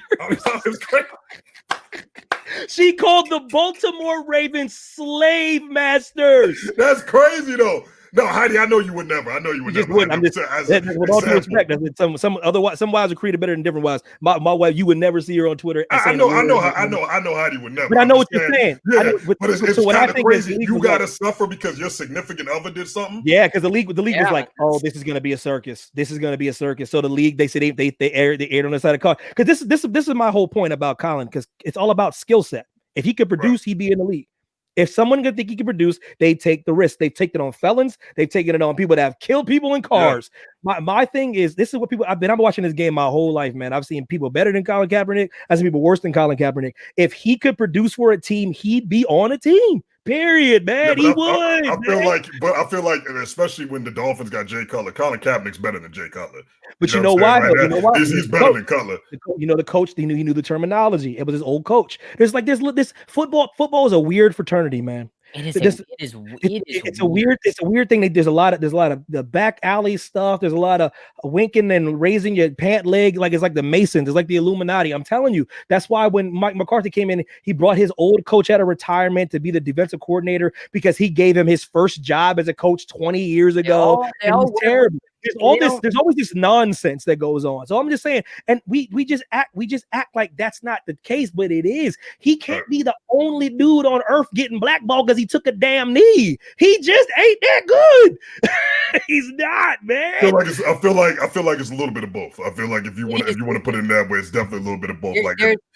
She called the Baltimore Ravens slave masters. That's crazy, though. No, Heidi, I know you would never. I'm just with all due respect. Some wives are created better than different wives. My wife, you would never see her on Twitter. I know Heidi would never. But I know what you're saying. Yeah, but it's kind of crazy. You got to suffer because your significant other did something. Yeah, because the league was like, oh, this is going to be a circus. This is going to be a circus. So the league, they said they aired on the side of the car. Because this is my whole point about Colin, because it's all about skill set. If he could produce, he'd be in the league. If someone can think he can produce, they take the risk. They've taken it on felons. They've taken it on people that have killed people in cars. Yeah. My thing is, this is what people. I've been watching this game my whole life, man. I've seen people better than Colin Kaepernick. I've seen people worse than Colin Kaepernick. If he could produce for a team, he'd be on a team. Period, man. Yeah, he would. I feel like, especially when the Dolphins got Jay Cutler, Colin Kaepernick's better than Jay Cutler. But you know why? Like you know why? He's better than Cutler. The coach. He knew the terminology. It was his old coach. There's like this football. Football is a weird fraternity, man. It's a weird thing. There's a lot of the back alley stuff. There's a lot of winking and raising your pant leg, like it's like the Masons. It's like the Illuminati. I'm telling you. That's why when Mike McCarthy came in, he brought his old coach out of retirement to be the defensive coordinator because he gave him his first job as a coach 20 years ago. It was terrible. There's always this nonsense that goes on. So I'm just saying, and we just act like that's not the case, but it is. He can't be the only dude on earth getting blackballed because he took a damn knee. He just ain't that good. He's not, man. I feel like it's a little bit of both. I feel like if you want to put it in that way, it's definitely a little bit of both.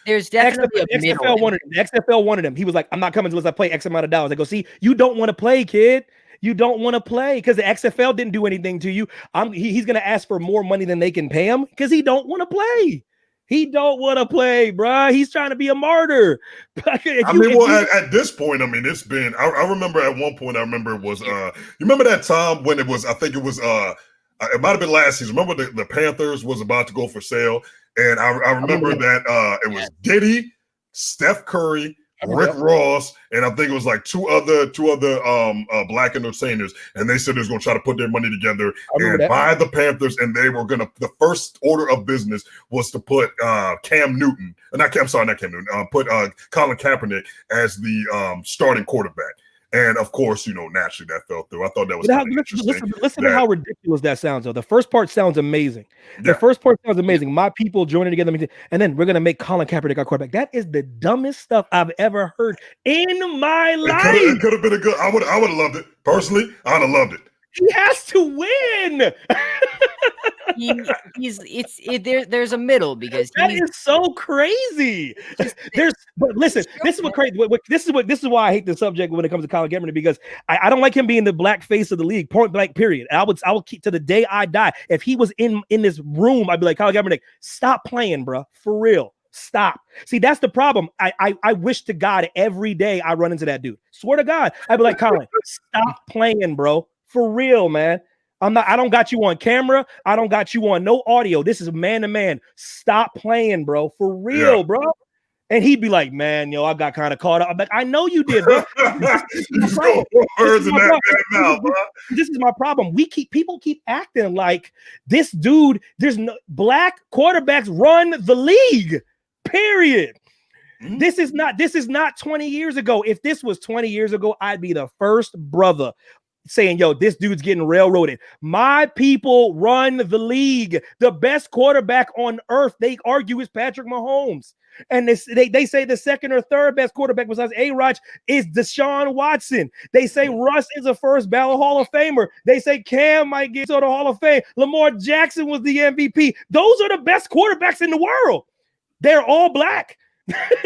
There's definitely XFL wanted him. The XFL wanted him. He was like, I'm not coming unless I play X amount of dollars. I go, see, you don't want to play, kid. You don't want to play because the XFL didn't do anything to you. He's going to ask for more money than they can pay him because he don't want to play. He don't want to play, bro. He's trying to be a martyr. At this point, I mean, it's been. I remember at one point. I remember it was. You remember that time when it was? I think it was. It might have been last season. Remember the Panthers was about to go for sale, and I remember that it was Diddy, Steph Curry, Rick Ross, and I think it was like two other black entertainers, and they said they was going to try to put their money together and buy the Panthers, and they were going to. The first order of business was to put not Cam Newton. Put Colin Kaepernick as the starting quarterback. And of course, naturally that fell through. I thought that was interesting. Listen to how ridiculous that sounds, though. The first part sounds amazing. The first part sounds amazing. My people joining together, and then we're gonna make Colin Kaepernick our quarterback. That is the dumbest stuff I've ever heard in my life. It could have been a good. I would have loved it personally. I'd have loved it. He has to win. There's a middle because that is so crazy. But listen, this is what crazy. This is why I hate the subject when it comes to Colin Kaepernick, because I don't like him being the black face of the league. Point blank. Period. I will keep to the day I die. If he was in this room, I'd be like, Colin Kaepernick, stop playing, bro. For real. Stop. See, that's the problem. I wish to God every day I run into that dude. Swear to God, I'd be like, Colin, stop playing, bro. For real, man. I don't got you on camera. I don't got you on no audio. This is man to man. Stop playing, bro. For real, bro. And he'd be like, man, I got kind of caught up. I'm like, I know you did, bro. This is my problem. People keep acting like this dude, there's no black quarterbacks run the league. Period. Mm-hmm. This is not 20 years ago. If this was 20 years ago, I'd be the first brother saying, yo, this dude's getting railroaded. My people run the league. The best quarterback on earth, they argue, is Patrick Mahomes. And they say the second or third best quarterback besides A-Rod is Deshaun Watson. They say Russ is a first ballot Hall of Famer. They say Cam might get to the Hall of Fame. Lamar Jackson was the MVP. Those are the best quarterbacks in the world. They're all black.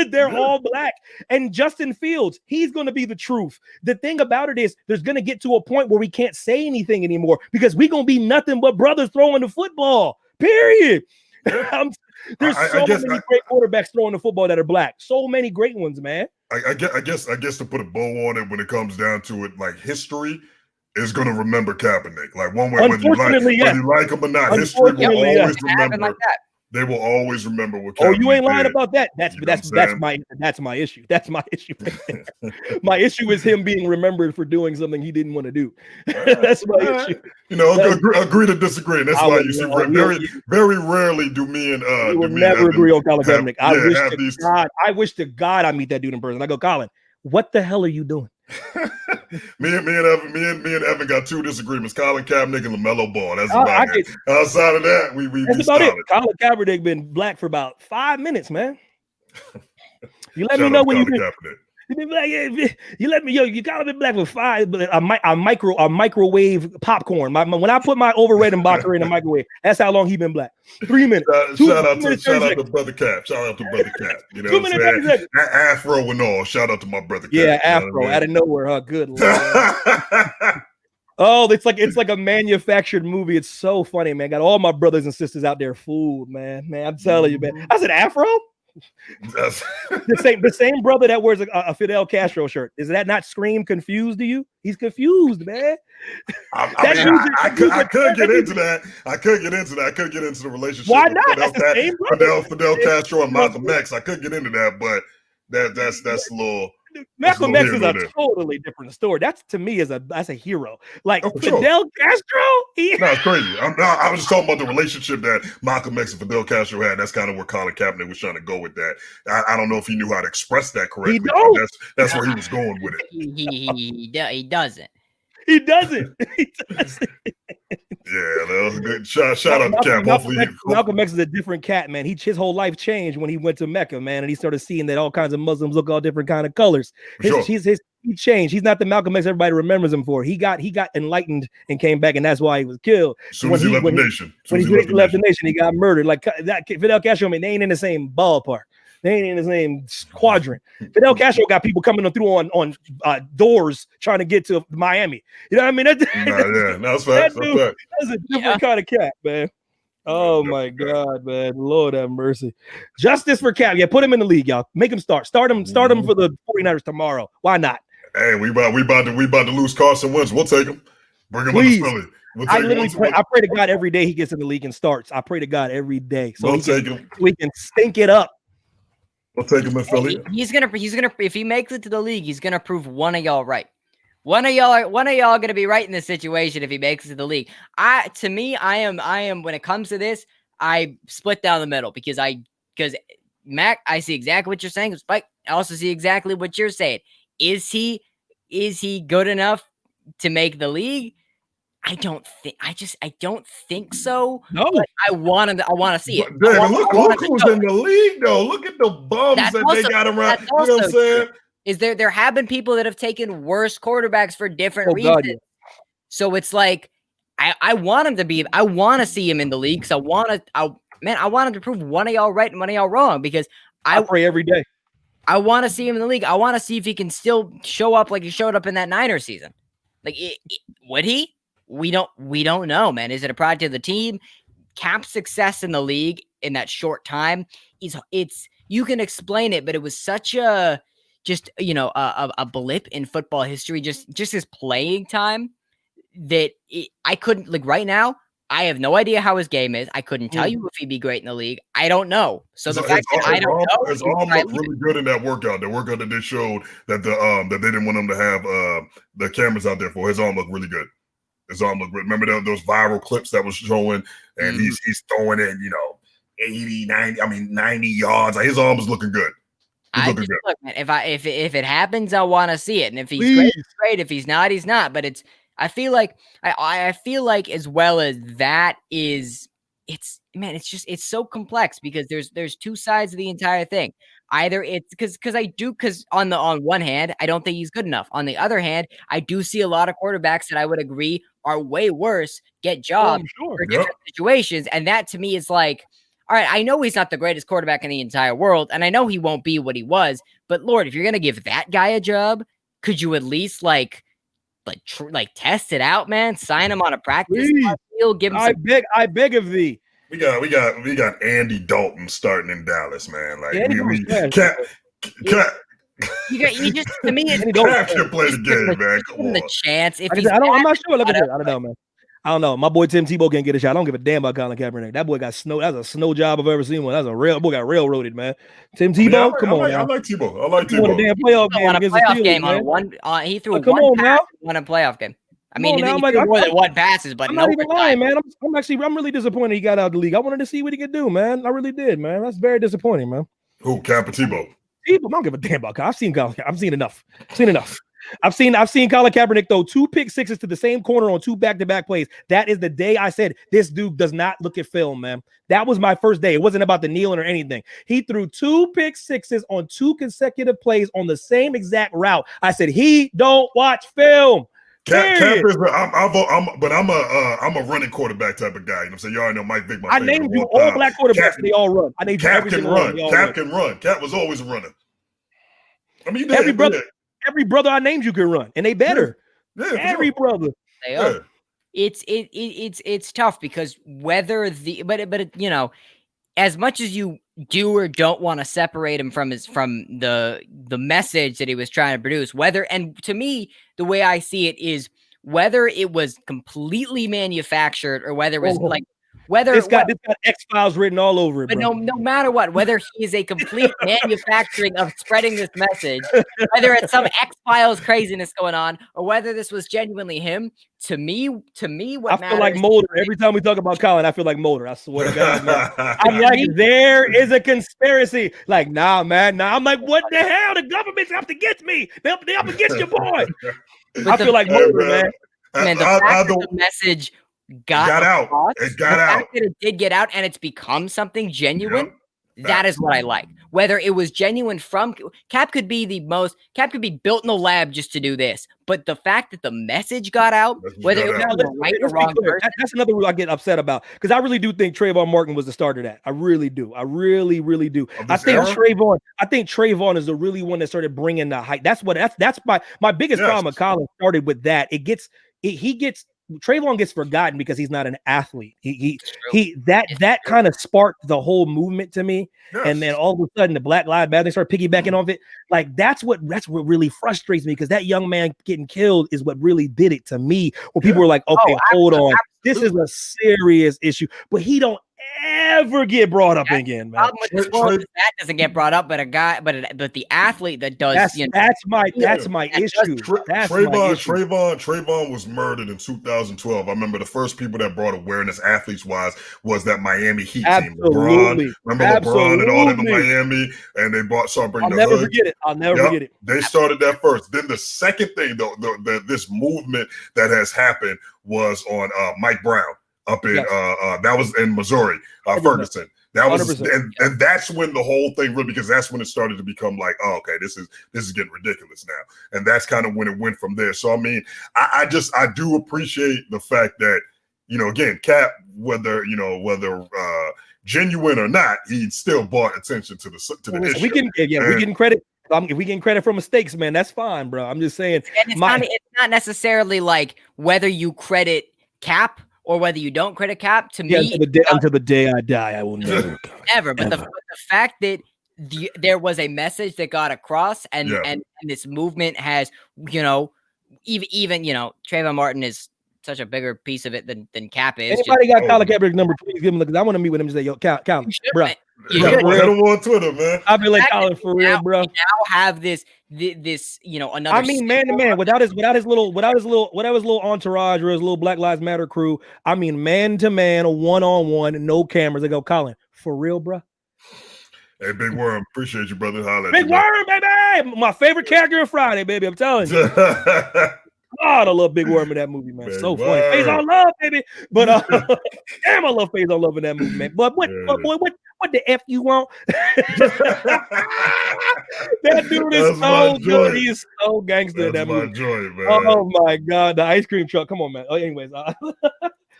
They're all black. And Justin Fields, he's going to be the truth. The thing about it is there's going to get to a point where we can't say anything anymore because we're going to be nothing but brothers throwing the football. Period. There's so many great quarterbacks throwing the football that are black. So many great ones, man. I guess to put a bow on it, when it comes down to it, like history is going to remember Kaepernick. Like one way, whether you like him or not, history will always remember. Like that. They will always remember what. Oh, you ain't lying about that. That's my issue. That's my issue. My issue is him being remembered for doing something he didn't want to do. That's my issue. Agree to disagree. That's why you see very rarely do me and we will never agree on Colin Kaepernick. I wish to God I meet that dude in person. I go, Colin, what the hell are you doing? me and Evan got two disagreements: Colin Kaepernick and LaMelo Ball. That's about it. Outside of that, we that's about it. Colin Kaepernick been black for about 5 minutes, man. You let me know when you You let me, you gotta be black with a microwave popcorn. When I put my overrated Mbacher in the microwave, that's how long he been black. 3 minutes. Shout out to Brother Cap. Shout out to Brother Cap. You know what I'm saying? Afro and all. Shout out to my brother Cap. Yeah, Afro out of nowhere, huh? Good Lord. Oh, it's like a manufactured movie. It's so funny, man. Got all my brothers and sisters out there fooled, man. Man, I'm telling you, man. I said Afro. the same brother that wears a Fidel Castro shirt. Is that not scream confused to you? He's confused, man. I could get into that. I could get into the relationship. Why not? Fidel Castro and Malcolm X. I could get into that, but that's a little. Malcolm X is a totally different story. That's to me that's a hero. Like Fidel Castro. No, it's crazy. I was just talking about the relationship that Malcolm X and Fidel Castro had. That's kind of where Colin Kaepernick was trying to go with that. I don't know if he knew how to express that correctly. That's where he was going with it. He doesn't. He doesn't. Yeah, that was a good shout out to Cap. Malcolm X is a different cat, man. His whole life changed when he went to Mecca, man, and he started seeing that all kinds of Muslims look all different kind of colors. He changed. He's not the Malcolm X everybody remembers him for. He got enlightened and came back, and that's why he was killed. As soon as he left the nation. When he left the nation, he got murdered. Like that Fidel Castro, they ain't in the same ballpark. They ain't in the same quadrant. Fidel Castro got people coming through on doors trying to get to Miami. You know what I mean? That's fact. That's a different kind of cat, man. Oh my God, man. Lord have mercy. Justice for Cap. Yeah, put him in the league, y'all. Make him start. Start him for the 49ers tomorrow. Why not? Hey, we about to lose Carson Wentz. We'll take him. Bring him to Philly. I pray to God every day he gets in the league and starts. I pray to God every day. So we can stink it up. We'll take him in Philly. He's gonna if he makes it to the league, he's gonna prove one of y'all right. One of y'all gonna be right in this situation if he makes it to the league. I am when it comes to this, I split down the middle because Mac, I see exactly what you're saying. Spike, I also see exactly what you're saying. Is he good enough to make the league? I don't think so. No, but I want to see it. Look who's in the league, though. Look at the bums that they got around. You know what I'm saying? Is there have been people that have taken worse quarterbacks for different reasons. God. So it's like I want him to be. I want to see him in the league because I want him to prove one of y'all right and one of y'all wrong because I pray every day. I want to see him in the league. I want to see if he can still show up like he showed up in that Niners season. Like, would he? We don't know, man. Is it a product of the team? Cap's success in the league in that short time it's you can explain it, but it was such a blip in football history. Just his playing time that I couldn't like right now. I have no idea how his game is. I couldn't tell you if he'd be great in the league. I don't know. So the fact that I don't know, his arm looked really good in that workout. The workout that they showed that that they didn't want him to have the cameras out there for. His arm looked really good. His arm looked good. Remember those viral clips that was showing, and he's throwing it, 80, 90 yards. Like, his arm was looking good. Look, man, if it happens, I want to see it. And if he's great, he's great. If he's not, he's not. But I feel like as well as that is, it's so complex because there's two sides of the entire thing. Either it's because on one hand, I don't think he's good enough. On the other hand, I do see a lot of quarterbacks that I would agree are way worse, get jobs for different situations. And that to me is like, all right, I know he's not the greatest quarterback in the entire world, and I know he won't be what he was, but Lord, if you're going to give that guy a job, could you at least like test it out, man? Sign him on a practice field, give him I beg of thee. We got Andy Dalton starting in Dallas, man. Like you just to me it's Cap play the game, man. Come on. The chance if I'm not sure. Look at it. I don't know, man. I don't know. My boy Tim Tebow can't get a shot. I don't give a damn about Colin Kaepernick. That boy got snow. That's a snow job I've ever seen one. That's a real boy got railroaded, man. Tim Tebow, come on. I like Tebow. I like Tebow. Won a damn playoff game against the Steelers, game man. on one. He threw come one on pass now. Won a playoff game. I mean, he threw more than one passes, but I'm not even lying, man. I'm really disappointed he got out of the league. I wanted to see what he could do, man. I really did, man. That's very disappointing, man. Who, Cap or Tebow? Tebow, I don't give a damn about Kyle. I've seen enough. I've seen Colin Kaepernick throw 2 pick sixes to the same corner on 2 back-to-back plays. That is the day I said this dude does not look at film, man. That was my first day. It wasn't about the kneeling or anything. He threw 2 pick sixes on 2 consecutive plays on the same exact route. I said he don't watch film. Cap is, I'm a running quarterback type of guy. You know what I'm saying? You already know Mike Vick. I named you all black quarterbacks. They all run. I named Cap can run. Cap can run. Cap was always a runner. I mean, every brother I named you can run, and they better. Yeah, every brother. They are. It's tough because whether but you know, as much as you do or don't want to separate him from the message that he was trying to produce, and to me, the way I see it is whether it was completely manufactured or whether it was it's got X-Files written all over it. But no matter what, whether he is a complete manufacturing of spreading this message, whether it's some X-Files craziness going on, or whether this was genuinely him, to me, what I feel like Mulder. Every time we talk about Colin, I feel like Mulder. I swear to God, man. I'm like, there is a conspiracy. Like, nah, man. Nah, I'm like, what the hell? The government's up against me. They're up against your boy. I feel like Mulder, man. Man, the fact that the message got out. It got out. Fact that it did get out and it's become something genuine. Yep. That is what I like. Whether it was genuine from Cap could be built in the lab just to do this. But the fact that the message got out, whether it was the right or wrong person, that's another rule I get upset about. Because I really do think Trayvon Martin was the start of that. I really do. I really, really do. I think Trayvon is the really one that started bringing the hype. That's my biggest problem with Colin started with that. Trayvon gets forgotten because he's not an athlete. That kind of sparked the whole movement to me. Yes. And then all of a sudden the Black Lives Matter, they start piggybacking off it. Like that's what really frustrates me because that young man getting killed is what really did it to me. Where people were like, okay, hold on. This is a serious issue, but he don't ever get brought up again, man. That doesn't get brought up, but the athlete that does. That's my issue. Trayvon was murdered in 2012. I remember the first people that brought awareness, athletes wise, was that Miami Heat team. LeBron, LeBron and all them in Miami, and they started bringing the hood. I'll never forget it. They started that first. Then the second thing, though, this movement that has happened was on Mike Brown. Up in that was in Missouri, Ferguson. That was and that's when the whole thing really, because that's when it started to become like, oh, okay, this is getting ridiculous now, and that's kind of when it went from there. So I mean, I do appreciate the fact that, you know, again, Cap, whether genuine or not, he still brought attention to the issue. We getting credit. If we getting credit for mistakes, man, that's fine, bro. I'm just saying, and it's not necessarily like whether you credit Cap or whether you don't credit Cap. To me, until the day I die, I will never. Ever. But the fact that there was a message that got across, and this movement has, you know, even you know, Trayvon Martin is such a bigger piece of it than Cap is. Anybody got Colin Kaepernick number, please give him because I want to meet with him and say, yo, Colin, bro. Hit him on Twitter, man. I'll be like, Colin, for real, bro. We now have this, you know, another. I mean, man to man, without his little entourage or his little Black Lives Matter crew. I mean, man to man, 1-on-1, no cameras. They go, Colin, for real, bro. Hey, Big Worm, appreciate you, brother. Big Worm, baby, my favorite character in Friday, baby. I'm telling you. God, I love Big Worm in that movie, man. So funny. Face on Love, baby. But damn, I love Face on Love in that movie, man. But what the F you want? That dude is so good. He is so gangster in that movie. Joy, man. Oh my God, the ice cream truck. Come on, man. Anyways.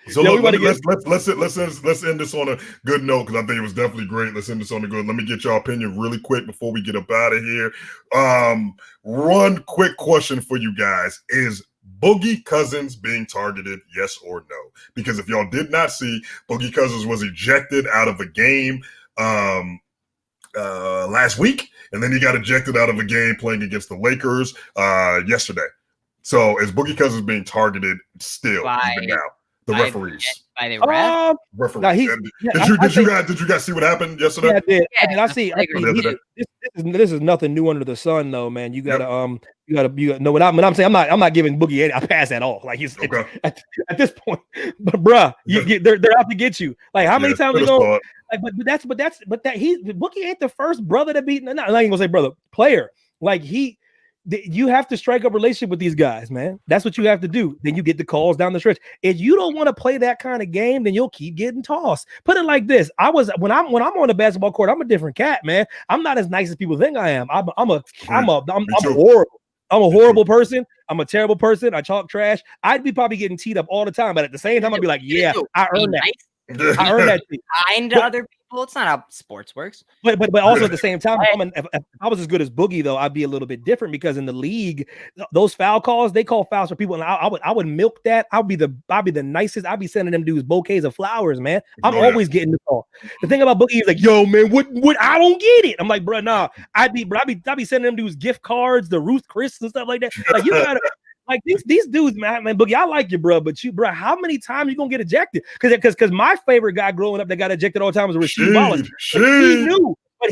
So let's end this on a good note because I think it was definitely great. Let's end this on a good. Let me get your opinion really quick before we get up out of here. One quick question for you guys: is Boogie Cousins being targeted? Yes or no? Because if y'all did not see, Boogie Cousins was ejected out of a game last week, and then he got ejected out of a game playing against the Lakers yesterday. So is Boogie Cousins being targeted still even now? The referees. By the ref? Referees. Did you guys see what happened yesterday? Yeah, I did. Yeah, I see. This is nothing new under the sun, though, man. You gotta know what I'm saying. I'm not giving Boogie a pass at all. Like he's at this point, but bruh, they're out to get you. Like how many times we go? Like, but Boogie ain't the first brother to beat. I ain't gonna say brother player. Like You have to strike up a relationship with these guys, man. That's what you have to do. Then you get the calls down the stretch. If you don't want to play that kind of game, then you'll keep getting tossed. Put it like this: when I'm on the basketball court, I'm a different cat, man. I'm not as nice as people think I am. I'm horrible. I'm a horrible person. I'm a terrible person. I talk trash. I'd be probably getting teed up all the time, but at the same time, I'd be like, yeah, I earned that. I earned that. Kind to other people. It's not how sports works. But also at the same time, if I was as good as Boogie, though, I'd be a little bit different because in the league, those foul calls, they call fouls for people, and I would milk that. I'd be the nicest. I'd be sending them dudes bouquets of flowers, man. I'm always getting the call. The thing about Boogie is like, yo, man, what I don't get it. I'm like, bro, nah. I'd be sending them dudes gift cards, the Ruth Chris and stuff like that. Like you gotta. Like these dudes, man, Boogie, I like you, bro, but how many times you gonna get ejected? Because my favorite guy growing up that got ejected all the time was Rasheed Wallace. He knew what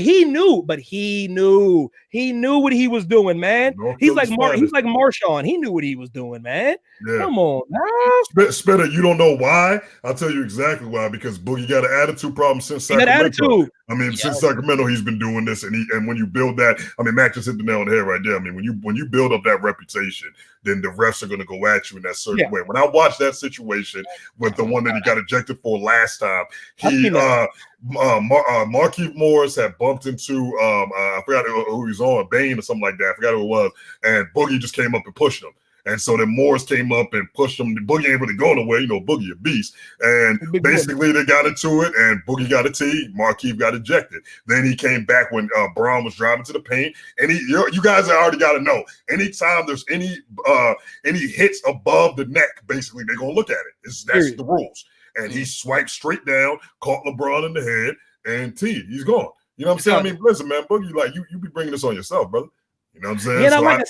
he was doing, man. He's like Marshawn. He knew what he was doing, man. Yeah. Come on, man. Spitter, you don't know why? I'll tell you exactly why. Because Boogie got an attitude problem since Sacramento. I mean, since Sacramento, he's been doing this, and when you build that, I mean, Mac just hit the nail on the head right there. I mean, when you build up that reputation, then the refs are going to go at you in that certain way. When I watched that situation with the one that he got ejected for last time, Markieff Morris had bumped into I forgot who he was on, Bain or something like that. I forgot who it was, and Boogie just came up and pushed him. And so then Morris came up and pushed him. Boogie ain't really going away, Boogie a beast. And basically they got into it, and Boogie got a tee. Markieff got ejected. Then he came back when Braun was driving to the paint. And you guys already got to know, anytime there's any hits above the neck, basically they're gonna look at it. That's the rules. And he swiped straight down, caught LeBron in the head, and teed. He's gone. You know what I'm saying? I mean, listen, man, Boogie, like you be bringing this on yourself, brother. You know what I'm saying? Yeah, like I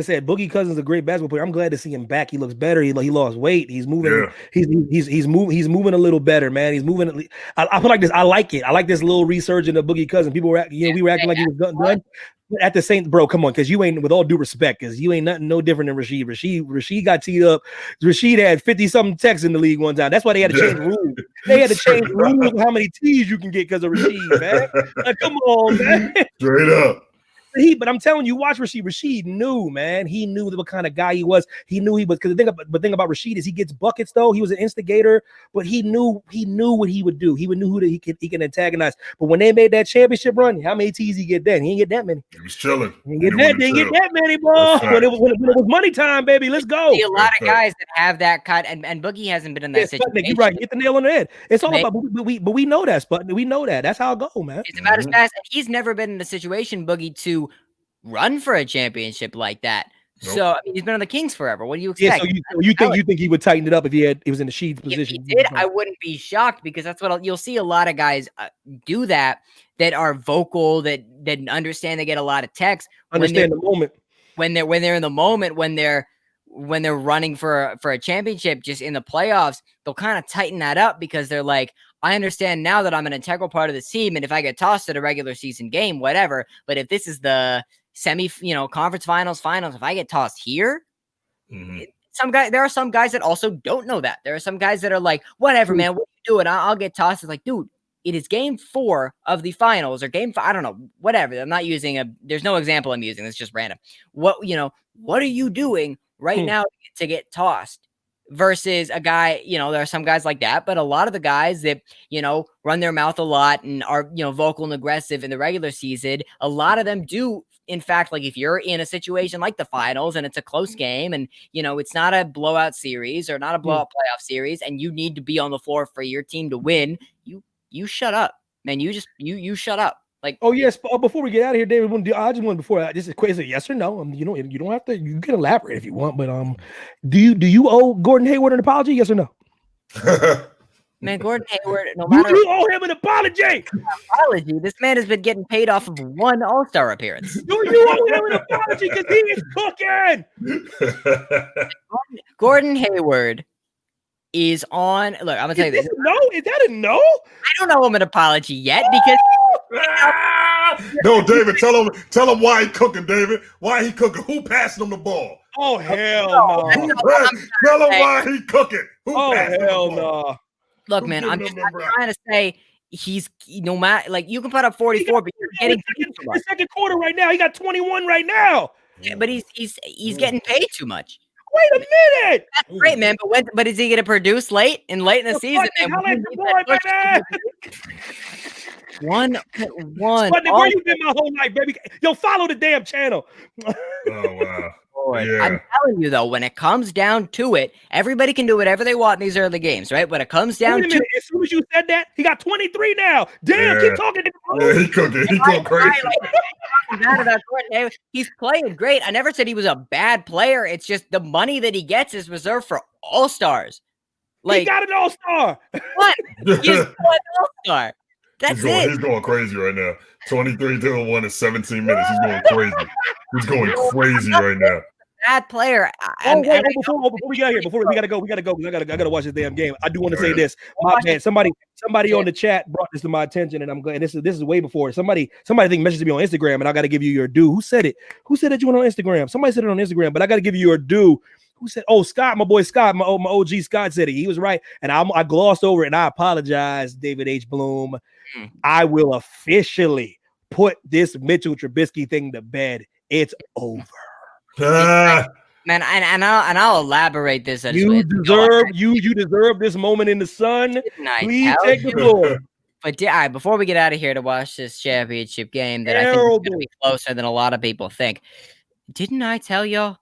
said, Boogie Cousins is a great basketball player. I'm glad to see him back. He looks better. He lost weight. He's moving. Yeah. He's moving a little better, man. He's moving. I feel like this. I like it. I like this little resurgence of Boogie Cousins. People were, we were acting like he was done. But at the same, bro, come on, because you ain't, with all due respect, because you ain't nothing no different than Rasheed. Rasheed got teed up. Rasheed had 50-something techs in the league one time. That's why they had to change rules. They had to change rules on how many T's you can get because of Rasheed, man. Like, come on, man. Straight up. But I'm telling you, watch Rasheed. Rasheed knew, man. He knew what kind of guy he was. He knew he was, because the thing about Rasheed is he gets buckets, though. He was an instigator, but he knew what he would do. He would know who he can antagonize. But when they made that championship run, how many T's he get then? He didn't get that many. He was chilling. He didn't get that many, bro. When it was money time, baby, let's go. See a lot of guys that have that cut, and Boogie hasn't been in that situation. You're right. Get the nail on the head. It's all about, but we know that, Sputnik. We know that. That's how it go, man. It's about as fast. And he's never been in a situation, Boogie, to run for a championship like that. Nope. So I mean, he's been on the Kings forever. What do you expect? Yeah, so you think he would tighten it up if he was in the Sheed's position? If he did, I wouldn't be shocked, because that's what you'll see a lot of guys do that are vocal, that understand. They get a lot of texts. Understand the moment when they're in the moment, when they're running for a championship, just in the playoffs, they'll kind of tighten that up, because they're like, I understand now that I'm an integral part of this team, and if I get tossed at a regular season game, whatever. But if this is the conference finals, if I get tossed here, there are some guys that also don't know that. There are some guys that are like, whatever, man, what are you doing? I'll get tossed. It's like, dude, it is game 4 of the finals, or game 5. I don't know, whatever. I'm not using there's no example I'm using. It's just random. What are you doing right now to get tossed? Versus a guy, there are some guys like that, but a lot of the guys that, run their mouth a lot and are, vocal and aggressive in the regular season, a lot of them do. In fact, like, if you're in a situation like the finals and it's a close game, and, it's not a blowout series or not a blowout playoff series, and you need to be on the floor for your team to win, you shut up, man. You shut up. Like, oh yes. Before we get out of here, David, I just want this is quick. Yes or no? You don't have to. You can elaborate if you want, but do you owe Gordon Hayward an apology? Yes or no? Man, Gordon Hayward, no matter, you owe him an apology. This man has been getting paid off of one All-Star appearance. Do you owe him an apology, because he is cooking? Gordon Hayward is on. Look, I'm gonna tell you this. No, is that a no? I don't owe him an apology yet, because. No, David, tell him why he cooking, David. Why he cooking? Who passing him the ball? Oh, hell no. Tell him why he cooking. Hell no. Look, man, I'm trying to say, he's no matter like you can put up 44, but you're getting the second quarter right now. He got 21 right now. Yeah, but he's getting paid too much. Wait a minute. That's great, man. But is he going to produce late in the season? One. Where you been my whole life, baby? Yo, follow the damn channel. Oh wow. Yeah. I'm telling you though, when it comes down to it, everybody can do whatever they want in these early games, right? When it comes down to as soon as you said that, he got 23 now. Damn, keep talking. He cooking. He going crazy. He's playing great. I never said he was a bad player. It's just the money that he gets is reserved for all-stars. Like, he got an all-star. What? He's an all-star. That's it. He's going crazy right now. 23 to 1 in 17 minutes. He's going crazy. He's going crazy right now. Bad player. Before we get here, we gotta go. I gotta watch this damn game. I do want to say this. My man, somebody on the chat brought this to my attention, and I'm glad this is way before. Somebody think messaged me on Instagram, and I gotta give you your due. Who said it? Who said that you went on Instagram? Somebody said it on Instagram, but I gotta give you your due. Who said? Oh, Scott, my boy Scott, my OG Scott said it. He was right, and I glossed over it, and I apologize, David H. Bloom. I will officially put this Mitchell Trubisky thing to bed. It's over. Man, and I'll elaborate this. You deserve this moment in the sun. Please take the floor. But before we get out of here to watch this championship game that I think is going to be closer than a lot of people think, didn't I tell y'all?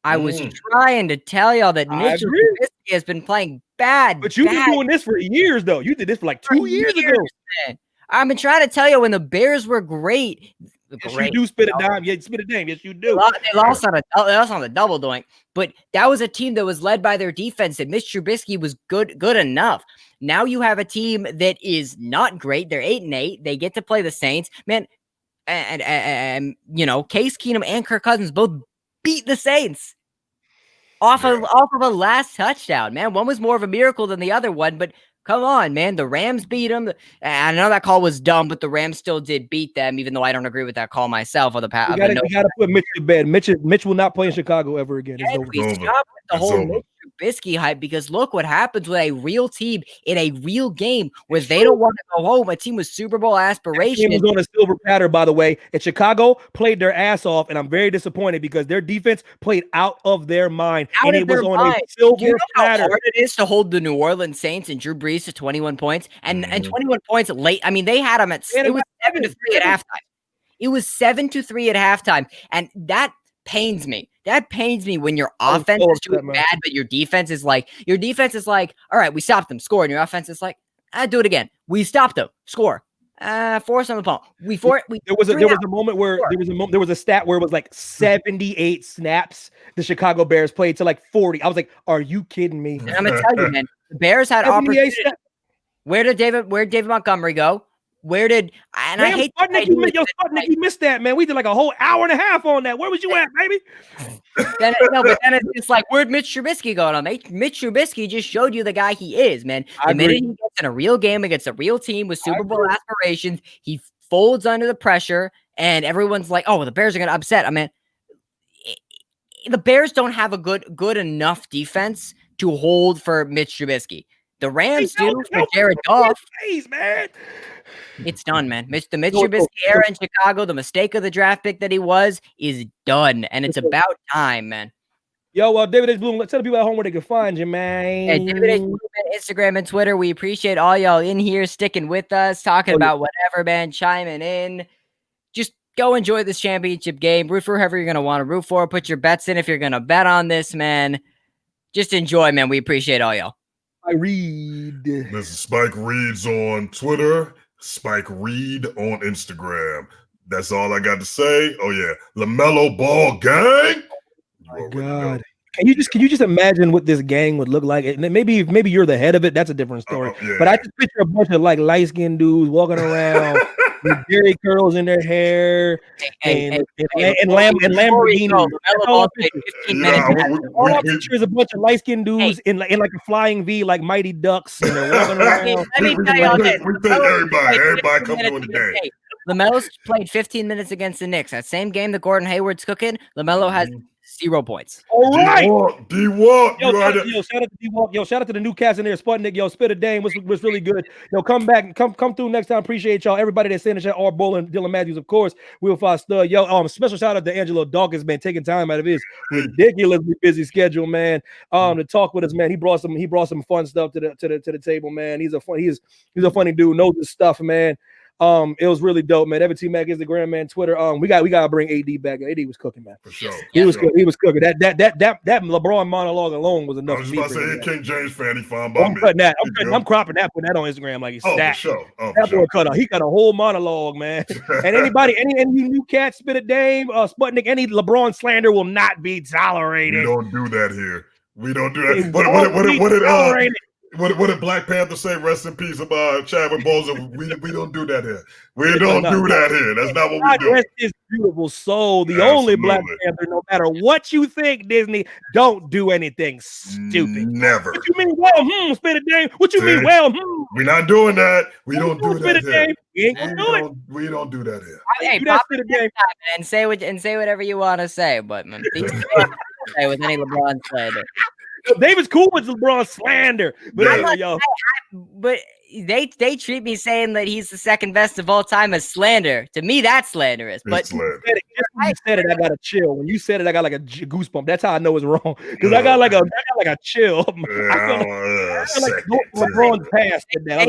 I was trying to tell y'all that Mitchell Trubisky has been playing bad. But you've been doing this for years, though. You did this for like 2 years ago. Man. I've been trying to tell you when the Bears were great. Yes, you do spit a dime. Yeah, spit a dime. Yes, you do. They lost on the double doink, but that was a team that was led by their defense. And Mitch Trubisky was good enough. Now you have a team that is not great. They're 8-8. They get to play the Saints, man. And Case Keenum and Kirk Cousins both beat the Saints off of a last touchdown. Man, one was more of a miracle than the other one, but. Come on, man. The Rams beat them. I know that call was dumb, but the Rams still did beat them, even though I don't agree with that call myself. On the past, we got to put Mitch to bed. Mitch will not play in Chicago ever again. Stop with the whole Mitch Trubisky hype, because look what happens with a real team in a real game where they don't want to go home. A team with Super Bowl aspirations. Team was on a silver platter, by the way. And Chicago played their ass off, and I'm very disappointed because their defense played out of their mind. It was on a silver platter. How hard it is to hold the New Orleans Saints and Drew Brees to 21 points and 21 points late. I mean, they had them it was 7-3 at halftime. It was 7-3 at halftime, and that pains me. That pains me when your offense is doing bad, but your defense is like, all right, we stopped them, score, and your offense is like, do it again. We stopped them, score. Force on the ball. There was a moment where there was a stat where it was like 78 snaps the Chicago Bears played to like 40. I was like, are you kidding me? And I'm gonna tell you, man, the Bears had opportunity. Where did David Montgomery go? I hate Sputnik, you missed that, man. We did like a whole hour and a half on that. Where was you at, baby? But then it's just like, where'd Mitch Trubisky going on? Mitch Trubisky just showed you the guy he is, man. The minute he gets in a real game against a real team with Super Bowl aspirations, he folds under the pressure, and everyone's like, oh, the Bears are going to upset. I mean, the Bears don't have a good enough defense to hold for Mitch Trubisky. The Rams do for Jared Goff. Man. It's done, man. The Mitch Trubisky era in Chicago, the mistake of the draft pick that he was, is done. And it's about time, man. Yo, David H. Bloom, let's tell the people at home where they can find you, man. Yeah, David H. Bloom, Instagram and Twitter. We appreciate all y'all in here sticking with us, talking about whatever, man, chiming in. Just go enjoy this championship game. Root for whoever you're going to want to root for. Put your bets in if you're going to bet on this, man. Just enjoy, man. We appreciate all y'all. This is Spike Reeds on Twitter, Spike Reed on Instagram. That's all I got to say. Oh yeah, LaMelo Ball gang. Oh my God, can you just imagine what this gang would look like? And maybe you're the head of it. That's a different story. Yeah. But I just picture a bunch of like light skinned dudes walking around with Jerry curls in their hair and Lamborghini. All I picture is a bunch of light skinned dudes in like a flying V, like Mighty Ducks, and they're walking around. Let me tell y'all this. We think everybody come doing the game. LaMelo's played 15 minutes against the Knicks. That same game that Gordon Hayward's cooking, LaMelo has 0 points. All right. D-Walk. Yo, shout out to D-Walk. Yo, shout out to the new cast in there. Sputnik. Yo, Spit a Dame was really good. Yo, come back. Come through next time. Appreciate y'all. Everybody that's in the chat. All Bowling, Dylan Matthews, of course. Will Fox Stud. Yo, special shout out to Angelo Dawkins, man, taking time out of his ridiculously busy schedule, man. To talk with us, man. He brought some fun stuff to the table, man. He's a funny dude. Knows his stuff, man. It was really dope, man. Everett T Mac is the Grand Man Twitter. We gotta bring AD back. AD was cooking, man. For sure. He was cooking. That LeBron monologue alone was enough. I was just about to say, King James fan, he fine by me. I'm cropping that, putting that on Instagram like he's stacked. For sure. That boy he cut a whole monologue, man. And any new cat Spit a Dame, Sputnik, any LeBron slander will not be tolerated. We don't do that here. We don't do that. What did Black Panther say? Rest in peace about Chadwick Boseman. We don't do that here. We don't do that here. That's not what we do. Rest his beautiful soul. The only Black Panther, no matter what you think, Disney, don't do anything stupid. Never. What you mean? Spit a Dame. What you mean? We're not doing that. We don't do that here. We ain't gonna do it. We don't do that here. Hey, pop it and say whatever you want to say, but man, say with any LeBron slander. David's cool with LeBron slander, but but they treat me saying that he's the second best of all time as slander. To me, that's slanderous. But you said it, I got a chill. When you said it, I got like a goosebump. That's how I know it's wrong because I got like a chill. I feel like LeBron's past that.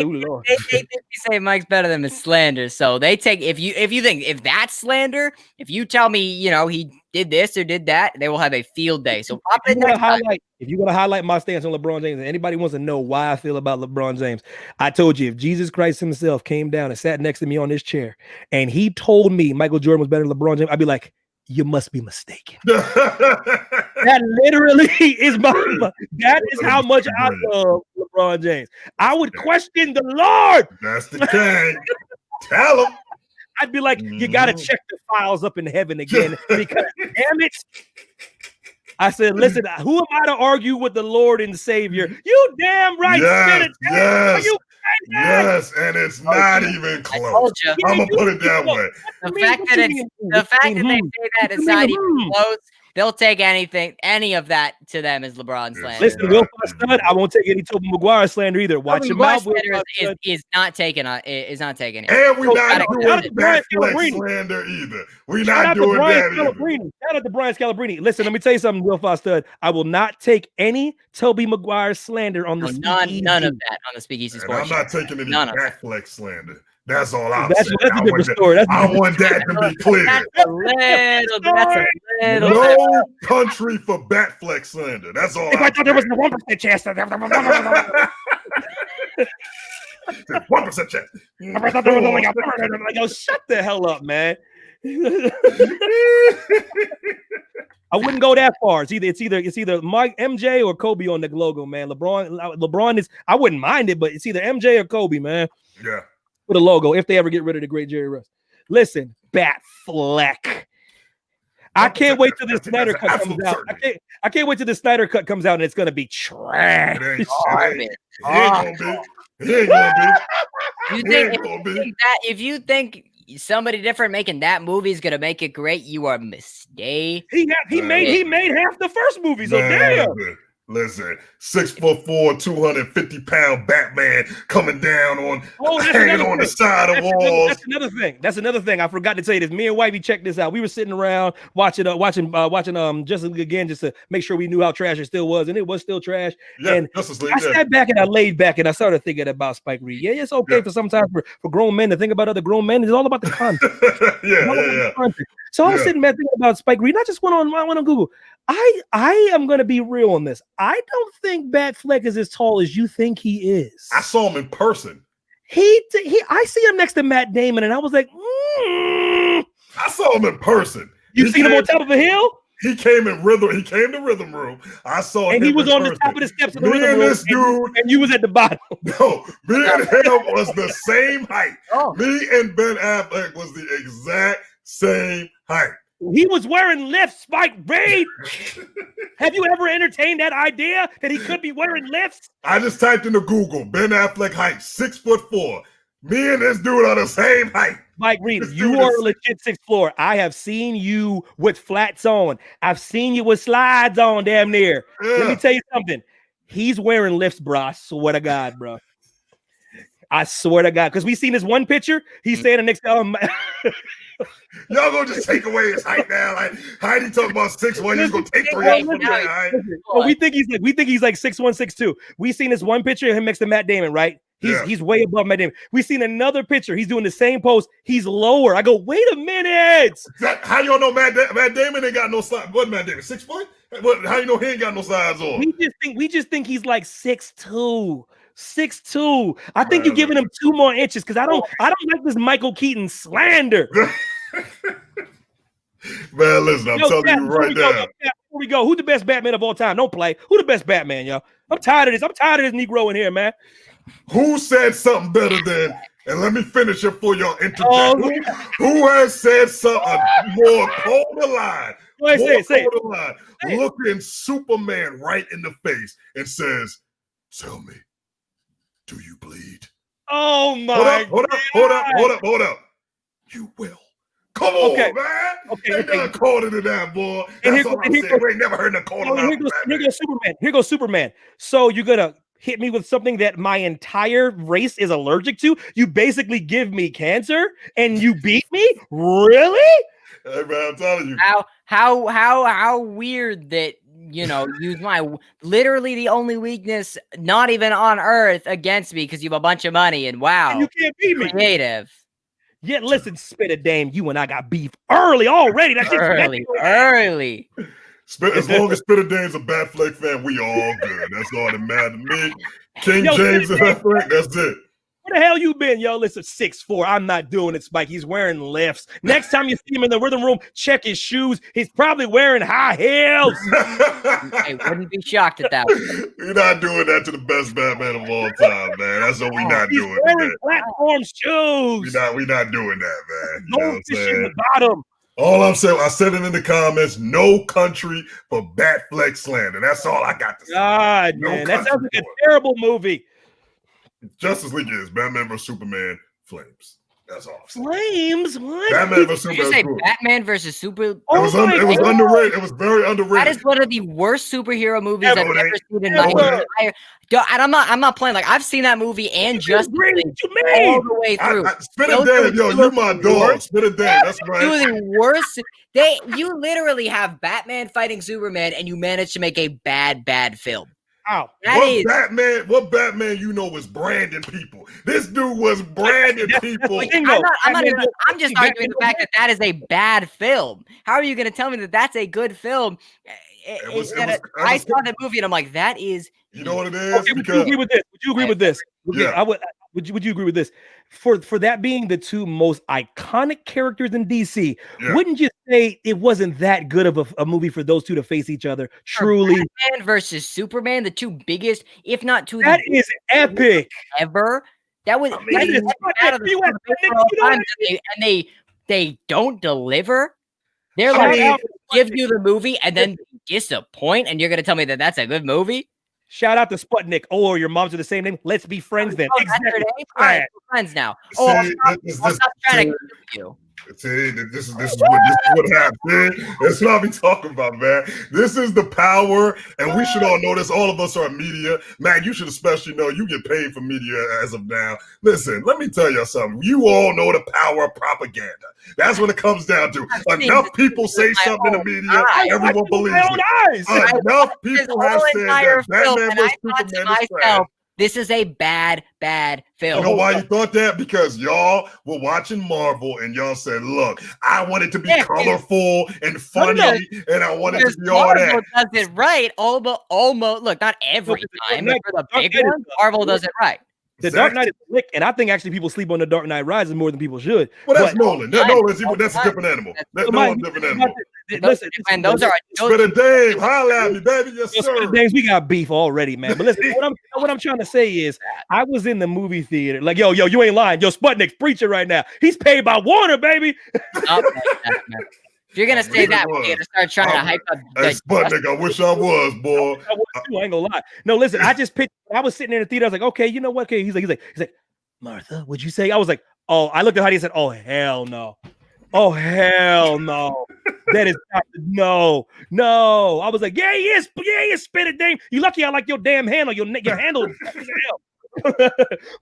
They say Mike's better than his slander. So they take if you think if that's slander, if you tell me he did this or did that, they will have a field day. So pop it next time. If you're going to highlight my stance on LeBron James, and anybody wants to know why I feel about LeBron James, I told you, if Jesus Christ himself came down and sat next to me on this chair and he told me Michael Jordan was better than LeBron James, I'd be like, you must be mistaken. That literally is that is how much I love LeBron James. I would question the Lord. That's the king. Tell him. I'd be like, you got to check the files up in heaven again because damn it. I said, listen, who am I to argue with the Lord and Savior? You damn right. Yes, and it's not even close. I'm going to put it that way. The fact that they say that it's not even close, they'll take any of that to them as LeBron slander. Listen, Will Stud, I won't take any Tobey Maguire slander either. Watch him out. Is not taking it. And we're not doing Batfleck slander either. We're not doing that either. Shout out to Brian Scalabrine. Listen, let me tell you something, Will Stud. I will not take any Tobey Maguire slander on the Speakeasy. None of that on the Speakeasy Sports. I'm not taking any Batfleck slander. That's all I'm saying. That's a different story. I want that to be clear. That's a little no country for Batfleck slander. That's all. If I thought there was a 1% chance. 1% chance. I thought there was only a yo, shut the hell up, man. I wouldn't go that far. It's either Mike, MJ, or Kobe on the logo, man. LeBron is. I wouldn't mind it, but it's either MJ or Kobe, man. Yeah. With a logo, if they ever get rid of the great Jerry Russ. Listen, Batfleck. I can't wait till the Snyder Cut comes out. I can't wait till the Snyder Cut comes out and it's gonna be trash. If you think somebody different making that movie is gonna make it great, you are mistaken. He made half the first movie, so damn. Listen, 6'4", 250-pound Batman coming down hanging on the side of walls. That's another thing. I forgot to tell you this. Me and Wifey checked this out. We were sitting around watching Justice League again just to make sure we knew how trash it still was, and it was still trash. Yeah, and I sat back and I laid back and I started thinking about Spike Lee. Yeah, it's okay for sometimes for grown men to think about other grown men. It's all about the content. So I was sitting back thinking about Spike Lee. And I went on Google. I am going to be real on this. I don't think Batfleck is as tall as you think he is. I saw him in person. I see him next to Matt Damon, and I was like, I saw him in person. You seen him on top of a hill? He came in rhythm. He came to Rhythm Room. I saw him, and he was on the top of the steps of the Rhythm Room. And you was at the bottom. No, me and him was the same height. Me and Ben Affleck was the exact same height. He was wearing lifts, Spike Reed. Have you ever entertained that idea that he could be wearing lifts? I just typed into Google Ben Affleck height 6'4". Me and this dude are the same height. Mike Reed, you are a legit 6'4". I have seen you with flats on. I've seen you with slides on, damn near. Yeah. Let me tell you something. He's wearing lifts, bro. I swear to God, bro. I swear to God, because we seen this one picture. He's saying the next time. Y'all gonna just take away his height now? Like Heidi talking about 6'1", he's gonna take 3 off from that height. Oh, we think he's like 6'1", 6'2". We seen this one picture of him next to Matt Damon, right? He's way above Matt Damon. We seen another picture. He's doing the same pose. He's lower. I go, wait a minute. How y'all know Matt Damon ain't got no size? What Matt Damon? 6 foot? How you know he ain't got no size on? We just think he's like 6'2". 6'2". I think you're giving him 2 more inches because I don't like this Michael Keaton slander. Man, listen, I'm telling you right now. Here we go. Who the best Batman of all time? Don't play. Who the best Batman, y'all? I'm tired of this. I'm tired of this Negro in here, man. Who said something better than? And let me finish it for y'all interject. Who has said something more colder line? Looking Superman right in the face and says, "Tell me, do you bleed?" Oh my! Hold up! You will. Come on, man. Okay. They done called it to that, boy. That's all I'm saying. We ain't never heard the call about Here goes Superman. So you're gonna hit me with something that my entire race is allergic to? You basically give me cancer and you beat me? Really? Hey man, I'm telling you. How weird that use my literally the only weakness not even on earth against me because you have a bunch of money and wow. And you can't beat me. Creative. Yeah, listen, spit a dame. You and I got beef early already. That's just early. As long as Spitter Dame's a Batfleck fan, we all good. That's all that matters to me. King James and Batfleck, that's it. Where the hell you been, yo? Listen, 6'4". I'm not doing it, Spike. He's wearing lifts. Next time you see him in the rhythm room, check his shoes. He's probably wearing high heels. I wouldn't be shocked at that. We're not doing that to the best Batman of all time, man. That's what we're not doing. He's wearing platform shoes. We're not doing that, man. No fish in the bottom. All I'm saying, I said it in the comments, no country for Batfleck slander. That's all I got to say. God, no man, that sounds like a terrible movie. Justice League is Batman vs Superman, Flames. That's all. Flames? What? Batman vs Superman. Did you say Batman versus Super? It was underrated. It was very underrated. That is one of the worst superhero movies I've ever seen in my entire. And I'm not playing. Like I've seen that movie and Justice League all the way through. Spit it down, yo. You my dog. Spit it down. That's right. Two of the worst. You literally have Batman fighting Superman, and you manage to make a bad film. Wow. What Batman you know was branding people? This dude was branding people. I'm just arguing the fact that is a bad film. How are you going to tell me that that's a good film? I saw the movie and I'm like, that is. You know what it is? Okay, would you agree with this? Would you agree with this? Yeah. Would you agree with this? For that being the two most iconic characters in DC, wouldn't you say it wasn't that good of a movie for those two to face each other? Truly, Batman versus Superman, the two biggest, if not two, that is epic ever. That was and they don't deliver. They're like give you the movie and then disappoint, and you're gonna tell me that that's a good movie. Shout out to Sputnik. Oh, your moms are the same name. Let's be friends then. Exactly. We're friends now. I'll stop trying to get you. See, this is what happened. That's what I be talking about, man. This is the power, and we should all know this. All of us are media. Man, you should especially know you get paid for media as of now. Listen, let me tell you something. You all know the power of propaganda. That's what it comes down to. Enough people say something in the media, everyone believes it. Enough people have said that Batman was Superman is trash. This is a bad film. You know why you thought that? Because y'all were watching Marvel and y'all said, look, I want it to be colorful and funny, and I want it to be all that. Marvel does it right, almost. Look, not every time, but for the big one, Marvel does it right. The Dark Knight is slick, and I think actually people sleep on The Dark Knight Rises more than people should. Well, that's Nolan. That's a different animal. Nolan's a different animal. Listen, and those are Spitter Dave, holla at me, baby. Yes, sir. Dames, we got beef already, man. But listen, what I'm trying to say is, I was in the movie theater, like, yo, you ain't lying. Yo, Sputnik's preaching right now. He's paid by Warner, baby. If you're gonna say that, we're gonna start trying to hype up. Hey, Sputnik, I wish I was, boy. I ain't gonna lie. No, listen, I was sitting in the theater. I was like, okay, you know what? Okay, he's like, Martha, would you say? I was like, oh, I looked at Heidi and said, oh, hell no. Oh, hell no. That is no. I was like, yeah, he is spit it, Dame. You lucky I like your damn handle. Your handle.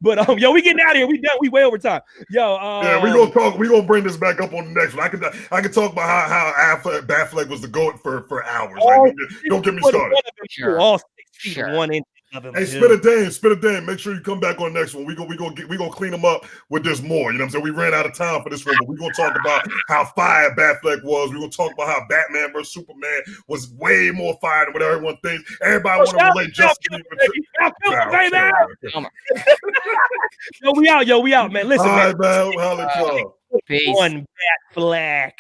But yo, we getting out of here. We done. We way over time. Yo, yeah, we gonna talk. We gonna bring this back up on the next one. I can talk about how Batfleck was the GOAT for hours. Like, don't get me started. Sure. All 6 feet 1 inch. Hey, spit a dame. Make sure you come back on the next one. We gonna clean them up with this more. You know what I'm saying? We ran out of time for this one, but we're gonna talk about how fire Batfleck was. We're gonna talk about how Batman vs Superman was way more fire than what everyone thinks. Everybody want to relate Justice League. Yo, we out, man. Listen, all right, man. Peace. One Batfleck.